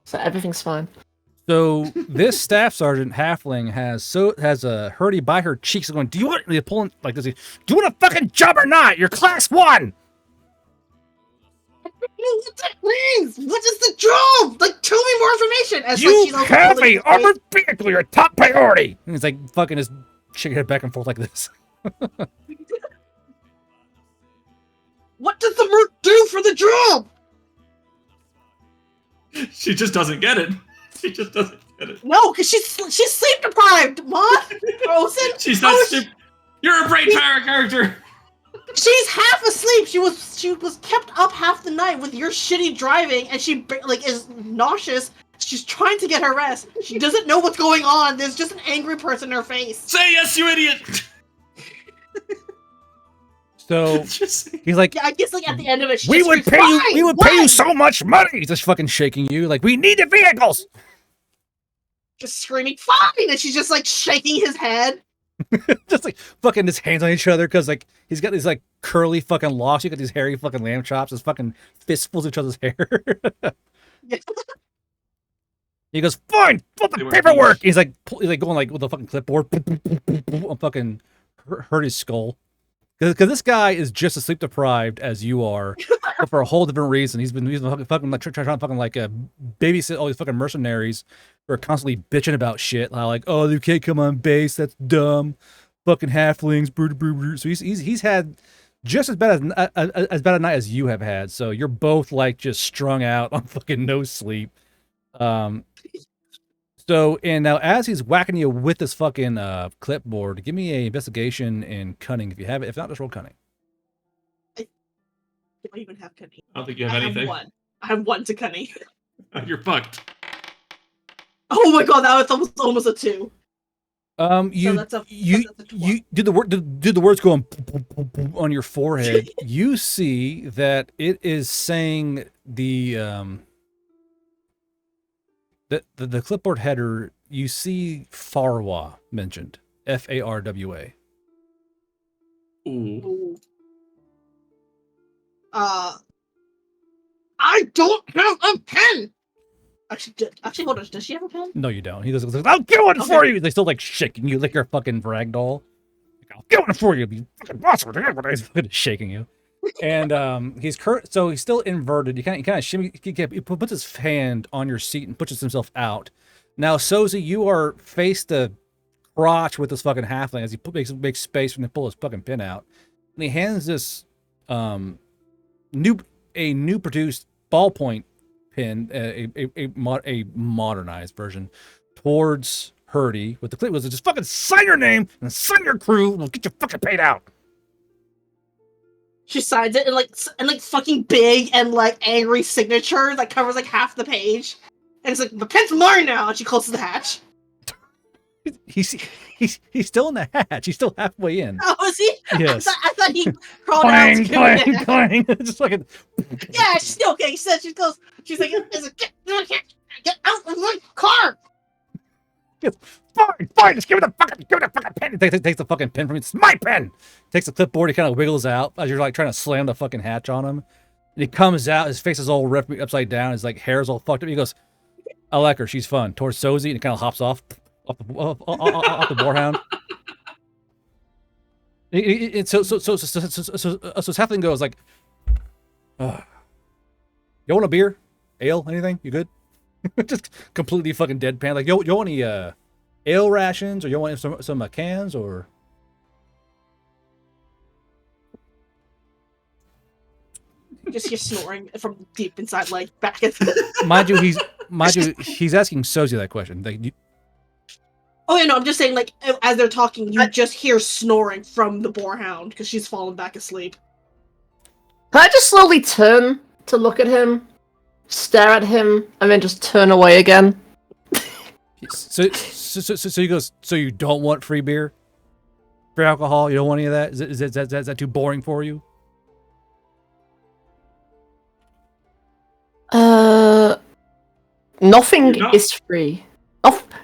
So everything's fine. So this staff sergeant halfling has a Hurdy by her cheeks going, do you want to pull like this? Do you want a fucking job or not? You're class 1. What that means? What is the job? Like, tell me more information. As You like, she's also have holding a his armored vehicle, your top priority. And he's like fucking his shaking head back and forth like this. What does the merc do for the job? She just doesn't get it. She just doesn't get it. No, because she's sleep deprived, Mom. Frozen. She's not stupid. You're a brain power character. She's half asleep. She was kept up half the night with your shitty driving, and she like is nauseous. She's trying to get her rest. She doesn't know what's going on. There's just an angry person in her face. Say yes, you idiot. So Just- he's like, Yeah, I guess like at the end of it, she we just would screams, pay you. "Fine, We would pay you why?" so much money. He's just fucking shaking you. Like, we need the vehicles. Just screaming, "Fine!" And she's just like shaking his head. Just like fucking his hands on each other because like he's got these like curly fucking locks. You got these hairy fucking lamb chops. His fucking fistfuls of each other's hair. He goes, fine, put They the were paperwork. huge. He's like going like with a fucking clipboard on fucking hurt his skull. Because this guy is just as sleep deprived as you are, but for a whole different reason. He's been fucking like trying to fucking like babysit all these fucking mercenaries who are constantly bitching about shit. Like, oh, you can't come on base. That's dumb. Fucking halflings. So he's had just as bad a night as you have had. So you're both like just strung out on fucking no sleep. So, and now as he's whacking you with this fucking clipboard, give me a investigation and cunning if you have it. If not, just roll cunning. Do I even have cunning? I don't think you have anything. I have one to cunning. You're fucked. Oh my god, that was almost a 2. You that's a 12. you did the words go on your forehead. You see that it is saying the clipboard header. You see Farwa mentioned, Farwa. Ooh. Ooh. I don't have a pen. Actually, hold on. Does she have a pen? No, you don't. He doesn't. I'll get one for you. They still like shaking you like you're a fucking ragdoll. Like, I'll get one for you. You fucking boss. He's fucking shaking you. And he's so he's still inverted. He kind of shimmy. He puts his hand on your seat and pushes himself out. Now, Sozi, you are face to crotch with this fucking halfling as he makes space when they pull his fucking pin out, and he hands this new produced ballpoint pin, a modernized version, towards Hurdy with the clip. Was just fucking sign your name and sign your crew, and we'll get you fucking paid out. She signs it in like fucking big and like angry signature that covers like half the page. And it's like, the pen's mine now, and she closes the hatch. He's still in the hatch. He's still halfway in. Oh, is he? Yes. I thought he crawled out. Clang, to clang, clang. Just fucking. Yeah, she's still okay. She's like, get out of my car. Fine, just give me the fucking pen. He takes the fucking pen from me. It's my pen. Takes the clipboard. He kind of wiggles out as you're like trying to slam the fucking hatch on him. And he comes out. His face is all ripped upside down. His like hair's all fucked up. He goes, "I like her. She's fun." Towards Sozi, and he kind of hops off the boarhound. So his halfling goes like, "You want a beer, ale, anything? You good?" Just completely fucking deadpan. Like, you want any ale rations, or you want some cans, or? Just hear snoring from deep inside, like back at. Mind you, he's asking Sozi that question. Like, Oh yeah, no, I'm just saying, like as they're talking, you just hear snoring from the boarhound because she's fallen back asleep. Can I just slowly turn to look at him, stare at him, and then just turn away again? so he goes, so you don't want free beer, free alcohol? You don't want any of that? Is that too boring for you? Nothing is free.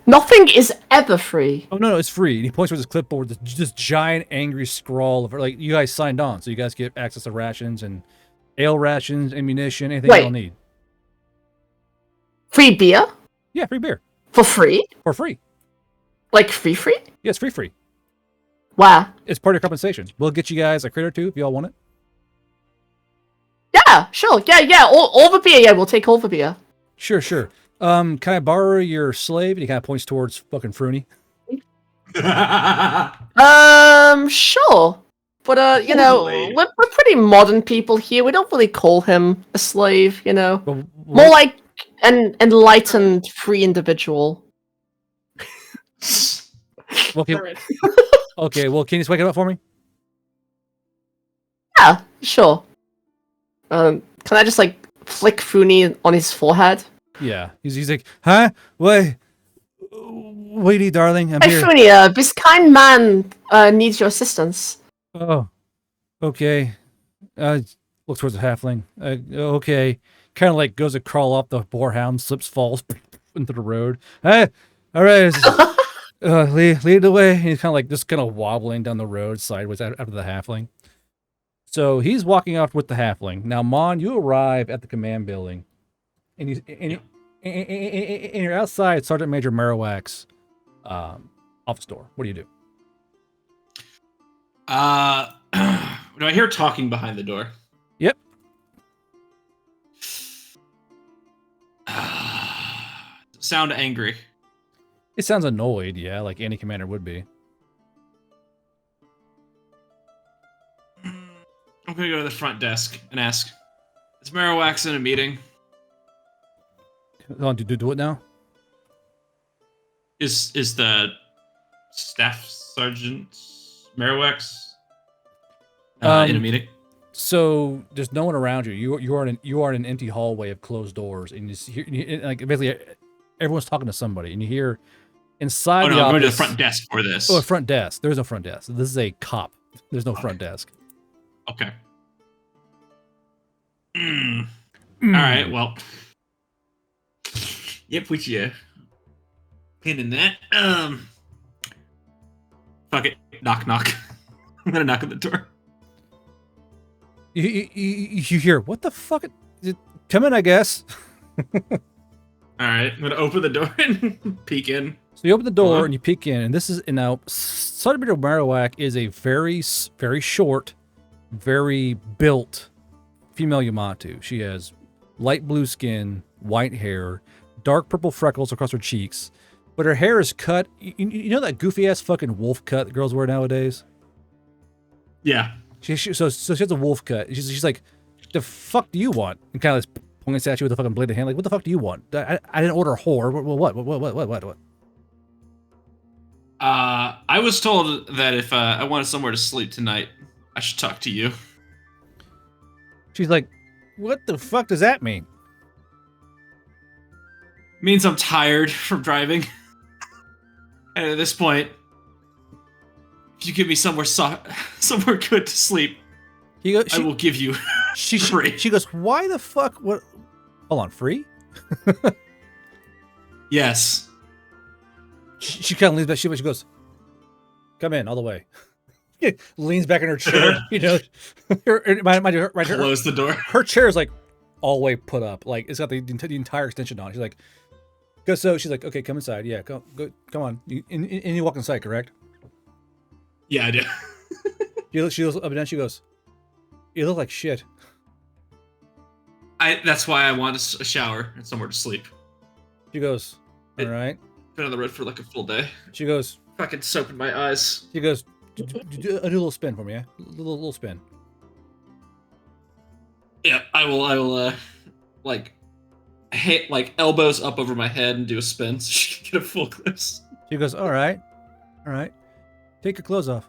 Nothing is ever free. Oh no, it's free. And he points with his clipboard, this giant angry scrawl of like, you guys signed on, so you guys get access to rations and ale rations, ammunition, anything Wait. you'll need. Free beer? Yeah, free beer. For free? For free. Like free? Yeah, it's free. Wow. It's part of your compensation. We'll get you guys a crate or two if y'all want it. Yeah, sure. Yeah. All the beer. Yeah, we'll take all the beer. Sure. Can I borrow your slave? And he kind of points towards fucking Fruny. Sure. But, you know, we're pretty modern people here. We don't really call him a slave, you know. Well, More like an enlightened, free individual. Okay, well, can you just wake it up for me? Yeah, sure. Can I just, like, flick Funi on his forehead? Yeah. He's like, huh? Wait, darling, I'm Hey, here. Funi, this kind man needs your assistance. Oh, okay. Look towards the halfling. Okay. Kind of like goes to crawl up the boarhound, slips, falls into the road. Hey, all right. Lead the way. He's kind of wobbling down the road sideways after the halfling. So he's walking off with the halfling. Now, Mon, you arrive at the command building, and you're outside Sergeant Major Marowak's office door. What do you do? Do I hear talking behind the door? Yep. Sound angry. It sounds annoyed, yeah, like any commander would be. I'm gonna go to the front desk and ask, is Marowak in a meeting? Oh, do it now? Is the staff sergeant Marowak in a meeting? So there's no one around you. You are in an empty hallway of closed doors, and you hear like basically everyone's talking to somebody, and you hear inside the I'm office. going to the front desk for this. Oh, a front desk. There's no front desk. This is a cop. There's no front desk. Okay. All right. Well. Yep. Put your pin in that. Fuck it. Knock. I'm gonna knock on the door. You hear what the fuck? Come in, I guess. All right. I'm gonna open the door and peek in. So you open the door and you peek in, and this is now Sergeant Major Marowak is a very short, very built female Yamato. She has light blue skin, white hair, dark purple freckles across her cheeks, but her hair is cut. You know that goofy ass fucking wolf cut that girls wear nowadays? Yeah. So she has a wolf cut. She's like, the fuck do you want? And kind of points at you with a fucking bladed hand, like, what the fuck do you want? I didn't order a whore. What? I was told that if I wanted somewhere to sleep tonight, I should talk to you. She's like, what the fuck does that mean? Means I'm tired from driving. And at this point, if you give me somewhere good to sleep, I will give you free. She goes, why the fuck? What? Hold on, free? Yes. She kind of leans back. She goes, come in all the way. Leans back in her chair. You know, Close the door. Her chair is like all the way put up. Like it's got the entire extension on. She's like, so she's like, okay, come inside. Yeah, come on. And you walk inside, correct? Yeah, I do. She looks up and down. She goes, you look like shit. That's why I want a shower and somewhere to sleep. She goes, all right. Been on the road for like a full day. She goes, fucking soap in my eyes. She goes, do a little spin for me, yeah? Little spin. Yeah, I will like elbows up over my head and do a spin so she can get a full glimpse. She goes, all right. Take your clothes off.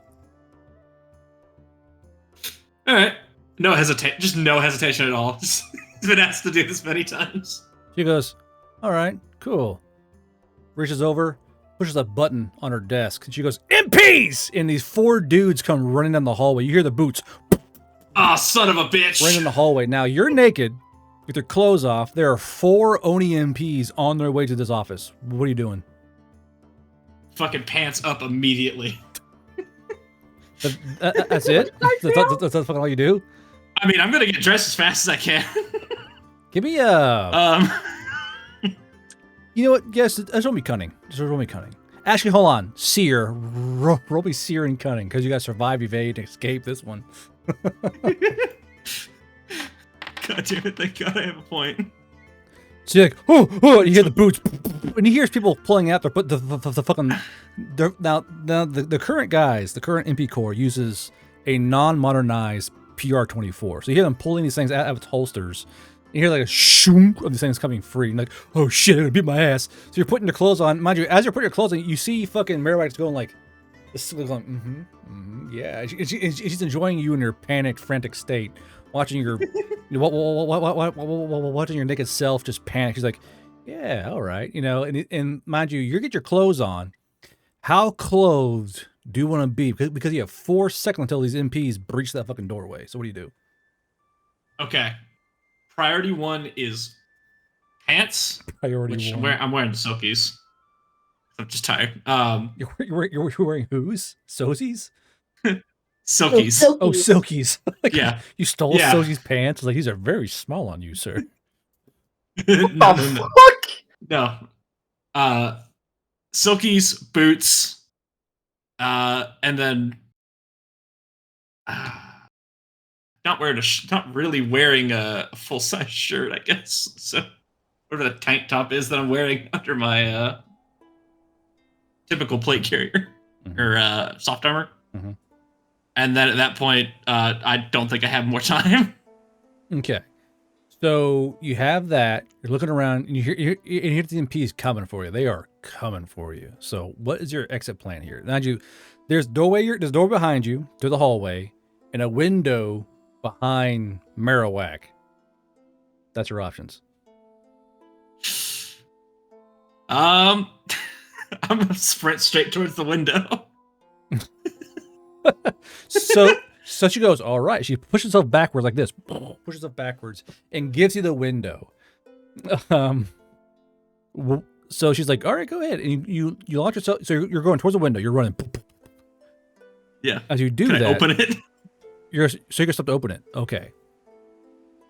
All right. Just no hesitation at all. He's been asked to do this many times. She goes, all right, cool. Reaches over, pushes a button on her desk, and she goes, MPs! And these 4 dudes come running down the hallway. You hear the boots. Oh, son of a bitch! Running in the hallway. Now, you're naked, with your clothes off. There are 4 Oni MPs on their way to this office. What are you doing? Fucking pants up immediately. That's it? That's fucking all you do? I mean, I'm gonna get dressed as fast as I can. Give me a... You know what? Yes, just roll me cunning. Just roll me cunning. Actually, hold on. Seer. Roll me seer and cunning because you got to survive, evade, and escape this one. God damn it! Thank God I have a point. So you're like, oh, and you hear the boots, and he hears people pulling out the fucking. Now the current guys, the current MP Corps uses a non-modernized PR-24. So you hear them pulling these things out of its holsters. You hear like a shoom of these things coming free. And like, oh shit, they're gonna beat my ass. So you're putting your clothes on. Mind you, as you're putting your clothes on, you see fucking Marowak's going like, this is going, yeah. She's enjoying you in your panicked, frantic state, watching your, watching your naked self just panic. She's like, yeah, all right, and mind you, you get your clothes on. How clothed do you want to be? Because you have 4 seconds until these MPs breach that fucking doorway. So what do you do? Okay. Priority 1 is pants. Priority 1. I'm wearing the silkies. I'm just tired. You're wearing whose? Sozies? Silkies. Oh, silkies. Like, yeah. You stole Sozi's pants? Like, these are very small on you, sir. No. Silkies, boots, and then not really wearing a full size shirt, I guess. So whatever the tank top is that I'm wearing under my typical plate carrier or soft armor. Mm-hmm. And then at that point, I don't think I have more time. Okay. So you have that. You're looking around, and you hear the MPs coming for you. They are coming for you. So what is your exit plan here? Now there's a door behind you through the hallway, and a window behind Marowak. That's your options. I'm gonna sprint straight towards the window. So she goes, all right. She pushes herself backwards like this, pushes herself backwards, and gives you the window. So she's like, all right, go ahead. And you launch yourself. So you're going towards the window. You're running. Yeah. As you do Can that, I open it? you're gonna stop to open it. Okay.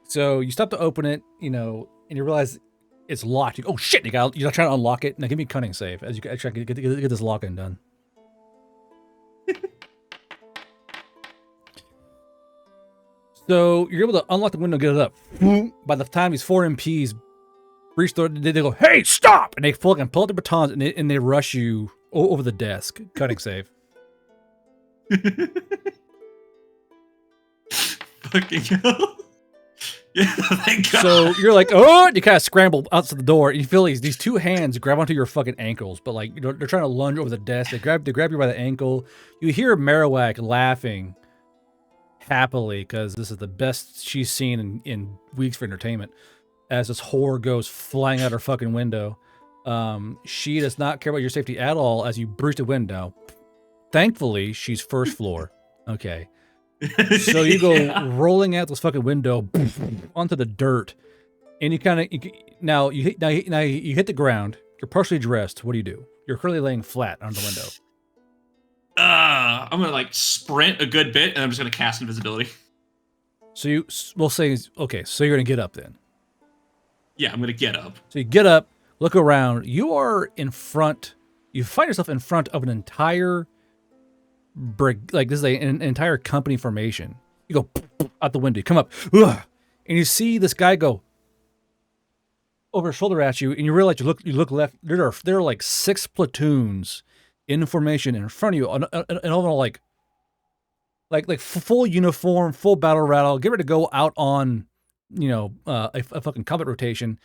So you stop to open it, and you realize it's locked. Oh shit! You're trying to unlock it. Now give me a cunning save as you try to get this lock-in done. So you're able to unlock the window, get it up. By the time these 4 MPs reach the door, they go, "Hey, stop!" And they pull out the batons and they rush you over the desk. Cunning save. Fucking hell. Yeah, thank God. So you're like, oh, you kind of scramble out to the door, and you feel these 2 hands grab onto your fucking ankles, but like, they're trying to lunge over the desk. They grab you by the ankle. You hear Marowak laughing happily because this is the best she's seen in weeks for entertainment. As this whore goes flying out her fucking window, she does not care about your safety at all. As you breach the window, thankfully she's first floor. Okay. So you go rolling out this fucking window onto the dirt, and you hit the ground. You're partially dressed. What do? You're currently laying flat on the window. I'm gonna sprint a good bit, and I'm just gonna cast invisibility. So we'll say, okay, so you're gonna get up then. Yeah, I'm gonna get up. So you get up, look around. You are in front. You find yourself in front of an entire this is an entire company formation. You go out the window, you come up, and you see this guy go over his shoulder at you, and you realize you look left. There are like 6 platoons in formation in front of you, and all like full uniform, full battle rattle, get ready to go out on a fucking combat rotation,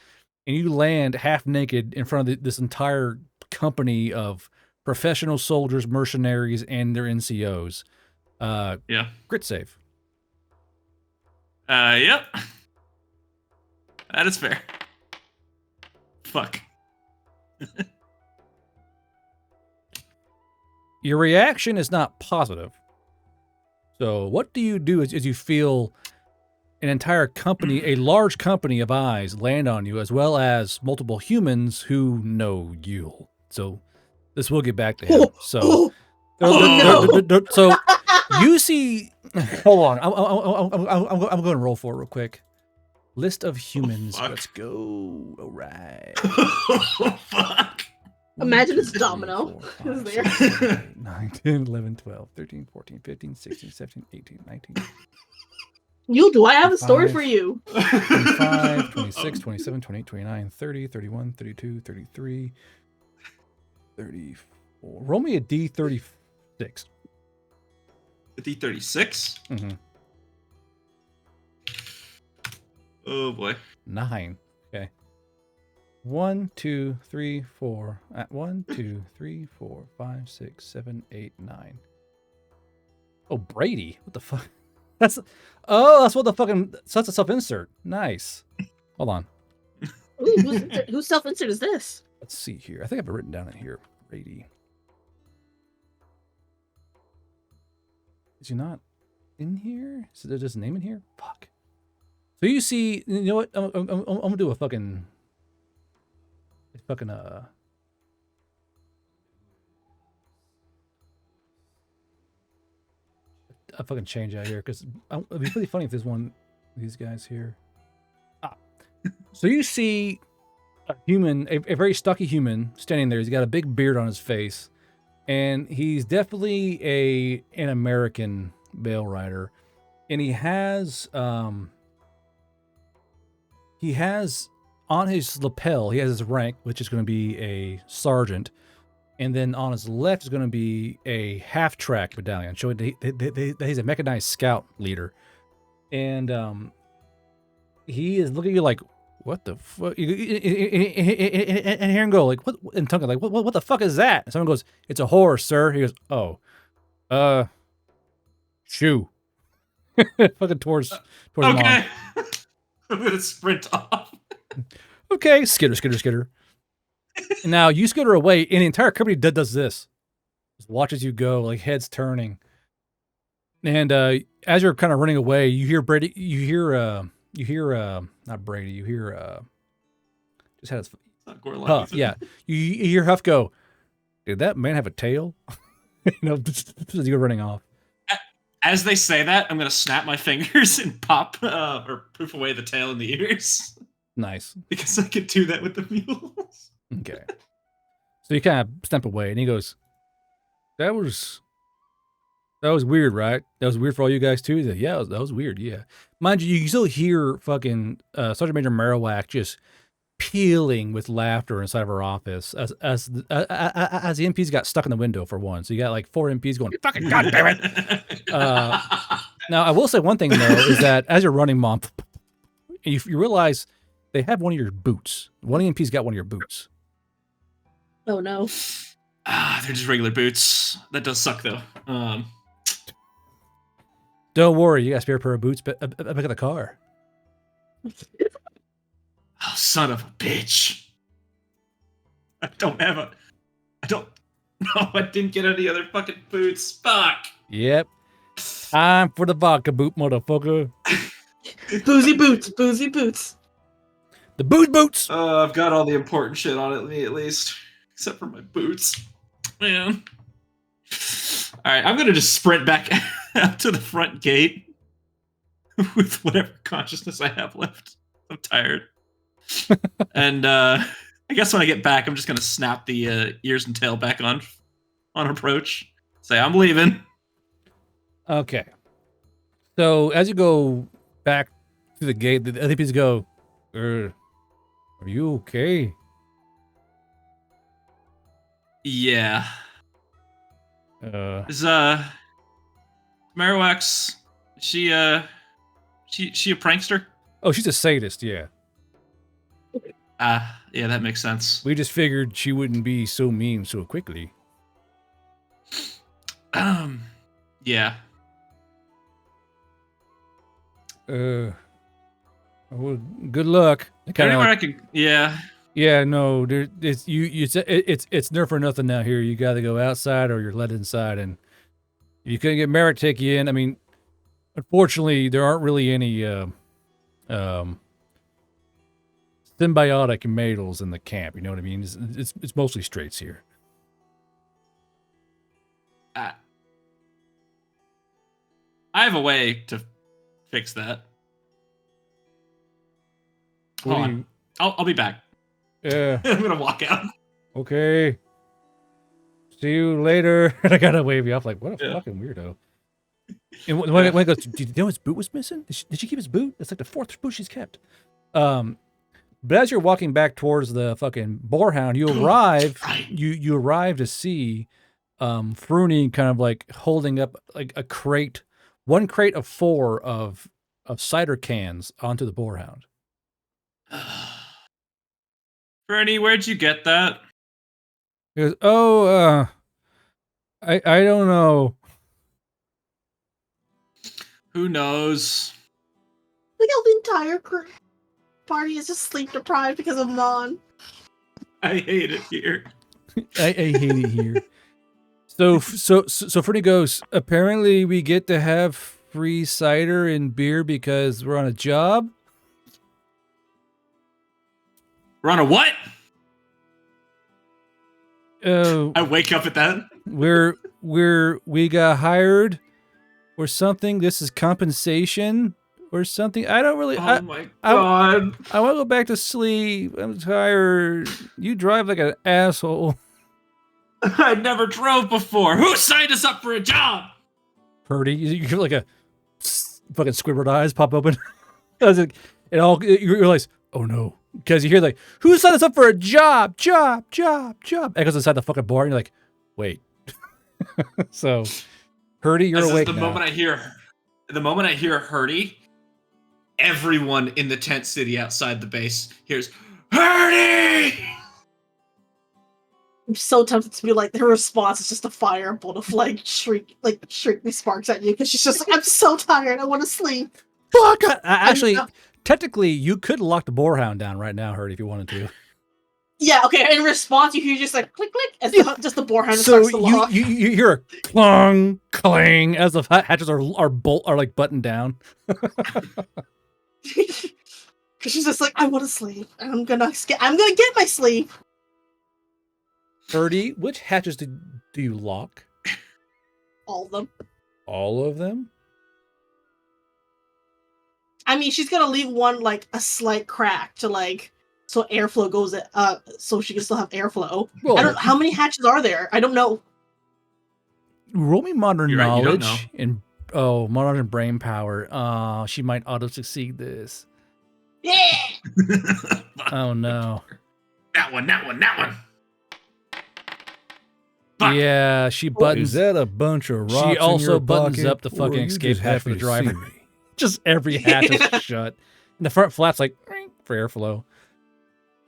and you land half naked in front of this entire company of professional soldiers, mercenaries, and their NCOs. Yeah. Grit save. Yep. That is fair. Fuck. Your reaction is not positive. So what do you do as you feel an entire company, a large company of eyes land on you, as well as multiple humans who know you? So this will get back to him. So, so you see. Hold on, I'm going to roll for it real quick. List of humans. fuck. Let's go. All right. Oh, fuck. Imagine it's Domino is there. 9, 10, 11, 12, 13, 14, 15, 16, 17, 18, 19, You do. I have a story 25. for you. 25, 26, 27, 28, 29, 30, 31, 32, 33, 34. Roll me a D36. D36? Mm-hmm. Oh boy. 9. Okay. 1, 2, 3, 4. 1, 2, 3, 4, 5, 6, 7, 8, 9. Oh, Brady. What the fuck? That's what the fucking. So that's a self-insert. Nice. Hold on. Ooh, whose self-insert is this? Let's see here. I think I have it written down in here. Brady. Is he not in here? So there's his name in here? Fuck. So you see, you know what? I'm gonna do a fucking a fucking change out here because it'd be really funny if there's one of these guys here. So you see a human, a very stocky human standing there. He's got a big beard on his face, and he's definitely an American bale rider, and he has on his lapel he has his rank, which is going to be a sergeant, and then on his left is going to be a half-track battalion, showing that he's a mechanized scout leader, and he is looking at you like, what the fuck? And hear him go like, what? And Tonka like, what the fuck is that? And someone goes, it's a horse, sir. He goes, oh, shoo. Fucking towards mom. Okay. I'm gonna sprint off. Okay, skitter. And now you skitter away, and the entire company does this. Just watches you go, like heads turning. And as you're kind of running away, you hear Brady. Not Brady. You hear just had his Huff. Yeah, you hear Huff go. Did that man have a tail? You know, just as you're running off. As they say that, I'm gonna snap my fingers and pop or poof away the tail and the ears. Nice. Because I could do that with the mules. Okay. So you kind of step away, and he goes, That was weird, right? That was weird for all you guys too. He's like, yeah, that was weird. Yeah, mind you, you can still hear fucking Sergeant Major Marowak just peeling with laughter inside of her office as the MPs got stuck in the window for one. So you got like 4 MPs going, fucking goddamn it. Now I will say one thing though is that as you're running, Mom, you realize they have one of your boots. One of the MPs got one of your boots. Oh no. They're just regular boots. That does suck though. Don't worry, you got a spare pair of boots back of the car. Oh, son of a bitch. I didn't get any other fucking boots. Fuck. Yep. I'm for the vodka boot, motherfucker. Boozy boots. The boots. I've got all the important shit on me at least. Except for my boots. Man. Alright, I'm gonna just sprint back up to the front gate with whatever consciousness I have left. I'm tired. And I guess when I get back, I'm just gonna snap the ears and tail back on approach. Say, I'm leaving. Okay. So as you go back to the gate, the other pieces go, are you okay? Yeah. Is Marowak's she a prankster? Oh, she's a sadist, yeah. Yeah, that makes sense. We just figured she wouldn't be so mean so quickly. Yeah. Well, good luck. Anywhere I can, yeah. Yeah, no, it's nerf for nothing now here. You got to go outside or you're let inside, and you couldn't get Merrick to take you in. I mean, unfortunately, there aren't really any symbiotic males in the camp. You know what I mean? It's mostly straights here. I have a way to fix that. What Hold do on. I'll be back. Yeah. I'm gonna walk out. Okay. See you later. And I gotta wave you off like, what a Yeah. fucking weirdo. And when it goes, did you know his boot was missing? Did she keep his boot? It's like the 4th boot she's kept. But as you're walking back towards the fucking boarhound, you arrive. You arrive to see Fruny kind of like holding up like a crate, one crate of 4 of cider cans onto the boarhound. Bernie, where'd you get that? He goes, oh, I don't know. Who knows? Look how the entire party is just sleep deprived because of Mon. I hate it here. I hate it here. So Fruny goes, apparently we get to have free cider and beer because we're on a job. We're on a what? I wake up at that. We got hired or something. This is compensation or something. I don't really. Oh my god! I want to go back to sleep. I'm tired. You drive like an asshole. I never drove before. Who signed us up for a job? Purdy, you feel like a fucking Squidward eyes pop open. You realize, oh no, because you hear like, who signed us up for a job? Job. Echoes inside the fucking bar, and you're like, wait. So, Purdy, you're awake now. The moment I hear Hurdy, everyone in the tent city outside the base hears Hurdy. I'm so tempted to be like, her response is just a firebolt of like shrieking sparks at you because she's just like, I'm so tired, I want to sleep. Fuck! Actually, technically, you could lock the boarhound down right now, Hurdy, if you wanted to. Yeah, okay. In response, you hear just like click click as just the boarhound So starts to lock. you hear a clang clang as the hatches are like buttoned down. Because she's just like, I want to sleep. I'm gonna get my sleep. Hurdy, which hatches do you lock? All of them. All of them? I mean, she's gonna leave one like a slight crack to like so airflow goes so she can still have airflow. Well, I don't how many hatches are there? I don't know. Roll me modern You're right, you don't know. knowledge and modern brain power. She might auto succeed this. Yeah. Oh no. That one. Fuck. Yeah, she buttons. Is that a bunch of rocks? She also in your buttons pocket, up the or fucking are you escape just hatch for the happy to see driver. me? Just every hatch is shut. And the front flap's like for airflow.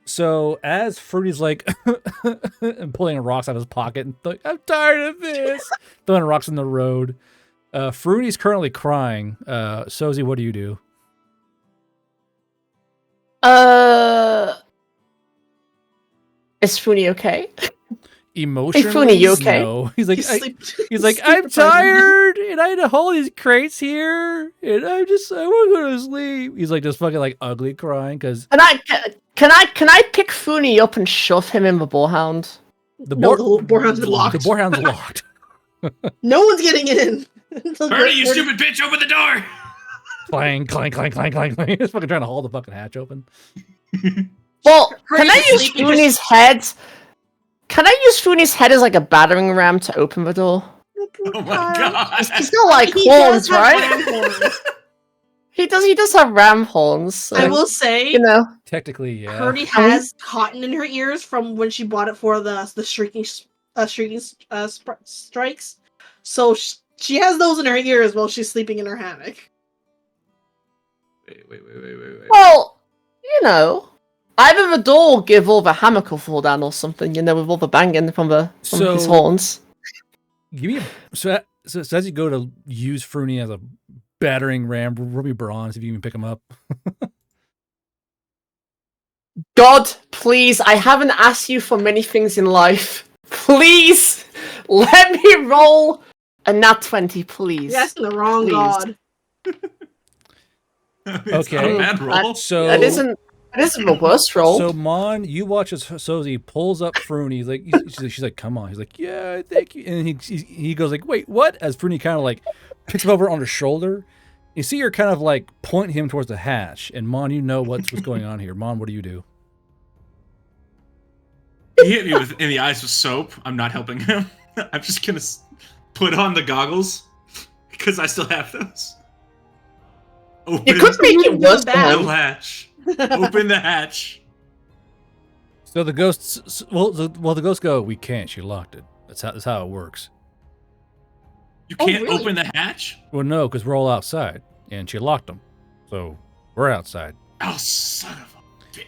So as Fruity's like and pulling rocks out of his pocket and like, I'm tired of this, throwing rocks in the road. Fruity's currently crying. Sozy, what do you do? Is Funi okay? Emotionally, Fruity, you okay? no. He's like, He's like, I'm tired, and I had to hold these crates here, and I want to go to sleep. He's like just fucking like ugly crying because Can I pick Funi up and shove him in the boarhound? the boarhound's locked. The boarhound's locked. No one's getting in. Hurdy, you stupid bitch! Open the door. Clang, clang, clang, clang, clang, clang. He's fucking trying to haul the fucking hatch open. Well, can I Hurdy's use sleeping, Funi's head? Can I use Funi's head as like a battering ram to open the door? Oh my god! He's got like He horns, does have right? ram horns. He does have ram horns. So, I will say, you know. Technically, yeah. Hurdy has cotton in her ears from when she bought it for the shrieking strikes. So she has those in her ears while she's sleeping in her hammock. Wait. Well, you know, either the door will give all the hammock a fall down or something, you know, with all the banging from his horns. Give me so as you go to use Fruny as a battering ram, Ruby Bronze, if you can pick him up. God, please, I haven't asked you for many things in life. Please, let me roll a nat 20, please. You're asking the wrong Please. god. It's Okay. not a bad roll. So That isn't the worst roll. So Mon, you watch as Sozy pulls up Fruny. He's like, she's like, come on. He's like, yeah, thank you. And he goes like, wait, what? As Fruny kind of like picks him over on her shoulder, You see her kind of like point him towards the hatch, and Mon, you know what's going on here. Mon, what do you do? He hit me in the eyes with soap. I'm not helping him. I'm just gonna put on the goggles because I still have those. Open You could make it worse for the him. hatch. Open the hatch. So the ghosts, well, the ghosts go, we can't. She locked it. That's how it works. You Oh, can't really? open the hatch? Well, no, because we're all outside, and she locked them. So we're outside. Oh, son of a bitch.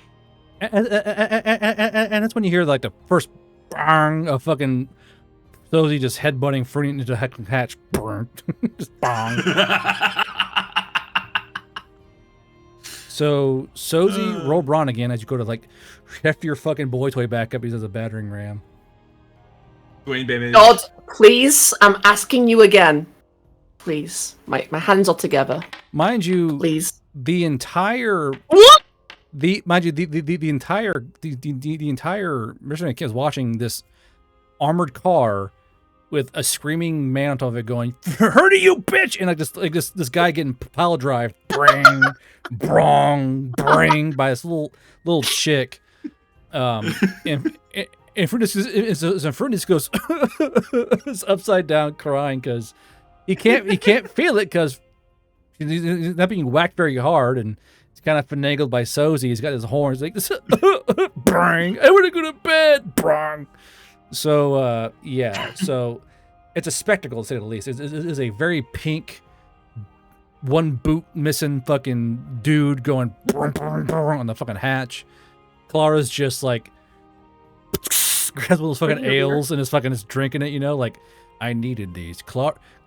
And that's when you hear like the first bang of fucking Sozy just headbutting Fruity into the hatch. Just bang. So Sozy, roll Brawn again as you go to like heft your fucking boy toy back up. He has a battering ram. Dwayne, baby. God, please, I'm asking you again. Please, my hands are together. Mind you, Please. the entire What? the entire mission is watching this armored car with a screaming man on top of it going, "Hurry, you bitch!" and like this guy getting pile drive, bring, brong, bring by this little chick, and Furnace goes is upside down crying because he can't feel it because he's not being whacked very hard, and he's kind of finagled by Sozy. He's got his horns like this. Brang, I want to go to bed. Brang. So yeah, so it's a spectacle to say the least. It is a very pink, one boot missing fucking dude going on the fucking hatch. Clara's just like grabs one of those fucking ales and is drinking it, you know, like I needed these.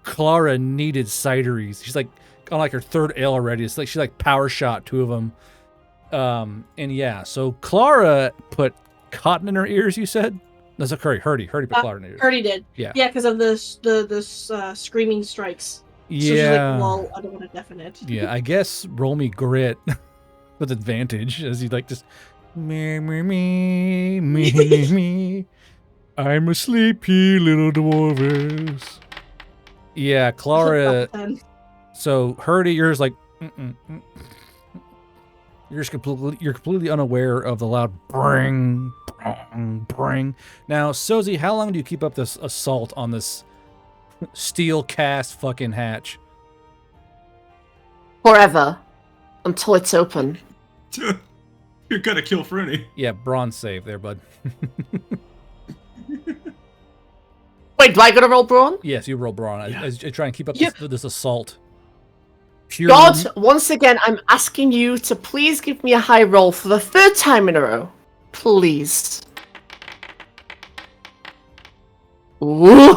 Clara needed cideries. She's like on like her third ale already. It's like she like power shot 2 of them. And yeah, so Clara put cotton in her ears. You said that's a Hurdy put Clara in her ears. Hurdy did. Yeah. Yeah, because of the screaming strikes. So she's like, Yeah, lol, I don't want to deafen it. yeah. I guess roll me grit with advantage as you like just me. I'm a sleepy little dwarves. Yeah, Clara. So Hurdy, yours like you're completely unaware of the loud bring. Now, Sozy, how long do you keep up this assault on this steel cast fucking hatch? Forever. Until it's open. You're gonna kill Fruity. Yeah, bronze save there, bud. Wait, do I gotta roll brawn? Yes, you roll brawn. Yeah. I try and keep up Yeah. this assault. Pure God, once again, I'm asking you to please give me a high roll for the 3rd time in a row. Please. Ooh.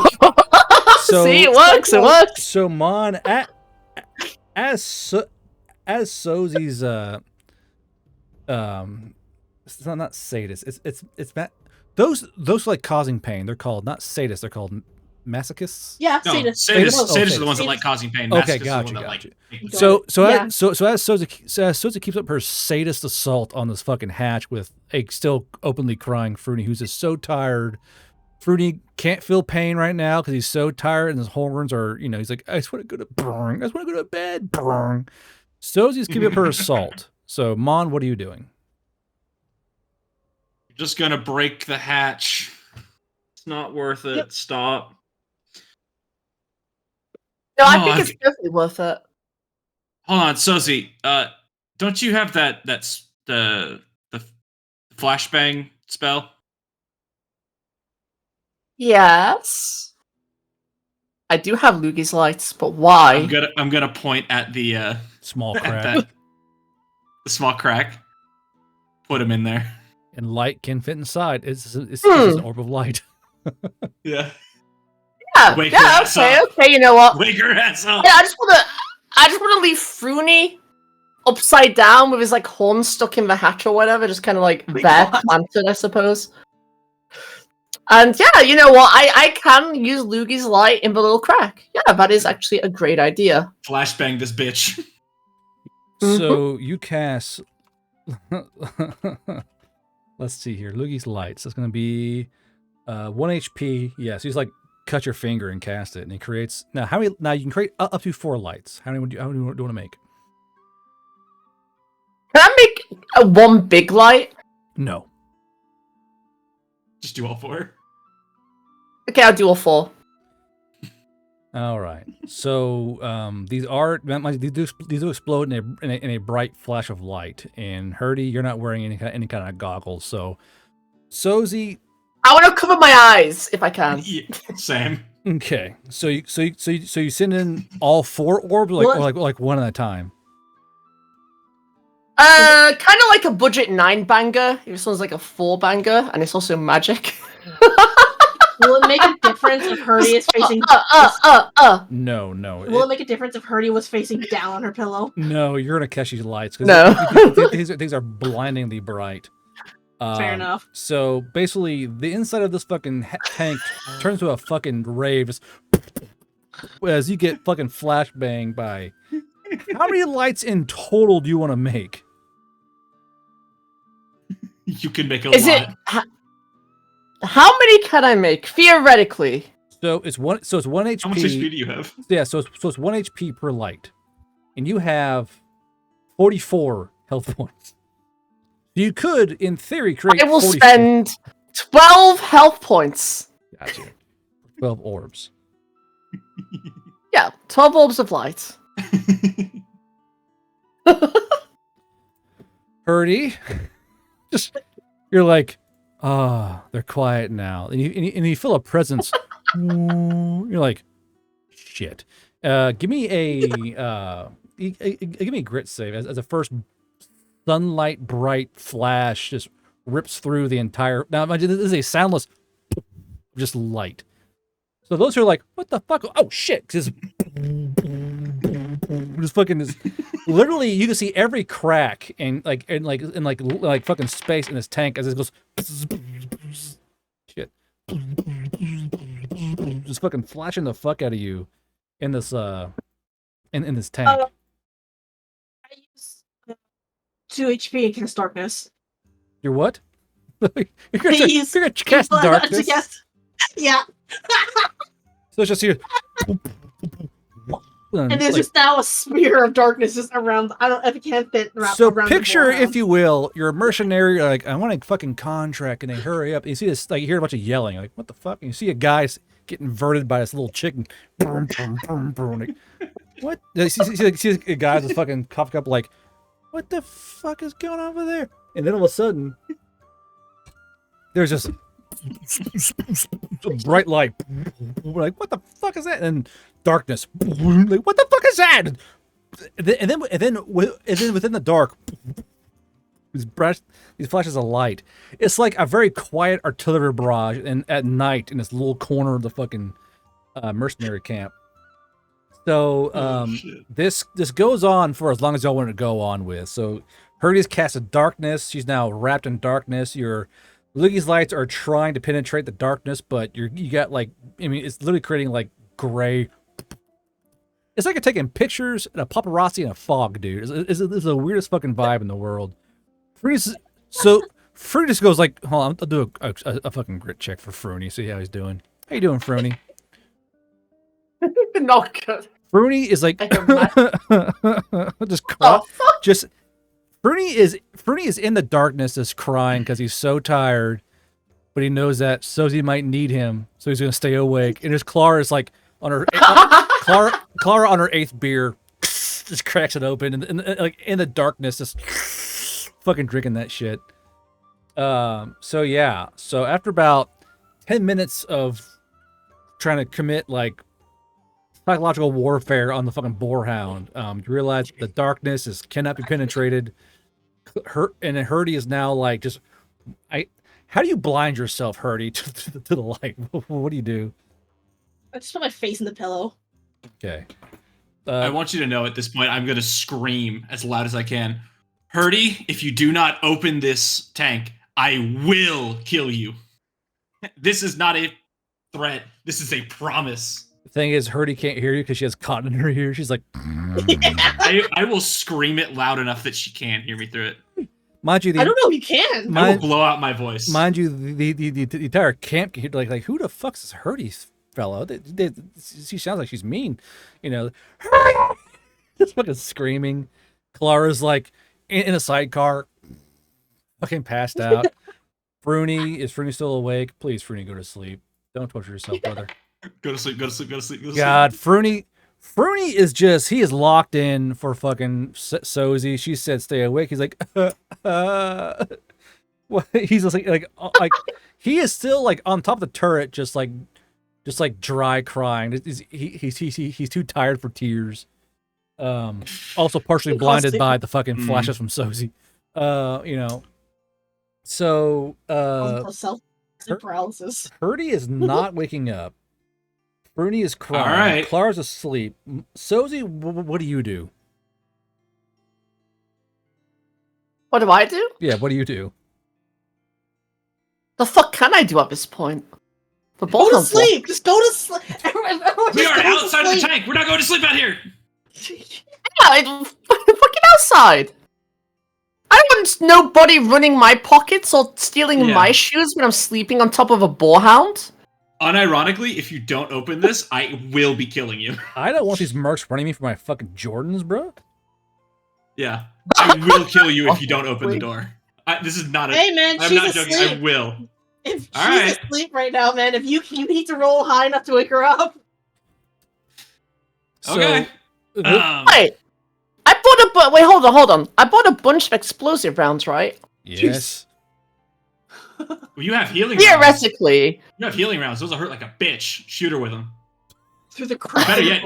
So- See, it works, it works. So Mon, as Sozy's it's not sadist. It's those like causing pain. They're called not sadists. They're called masochists. Yeah, No, sadists. sadists are the Oh, ones that like causing pain. Okay, Masochists are the gotcha, one that gotcha. like So Yeah. as Sozy keeps up her sadist assault on this fucking hatch with a still openly crying Fruity, who's just so tired. Fruity can't feel pain right now because he's so tired and his horns are, you know, he's like, I just want to go to burn. I just want to go to bed. Burn. Sozy's keeping up her assault. So Mon, what are you doing? just gonna break the hatch. It's not worth it. Yep. Stop. No, I Oh, think I- it's definitely worth it. Hold on, Sozy. Don't you have that's the flashbang spell? Yes. I do have Lugi's lights, but why? I'm gonna point at the Small at crack. the small crack. Put him in there. And light can fit inside. It's just an orb of light. Yeah. Yeah, Wake yeah, your ass okay, up. okay, you know what? Wake your ass up. Yeah, I just wanna leave Fruny upside down with his like horn stuck in the hatch or whatever, just kind of like my there God. planted, I suppose. And yeah, you know what? I can use Lugi's light in the little crack. Yeah, that is actually a great idea. Flashbang this bitch. So you cast. Let's see here. Lugi's lights. That's going to be 1 HP. Yeah, so he's like cut your finger and cast it, and it creates. Now, how many? Now you can create up to 4 lights. How many do you want to make? Can I make a one big light? No. Just do all 4. Okay, I'll do all 4. All right. So these do explode in a bright flash of light. And Hurdy, you're not wearing any kind of goggles. So Sozi. I want to cover my eyes if I can. Yeah, same. Okay. So you send in all 4 orbs, or like one at a time. Kind of like a budget 9 banger. This one's like a 4 banger, and it's also magic. Will it make a difference if Hurdy is facing? No. Will it make a difference if Hurdy was facing down on her pillow? No, you're gonna catch these lights. No. these are blindingly bright. Fair enough. So basically, the inside of this fucking tank turns to a fucking rave as you get fucking flashbanged by. How many lights in total do you want to make? You can make a Is lot. it? How many can I make theoretically? So it's 1 HP. How much HP do you have? Yeah, so it's 1 HP per light, and you have 44 health points. You could, in theory, create. I will 44. spend 12 health points. Gotcha. 12 orbs. Yeah, 12 orbs of light. Hurdy, just you're like, they're quiet now, and you feel a presence. You're like, shit. Give me a grit save as a first sunlight bright flash just rips through the entire. Now imagine this is a soundless, just light. So those who are like, what the fuck? Oh shit! Just fucking this. Literally, you can see every crack and like fucking space in this tank as it goes. Shit. Just fucking flashing the fuck out of you in this in this tank. I use 2 HP and cast darkness. You're what? you're Please. gonna cast darkness. Yes. Yeah. So it's just here. And there's just now a spear of darkness just around. I can't fit around. So around picture, the if you will, you're a mercenary. You're like, I want a fucking contract, and they hurry up. And you see this, like, you hear a bunch of yelling. You're like, what the fuck? And you see a guy get inverted by this little chicken. Like, what? You see a guy with fucking cough up, like, what the fuck is going on over there? And then all of a sudden, there's this bright light. We're like, what the fuck is that? And darkness. Like, what the fuck is that? And then within the dark, these flashes of light. It's like a very quiet artillery barrage at night in this little corner of the fucking mercenary camp. So this goes on for as long as y'all want to go on with. So Hurdy's casted darkness. She's now wrapped in darkness. Your Luigi's lights are trying to penetrate the darkness, but you got like, I mean, it's literally creating like gray. It's like you're taking pictures and a paparazzi in a fog, dude. It's the weirdest fucking vibe in the world. Fruity just goes like, hold on, I'll do a fucking grit check for Fruity, see how he's doing. How you doing, Fruity? Not good. Fruity is like just Fruity is in the darkness, just crying because he's so tired, but he knows that Sozi might need him, so he's gonna stay awake. And his Clara is like on her Clara on her 8th beer, just cracks it open, and like in the darkness, just fucking drinking that shit. So yeah, so after about 10 minutes of trying to commit like psychological warfare on the fucking boarhound, you realize the darkness cannot be penetrated. And Hurdy is now like just, how do you blind yourself, Hurdy, to the light? What do you do? I just put my face in the pillow. Okay. I want you to know at this point, I'm going to scream as loud as I can. Hurdy, if you do not open this tank, I will kill you. This is not a threat. This is a promise. The thing is, Hurdy can't hear you because she has cotton in her ear. She's like, I will scream it loud enough that she can hear me through it. Mind you, I don't know if you can. I will blow out my voice. Mind you, the entire camp can hear, like who the fuck's is Hurdy fellow. She sounds like she's mean, you know. Just fucking screaming. Clara's like in a sidecar, fucking passed out. Is Fruny still awake? Please, Fruny, go to sleep. Don't torture yourself, brother. Go to sleep. Go to sleep. Go to sleep. Go to God, Fruny is just, he is locked in for fucking Sozy. She said stay awake. He's like, what? He's just like he is still like on top of the turret, just like dry crying. He's too tired for tears. Also partially blinded by the fucking flashes from Sozy. You know. So self paralysis. Purdy is not waking up. Fruny is crying. All right. Clara's asleep. Sozy, what do you do? What do I do? Yeah, what do you do? The fuck can I do at this point? The Go to sleep. Just go to sleep. We are outside of the tank. We're not going to sleep out here. Yeah, fucking outside. I don't want nobody running my pockets or stealing my shoes when I'm sleeping on top of a boarhound. Unironically, if you don't open this, I will be killing you. I don't want these mercs running me for my fucking Jordans, bro. Yeah, I will kill you if you don't open the door. This is not a. Hey man, I'm she's not joking. asleep. I will. If All she's right. asleep right now, man, if you need to roll high enough to wake her up. Okay. Wait, wait, hold on. I bought a bunch of explosive rounds, right? Yes. Well, you have healing rounds. Theoretically. You have healing rounds. Those will hurt like a bitch. Shoot her with them. Through the crack. Better yet,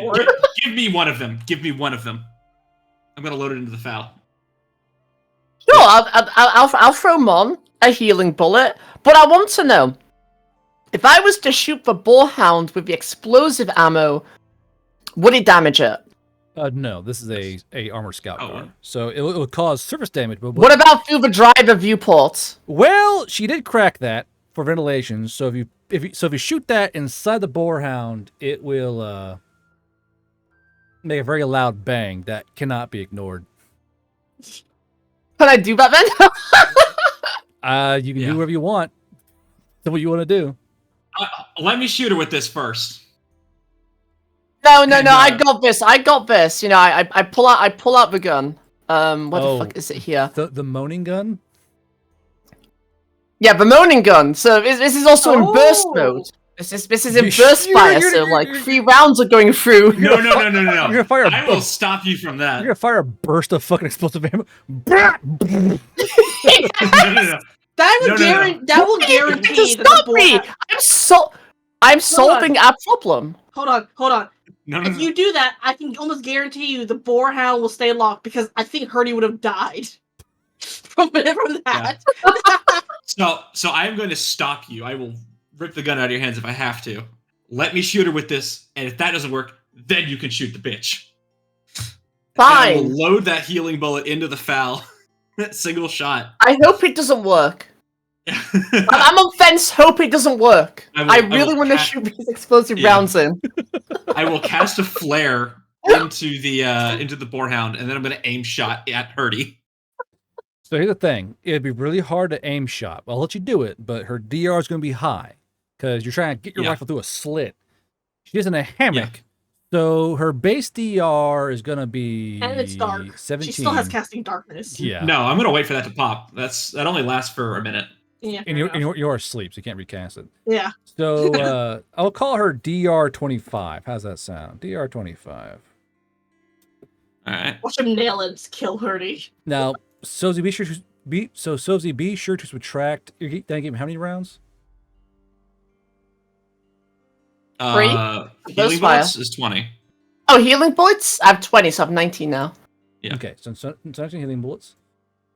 give me one of them. Give me one of them. I'm gonna load it into the foul. Sure, I'll throw Mon a healing bullet, but I want to know, if I was to shoot the boarhound with the explosive ammo, would it damage it? No, this is a armored scout car, so it will cause surface damage. But what about through the driver viewport? Well, she did crack that for ventilation. So if you shoot that inside the boarhound, it will make a very loud bang that cannot be ignored. Can I do that then? You can do whatever you want. That's what you want to do. Let me shoot her with this first. No, I got this. You know, I pull out the gun. What the fuck is it here? The moaning gun? Yeah, the moaning gun. So this is also in burst mode. This is in burst fire, so like 3 rounds are going through. No. You're gonna fire I will stop you from that. You're gonna fire a burst of fucking explosive ammo. No. That will guarantee that stop me! I'm solving a problem. Hold on. No. If you do that, I can almost guarantee you the boarhound will stay locked because I think Hurdy would have died from that. Yeah. So I'm going to stop you. I will rip the gun out of your hands if I have to. Let me shoot her with this, and if that doesn't work, then you can shoot the bitch. Fine. I will load that healing bullet into the foul. Single shot. I hope it doesn't work. I'm on fence. Hope it doesn't work. I really want to shoot these explosive rounds in. I will cast a flare into the boarhound, and then I'm going to aim shot at Hurdy. So here's the thing: it'd be really hard to aim shot. I'll let you do it, but her DR is going to be high because you're trying to get your rifle through a slit. She's in a hammock, so her base DR is going to be and it's dark. 17. She still has casting darkness. Yeah. No, I'm going to wait for that to pop. That only lasts for a minute. Yeah. And you're asleep, so you can't recast it. Yeah. So I'll call her DR25. How's that sound? DR25. All right. Watch him nail it and kill Hurdy. Now, Sozy, be sure to subtract. You're gonna give him how many rounds? 3. Healing bullets is 20. Oh, healing bullets? I have 20, so I have 19 now. Yeah. Okay, so 19 healing bullets.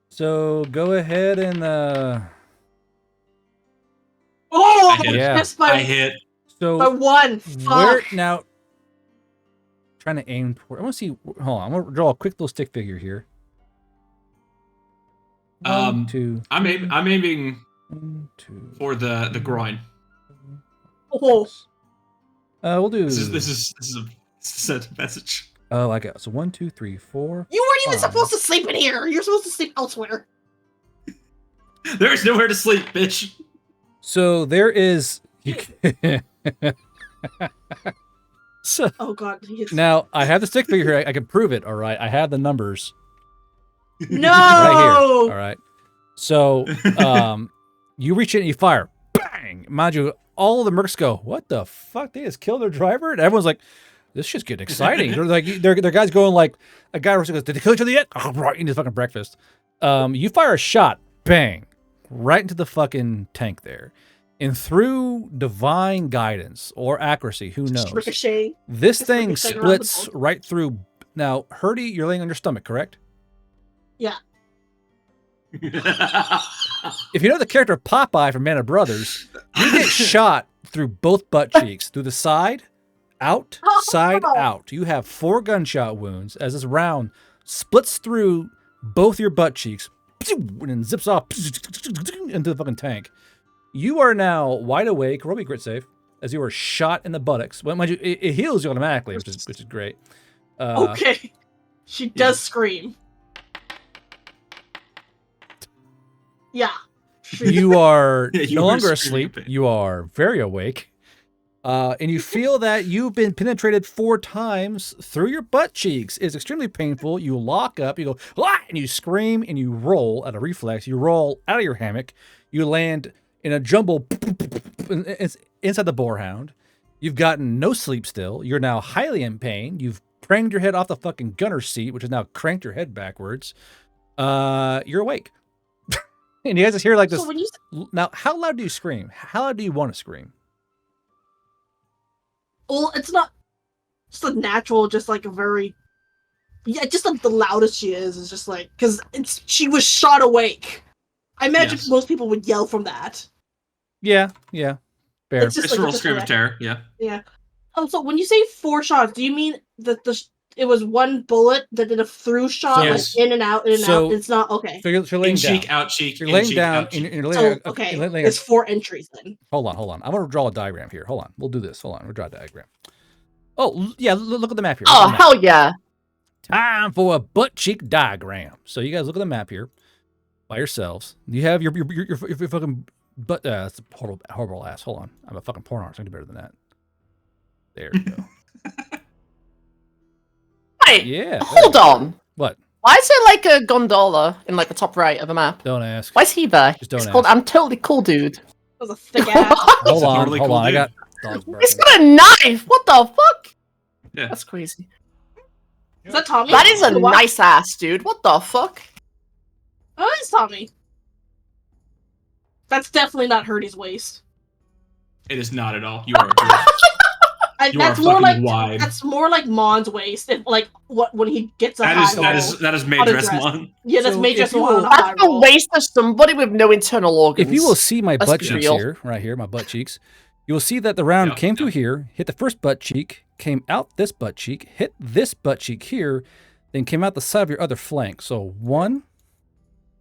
So go ahead and Oh, I hit. So by 1. Fuck. Now trying to aim toward. I want to see. Hold on. I'm gonna draw a quick little stick figure here. 1, 2. I'm aiming 1, 2. for the groin. Oh. We'll do. This is a sent message. Oh, I got so 1, 2, 3, 4. You weren't even 5. supposed to sleep in here. You're supposed to sleep elsewhere. There's nowhere to sleep, bitch. So there is. So Oh god. now I have the stick figure here. I can prove it. All right, I have the numbers No. right here. All right. So you reach in and you fire. Bang! Mind you, all the mercs go, "What the fuck? They just killed their driver?" And everyone's like, "This shit's getting exciting." They're like, their guys going like, a guy goes, "Did they kill each other yet?" Oh, right, eating his fucking breakfast. You fire a shot, bang, right into the fucking tank there. And through divine guidance or accuracy, who knows? Ricochet. This Just thing ricocheting around the splits boat. right through. Now, Hurdy, you're laying on your stomach, correct? Yeah. If you know the character Popeye from Man of Brothers, you get shot through both butt cheeks, through the side, out, side, out. You have 4 gunshot wounds as this round splits through both your butt cheeks and then zips off into the fucking tank. You are now wide awake. Roll me a grit save as you are shot in the buttocks. Well, mind you, it heals you automatically, which is great. Okay. She does scream. Yeah. You are Yeah, you no were longer screaming asleep. a bit. You are very awake. And you feel that you've been penetrated 4 times through your butt cheeks. It's extremely painful. You lock up, you go, "Ah!" and you scream and you roll at a reflex. You roll out of your hammock. You land in a jumble inside the boarhound. You've gotten no sleep still. You're now highly in pain. You've cranked your head off the fucking gunner's seat, which has now cranked your head backwards. You're awake. And you guys just hear like this. So when you Now, how loud do you scream? How loud do you want to scream? well, it's not just a natural, just like a very just like the loudest she is just like because she was shot awake. I imagine Yes. most people would yell from that. Yeah, fair. It's just Visceral like a scream of terror. Yeah. Yeah. Oh, so when you say 4 shots, do you mean that it was one bullet that did a through shot, Yes. like in and out, in and So- out? It's not okay. So you're laying In down. cheek, out cheek. You're in laying cheek, down. out And cheek. you're laying, So okay, okay, laying it's 4 entries then. Hold on. I'm gonna draw a diagram here. Hold on. We'll do this. Hold on. We'll draw a diagram. Oh yeah, look at the map here. Look at Oh the map. hell yeah! Time for a butt cheek diagram. So you guys look at the map here by yourselves. You have your fucking butt. That's a horrible ass. Hold on. I'm a fucking porn artist. I can do better than that. There we go. Wait, Yeah. hold on. What? Why is there like a gondola in like the top right of the map? Don't ask. Why is he there? Just don't It's called ask. I'm totally cool, dude. That was a thick ass. Hold on. totally Hold cool on. I dude. got dogs He's barking. got a knife. What the fuck? Yeah. That's crazy. Is that Tommy? That is a What? nice ass, dude. What the fuck? Oh, it's Tommy. That's definitely not Hurdy's waist. It is not at all. You are a dwarf. You That's are more fucking like wide. that's more like Mon's waist. If, like what when he gets a That high is roll. that is How made to dress dress. mon. Yeah, that's So major if you on will- a high That's the roll. waste of somebody with no internal organs. If you will see my Let's butt be cheeks real. here, right here, my butt cheeks, you will see that the round Yeah, came through yeah. here, hit the first butt cheek, came out this butt cheek, hit this butt cheek here, then came out the side of your other flank. So 1,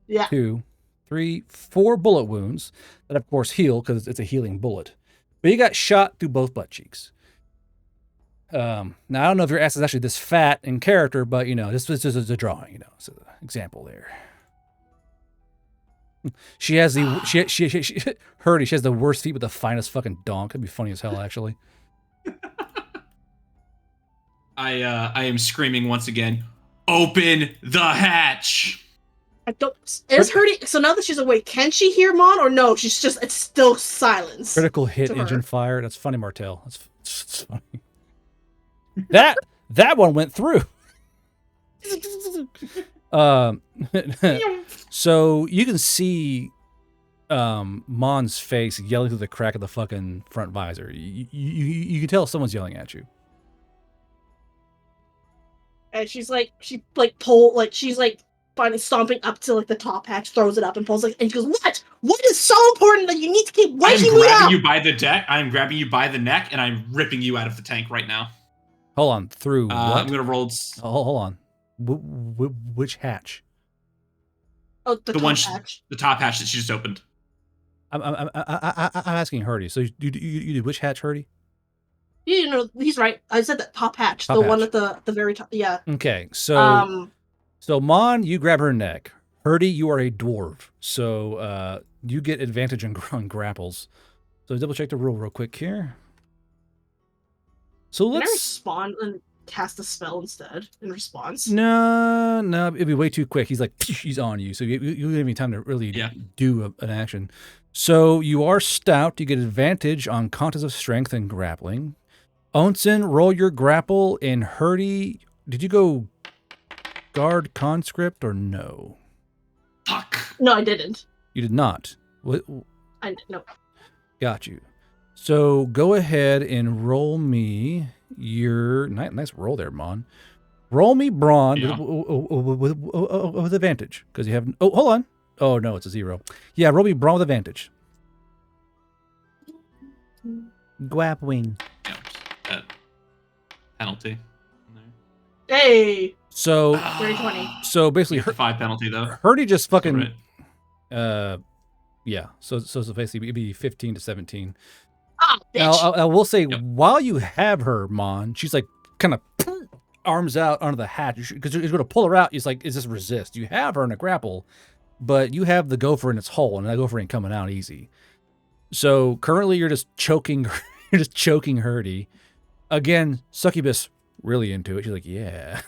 Yeah. 2, 3, 4 bullet wounds that of course heal because it's a healing bullet. But you got shot through both butt cheeks. Now I don't know if your ass is actually this fat in character, but you know, this is a drawing, you know, it's an example there. She has the she Hurdy, she has the worst feet with the finest fucking donk. That'd be funny as hell, actually. I am screaming once again. Open the hatch. I don't. Is Hurdy? So now that she's awake, can she hear Mon or no? She's just it's still silence. Critical hit To her. engine fire. That's funny, Martell. That's funny. That one went through. So you can see Mon's face yelling through the crack of the fucking front visor. You can tell someone's yelling at you. And she's like she's like finally stomping up to like the top hatch, throws it up and pulls like and she goes, What? What is so important that you need to keep I'm waking me grabbing up? you by the deck. I'm grabbing you by the neck, and I'm ripping you out of the tank right now. Hold on, through what? I'm gonna roll Oh, hold on. Which hatch? Oh, the the top one hatch. the top hatch that she just opened. I'm asking Hurdy. So you did which hatch, Hurdy? Yeah, you know, he's right. I said that top hatch, Top the one hatch. at the very top. Yeah. Okay, so so Mon, you grab her neck. Hurdy, you are a dwarf, so you get advantage on grapples. So double check the rule real quick here. So Can I let's. respond and cast a spell instead in response? No, it'd be way too quick. He's like, he's on you. So you don't have any time to really Yeah. do an action. So you are stout. You get advantage on contests of strength and grappling. Onsen, roll your grapple. And Hurdy, did you go guard conscript or no? Fuck. No, I didn't. You did not. What? No. Got you. So go ahead and roll me your nice roll there, Mon. Roll me brawn Yeah. with advantage because you have. Oh, hold on. Oh no, it's a 0. Yeah, roll me brawn with advantage. Guap wing. Yeah. That penalty. in there. Hey, So dirty 20. so basically, You get the 5 penalty though. Hurdy just fucking. Right. Yeah. So basically, it'd be 15 to 17. Ah, Now, bitch. I will say, Yep. while you have her, Mon, she's like kind of arms out onto the hatch because you're going to pull her out. It's like, is this resist? You have her in a grapple, but you have the gopher in its hole, and that gopher ain't coming out easy. So currently, you're just choking. You're just choking Hurdy. Again, Succubus really into it. She's like, yeah.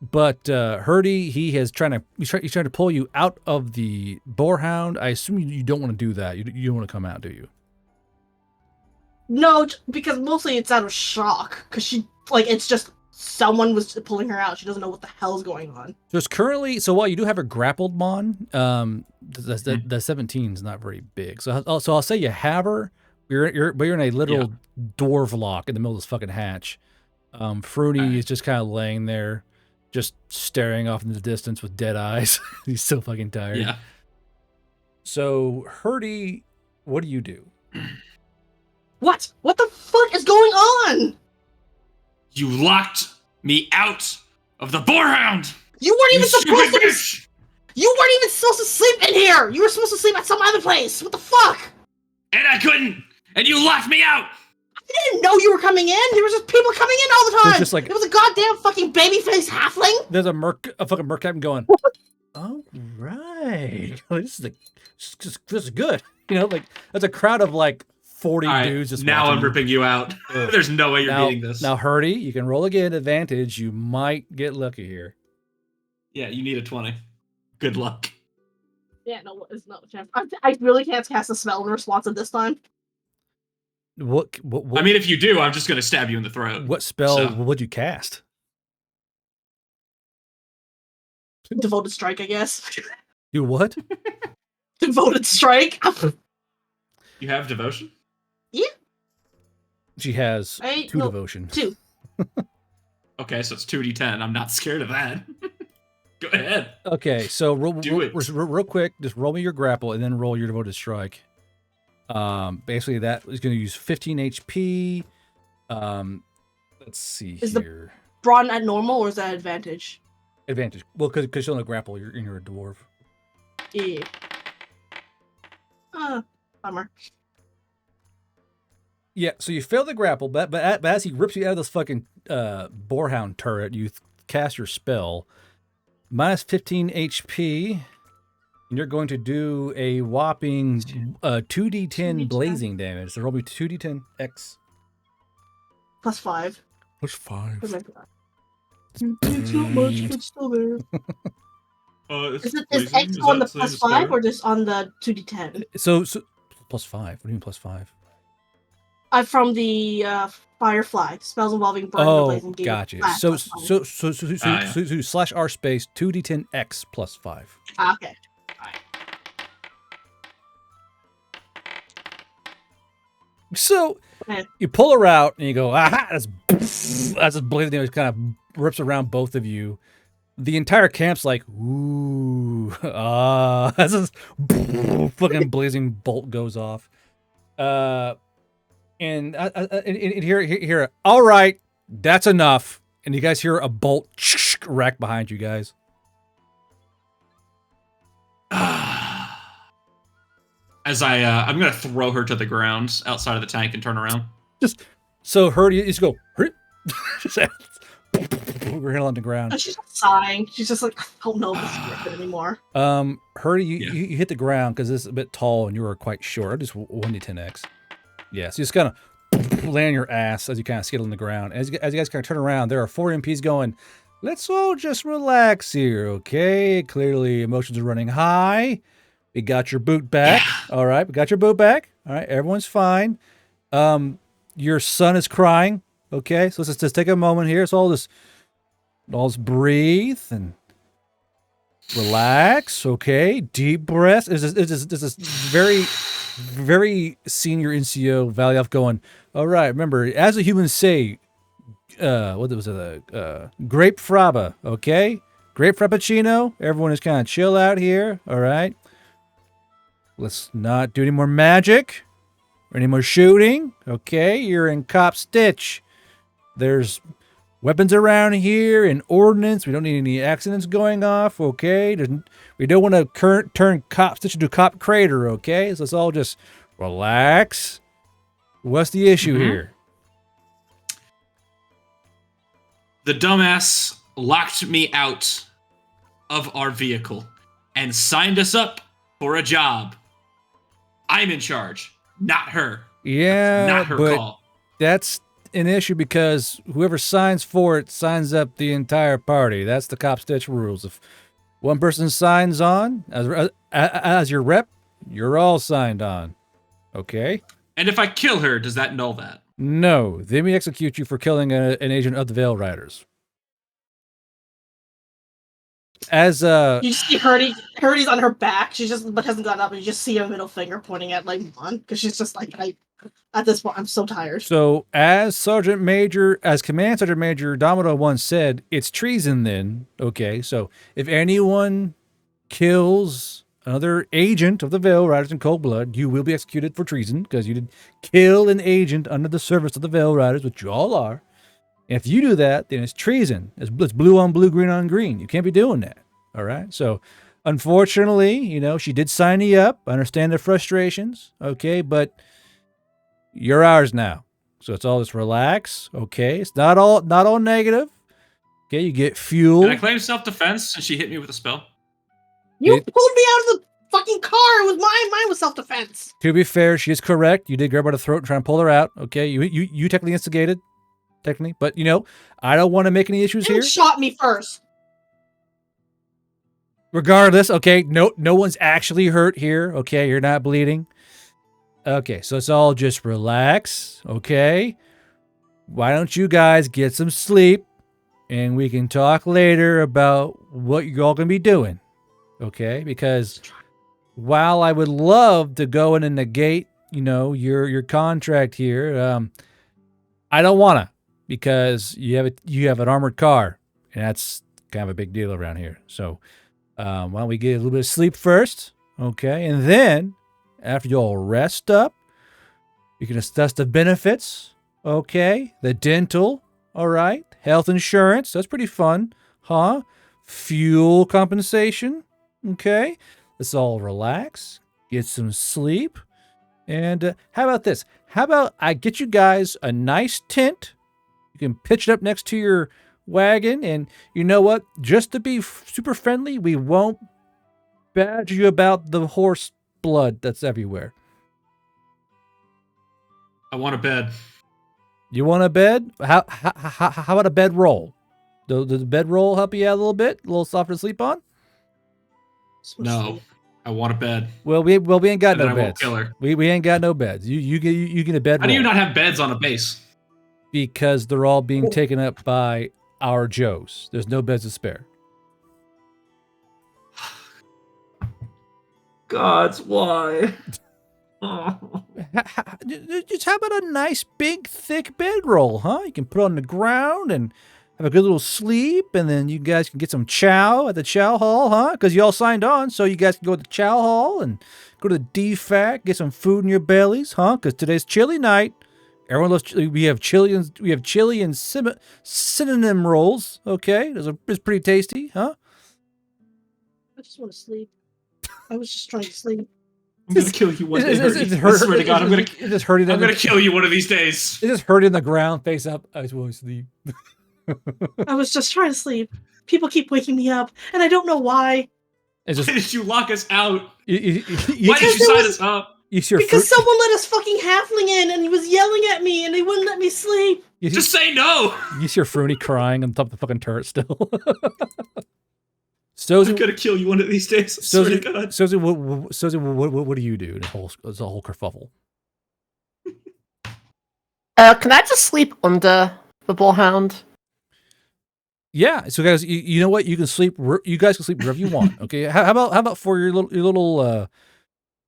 But Hurdy, he's trying to pull you out of the boarhound. I assume you don't want to do that. You don't want to come out, do you? No, because mostly it's out of shock. Because she, like, it's just someone was pulling her out. She doesn't know what the hell's going on. There's currently, so while you do have her grappled, Mon, the 17 is not very big. So I'll say you have her. But you're in a little dwarf lock in the middle of this fucking hatch. Fruity is just kind of laying there, just staring off into the distance with dead eyes. He's so fucking tired. Yeah. So Hurdy, what do you do? What? What the fuck is going on? You locked me out of the boarhound. You weren't You even supposed stupid to. bitch. You weren't even supposed to sleep in here. You were supposed to sleep at some other place. What the fuck? And I couldn't. And you locked me out. I didn't know you were coming in. There was just people coming in all the time. There's just like- it was a goddamn fucking babyface halfling. There's a fucking merc captain going, all right. This is good. You know, like that's a crowd of like 40 All right, dudes just now watching I'm you. ripping you out. Ugh. There's no way you're now, beating this. Now, Hurdy, you can roll again advantage. You might get lucky here. Yeah, you need a 20. Good luck. Yeah, no, it's no chance. I really can't cast a spell in response at this time. What I mean, if you do, I'm just gonna stab you in the throat. what spell so- would you cast? Devoted strike, I guess. You what? Devoted strike. You have devotion? She has I- 2 no, devotion. 2. Okay, so it's 2d10. I'm not scared of that. Go ahead. Okay, so Do it. real quick, just roll me your grapple and then roll your devoted strike. Basically that is going to use 15 HP. Let's see Is the- here. Brawn at normal or is that advantage? Advantage. Well, because you're on a grapple, you're a dwarf. Yeah. Bummer. Yeah, so you fail the grapple, but as he rips you out of this fucking boarhound turret, you cast your spell. Minus 15 HP, and you're going to do a whopping 2d10 2d10. blazing damage. So roll me 2d10 X. Plus 5. Plus 5. It's not much, but still there. Is blazing. X Is on the that same plus as 5 fire? or just on the 2d10? So plus 5. What do you mean plus 5? From the Firefly spells involving burn the Oh, blazing gate. gotcha. Flat So plus 5. so slash R space 2d10 X plus 5. Okay. So Okay. you pull her out and you go, aha! That's this blazing damage kind of rips around both of you. The entire camp's like, ooh, as this fucking blazing bolt goes off. And here, all right, that's enough. And you guys hear a bolt rack behind you guys. As I'm gonna throw her to the ground outside of the tank and turn around. So Hurdy, you just go, just we're on the ground. And she's just sighing. She's just like, I don't know if this is worth it anymore. Hurdy, Yeah. you hit the ground because this is a bit tall and you are quite short. Just 1d10x. Yeah, so you just kind of land on your ass as you kind of skittle on the ground. As you guys kind of turn around, there are 4 MPs going, let's all just relax here, okay? Clearly, emotions are running high. We got your boot back. Yeah. All right, we got your boot back. All right, everyone's fine. Your son is crying, okay? So let's just take a moment here. So all this breathe and relax, okay? Deep breaths. This is very, very senior NCO Valley Elf going, all right, remember, as the humans say, what was it? Grape Fraba, okay? Grape Frappuccino. Everyone is kind of chill out here, all right? Let's not do any more magic or any more shooting, okay? You're in Cop Stitch. There's weapons around here and ordnance. We don't need any accidents going off, okay? We don't want to turn Cop Stitch into Cop Crater, okay? So let's all just relax. What's the issue here? The dumbass locked me out of our vehicle and signed us up for a job. I'm in charge, not her. Yeah, That's not her but call. that's an issue because whoever signs for it signs up the entire party. That's the Cop Stitch rules. If one person signs on as your rep, you're all signed on. Okay? And if I kill her, does that null that? No, they may execute you for killing an agent of the Veil Riders. As You just see Hurdy's on her back. She just but hasn't gotten up, and you just see a middle finger pointing at like one because she's just like, at this point, I'm so tired. So as Command Sergeant Major Domino once said, it's treason then. Okay, so if anyone kills another agent of the Veil Riders in cold blood, you will be executed for treason because you did kill an agent under the service of the Veil Riders, which you all are. And if you do that, then it's treason. It's blue on blue, green on green. You can't be doing that. All right. So, unfortunately, she did sign you up. I understand the frustrations. Okay, but you're ours now. So it's all just relax. Okay, it's not all negative. Okay, you get fuel. Can I claim self-defense since she hit me with a spell? You pulled me out of the fucking car. It was mine. Mine was self-defense. To be fair, she is correct. You did grab her by the throat and try and pull her out. Okay, you technically instigated. Technically, but I don't want to make any issues You here. shot me first. Regardless, okay, no one's actually hurt here. Okay, you're not bleeding. Okay, so it's all just relax. Okay, why don't you guys get some sleep, and we can talk later about what you're all gonna be doing. Okay, because while I would love to go in and negate, your contract here, I don't wanna. Because you have an armored car, and that's kind of a big deal around here. So why don't we get a little bit of sleep first, okay? And then, after you all rest up, you can discuss the benefits, okay? The dental, all right? Health insurance, that's pretty fun, huh? Fuel compensation, okay? Let's all relax, get some sleep. And how about this? How about I get you guys a nice tent? You can pitch it up next to your wagon, and you know what? Just to be super friendly, we won't badger you about the horse blood that's everywhere. I want a bed. You want a bed? How about a bed roll? Does the bed roll help you out a little bit? A little softer to sleep on? No, I want a bed. Well, we ain't got And then no I won't beds. kill her. We ain't got no beds. You get a bed How do roll. you not have beds on a base? Because they're all being taken up by our Joes. There's no beds to spare. Gods, why? Just how about a nice big thick bedroll, huh? You can put it on the ground and have a good little sleep, and then you guys can get some chow at the chow hall, huh? Because you all signed on, so you guys can go to the chow hall and go to the DFAC, get some food in your bellies, huh? Because today's chili night. Everyone loves chili. We have chili and synonym rolls. Okay, it's pretty tasty, huh? I just want to sleep. I was just trying to sleep. I'm gonna kill you one day. It's I swear to God, I'm gonna kill you one of these days. It's just hurting the ground, face up. I just want to sleep. I was just trying to sleep. People keep waking me up, and I don't know why. It's just Why did you lock us out? you Why did you sign us up? Use your Because someone let us fucking halfling in, and he was yelling at me, and he wouldn't let me sleep. Just say no. You see your Fruity crying on top of the fucking turret still. I'm Stozy, gonna kill you one of these days. I swear to Stozy, God. Stozy, what do you do? It's a whole kerfuffle. Can I just sleep under the bullhound? Yeah. So guys, you know what? You can sleep. You guys can sleep wherever you want. Okay. How about for your little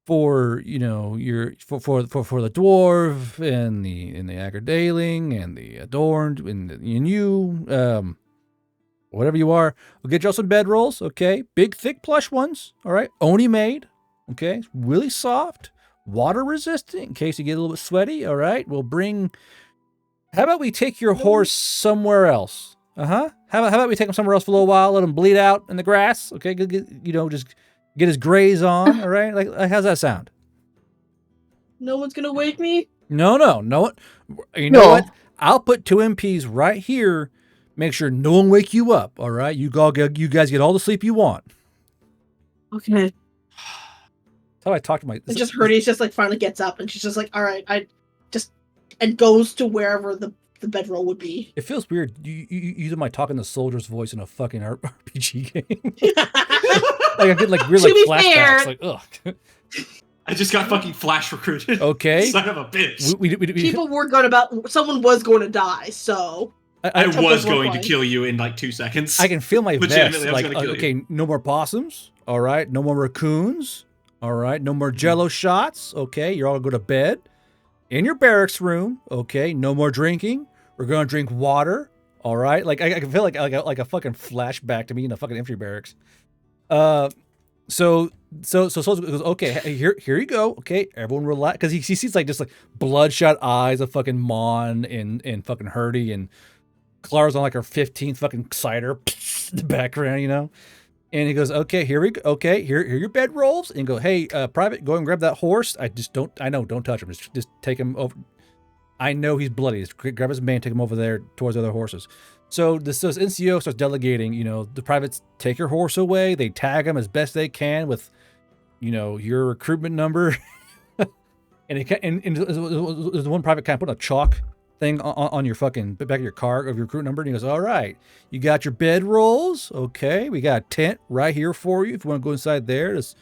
for your for the dwarf and the Agardaling and the adorned and you whatever you are, we'll get you all some bedrolls. Okay. Big thick plush ones. All right. Oni made. Okay. Really soft, water resistant in case you get a little bit sweaty. All right. We'll bring. How about we take your horse somewhere else? How about we take him somewhere else for a little while, let him bleed out in the grass? Okay, just get his graze on. All right, like how's that sound? No one's gonna wake me. No. You know what? I'll put 2 MPs right here. Make sure no one wake you up. All right, you guys get all the sleep you want. Okay. That's how I talk to my. And just Herdy's just like finally gets up, and she's just like, all right, and goes to wherever the bedroll would be. It feels weird. You using my talking the soldier's voice in a fucking RPG game. Like I get like weird like flashbacks. Fair, like ugh. I just got fucking flash recruited. Okay. Son of a bitch. people were someone was going to die, so I was going to kill you in like 2 seconds. I can feel my vest. Legitimately, I was Like, gonna kill okay, no more possums. All right, no more raccoons. All right, no more Jello shots. Okay, you're all gonna go to bed in your barracks room. Okay, no more drinking. We're gonna drink water. All right, like I can feel like a fucking flashback to me in the fucking infantry barracks. So goes, okay, here you go. Okay, everyone relax, because he sees like just like bloodshot eyes of fucking Mon and fucking Herdy, and Clara's on like her 15th fucking cider in the background, you know. And he goes, okay, here we go. Okay, here are your bed rolls. And go, hey, Private, go and grab that horse. I know, don't touch him. Just take him over. I know he's bloody. Just grab his mane, take him over there towards the other horses. So this NCO starts delegating, the privates take your horse away. They tag him as best they can with, your recruitment number. and there's one private kind of put a chalk thing on your fucking back of your car of your recruit number. And he goes, all right, you got your bed rolls. Okay, we got a tent right here for you. If you want to go inside there, let's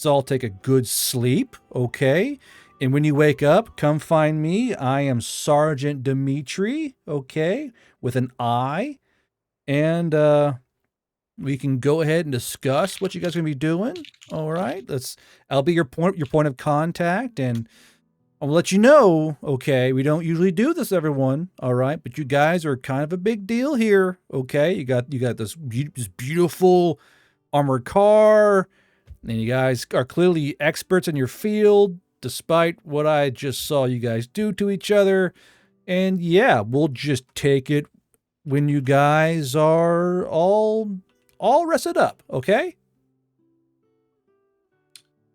all take a good sleep. Okay. And when you wake up, come find me. I am Sergeant Dimitri, okay, with an I. And we can go ahead and discuss what you guys are gonna be doing. All right. I'll be your point of contact, and I'll let you know, okay, we don't usually do this, everyone, all right, but you guys are kind of a big deal here, okay? You got this beautiful armored car, and you guys are clearly experts in your field, despite what I just saw you guys do to each other. And yeah, we'll just take it when you guys are all rested up, okay?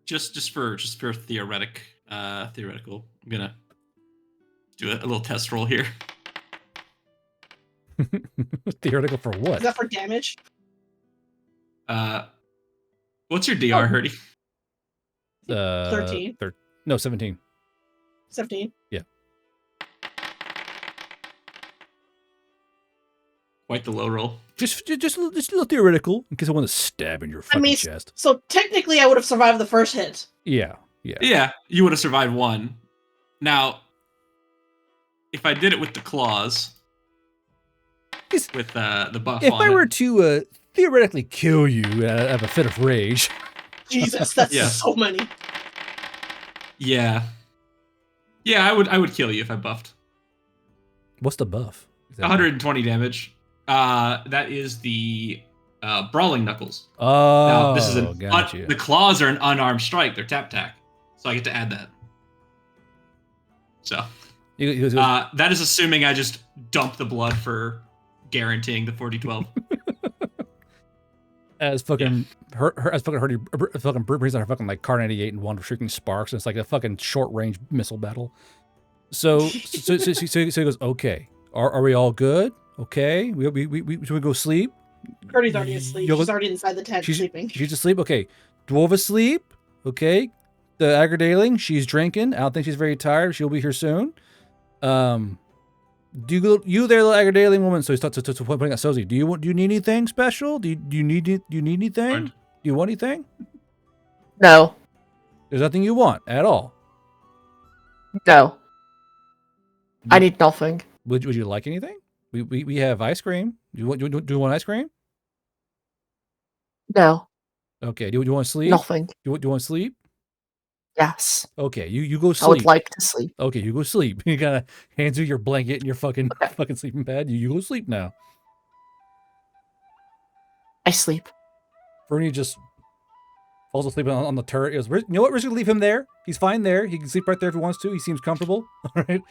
Just for theoretical, I'm gonna do a little test roll here. Theoretical for what? Is that for damage? What's your DR, Herdy? 13. No, 17. 17. Yeah. Quite the low roll. Just a little theoretical, in case I want to stab in your fucking chest. So technically I would have survived the first hit. Yeah. Yeah, you would have survived one. Now, if I did it with the claws, with the buff if on I were it, to theoretically kill you out of a fit of rage. Jesus, that's Yeah. so many. yeah, I would kill you if I buffed. What's the buff? 120 damage. That is the brawling knuckles. Oh, Now this is gotcha. the claws are an unarmed strike. They're tap tack, so I get to add that. So that is assuming I just dump the blood for guaranteeing the 40-12. As fucking as fucking Herdy fucking brings on her fucking like Car 98 and one shooting sparks, and it's like a fucking short range missile battle. So he goes, okay, are we all good? Okay, should we go sleep? Herdy's already asleep. She's already inside the tent sleeping. She's asleep. Okay, dwarf asleep. Okay, the Agridaling, she's drinking. I don't think she's very tired. She'll be here soon. Do you there, little Agridaling woman? So he starts to pointing at Sozi. Do you need anything special? Do you need anything? Fine. Do you want anything? No. There's nothing you want at all. No. I need nothing. Would you like anything? We have ice cream. Do you want ice cream? No. Okay. Do you want to sleep? Nothing. Do you want to sleep? Yes. Okay. You go sleep. I would like to sleep. Okay, you go sleep. He kind of hands you your blanket and your fucking sleeping pad. You go sleep now. I sleep. Bernie just falls asleep on the turret. He goes, you know what? We're just gonna leave him there. He's fine there. He can sleep right there if he wants to. He seems comfortable. All right.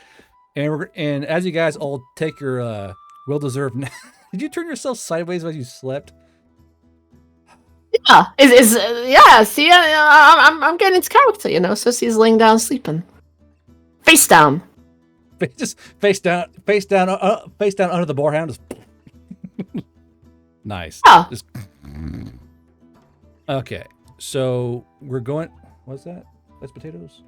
And as you guys all take your well-deserved nap. Did you turn yourself sideways as you slept? Yeah. Yeah. See, I'm getting into character, you know. So she's laying down sleeping, face down. Just face down under the boar hound. Just nice. Yeah. Just... Okay, so we're going. What's that? That's potatoes.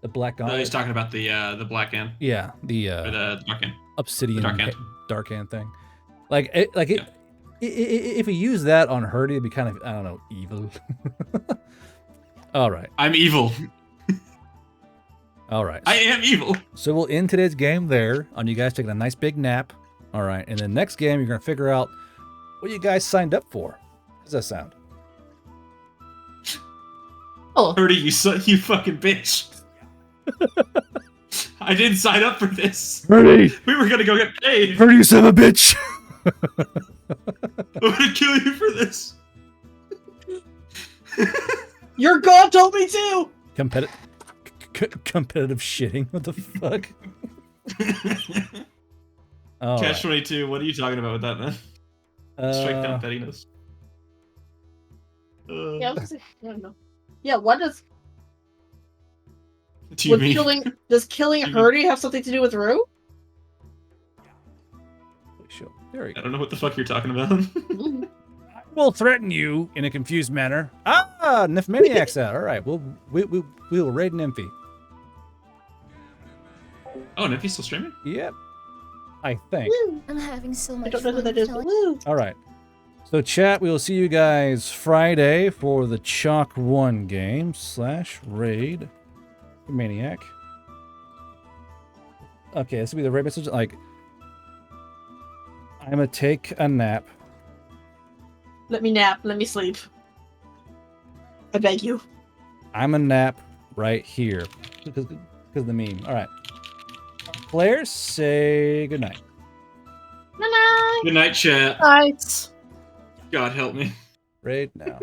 The black No, gauntlet. he's talking about the black hand. Yeah, Or the dark hand. obsidian dark hand. dark hand thing. If we use that on Hurdy, it'd be kind of, I don't know, evil. All right. I'm evil. All right. I am evil. So we'll end today's game there on you guys taking a nice big nap. All right. And then next game, you're going to figure out what you guys signed up for. How does that sound? Oh, Hurdy, you fucking bitch. I didn't sign up for this. Hurdy! We were gonna go get paid. Hurdy, you son of a bitch! I'm gonna kill you for this. Your god told me to! Competitive shitting. What the fuck? All Catch right. 22. What are you talking about with that, man? Strike down pettiness. Yeah, I don't know. Yeah, what does Do you mean? does killing You mean- Hurdy have something to do with Rue? Sure. There we I go. don't know what the fuck you're talking about. I will threaten you in a confused manner. Ah, Nymphomaniac's out. All right, we will raid Nymphy. Oh, Nymphy's still streaming? Yep, I think. I'm having so much I don't know who fun. that is, Shall but I- woo! All right. So chat, we will see you guys Friday for the Chalk 1 game / raid Maniac. Okay, this will be the raid message. Like, I'm gonna take a nap. Let me nap, let me sleep. I beg you. I'm a nap right here because of the meme. All right. Players, say goodnight. Night-night! Good night, chat. right. God help me. Raid now.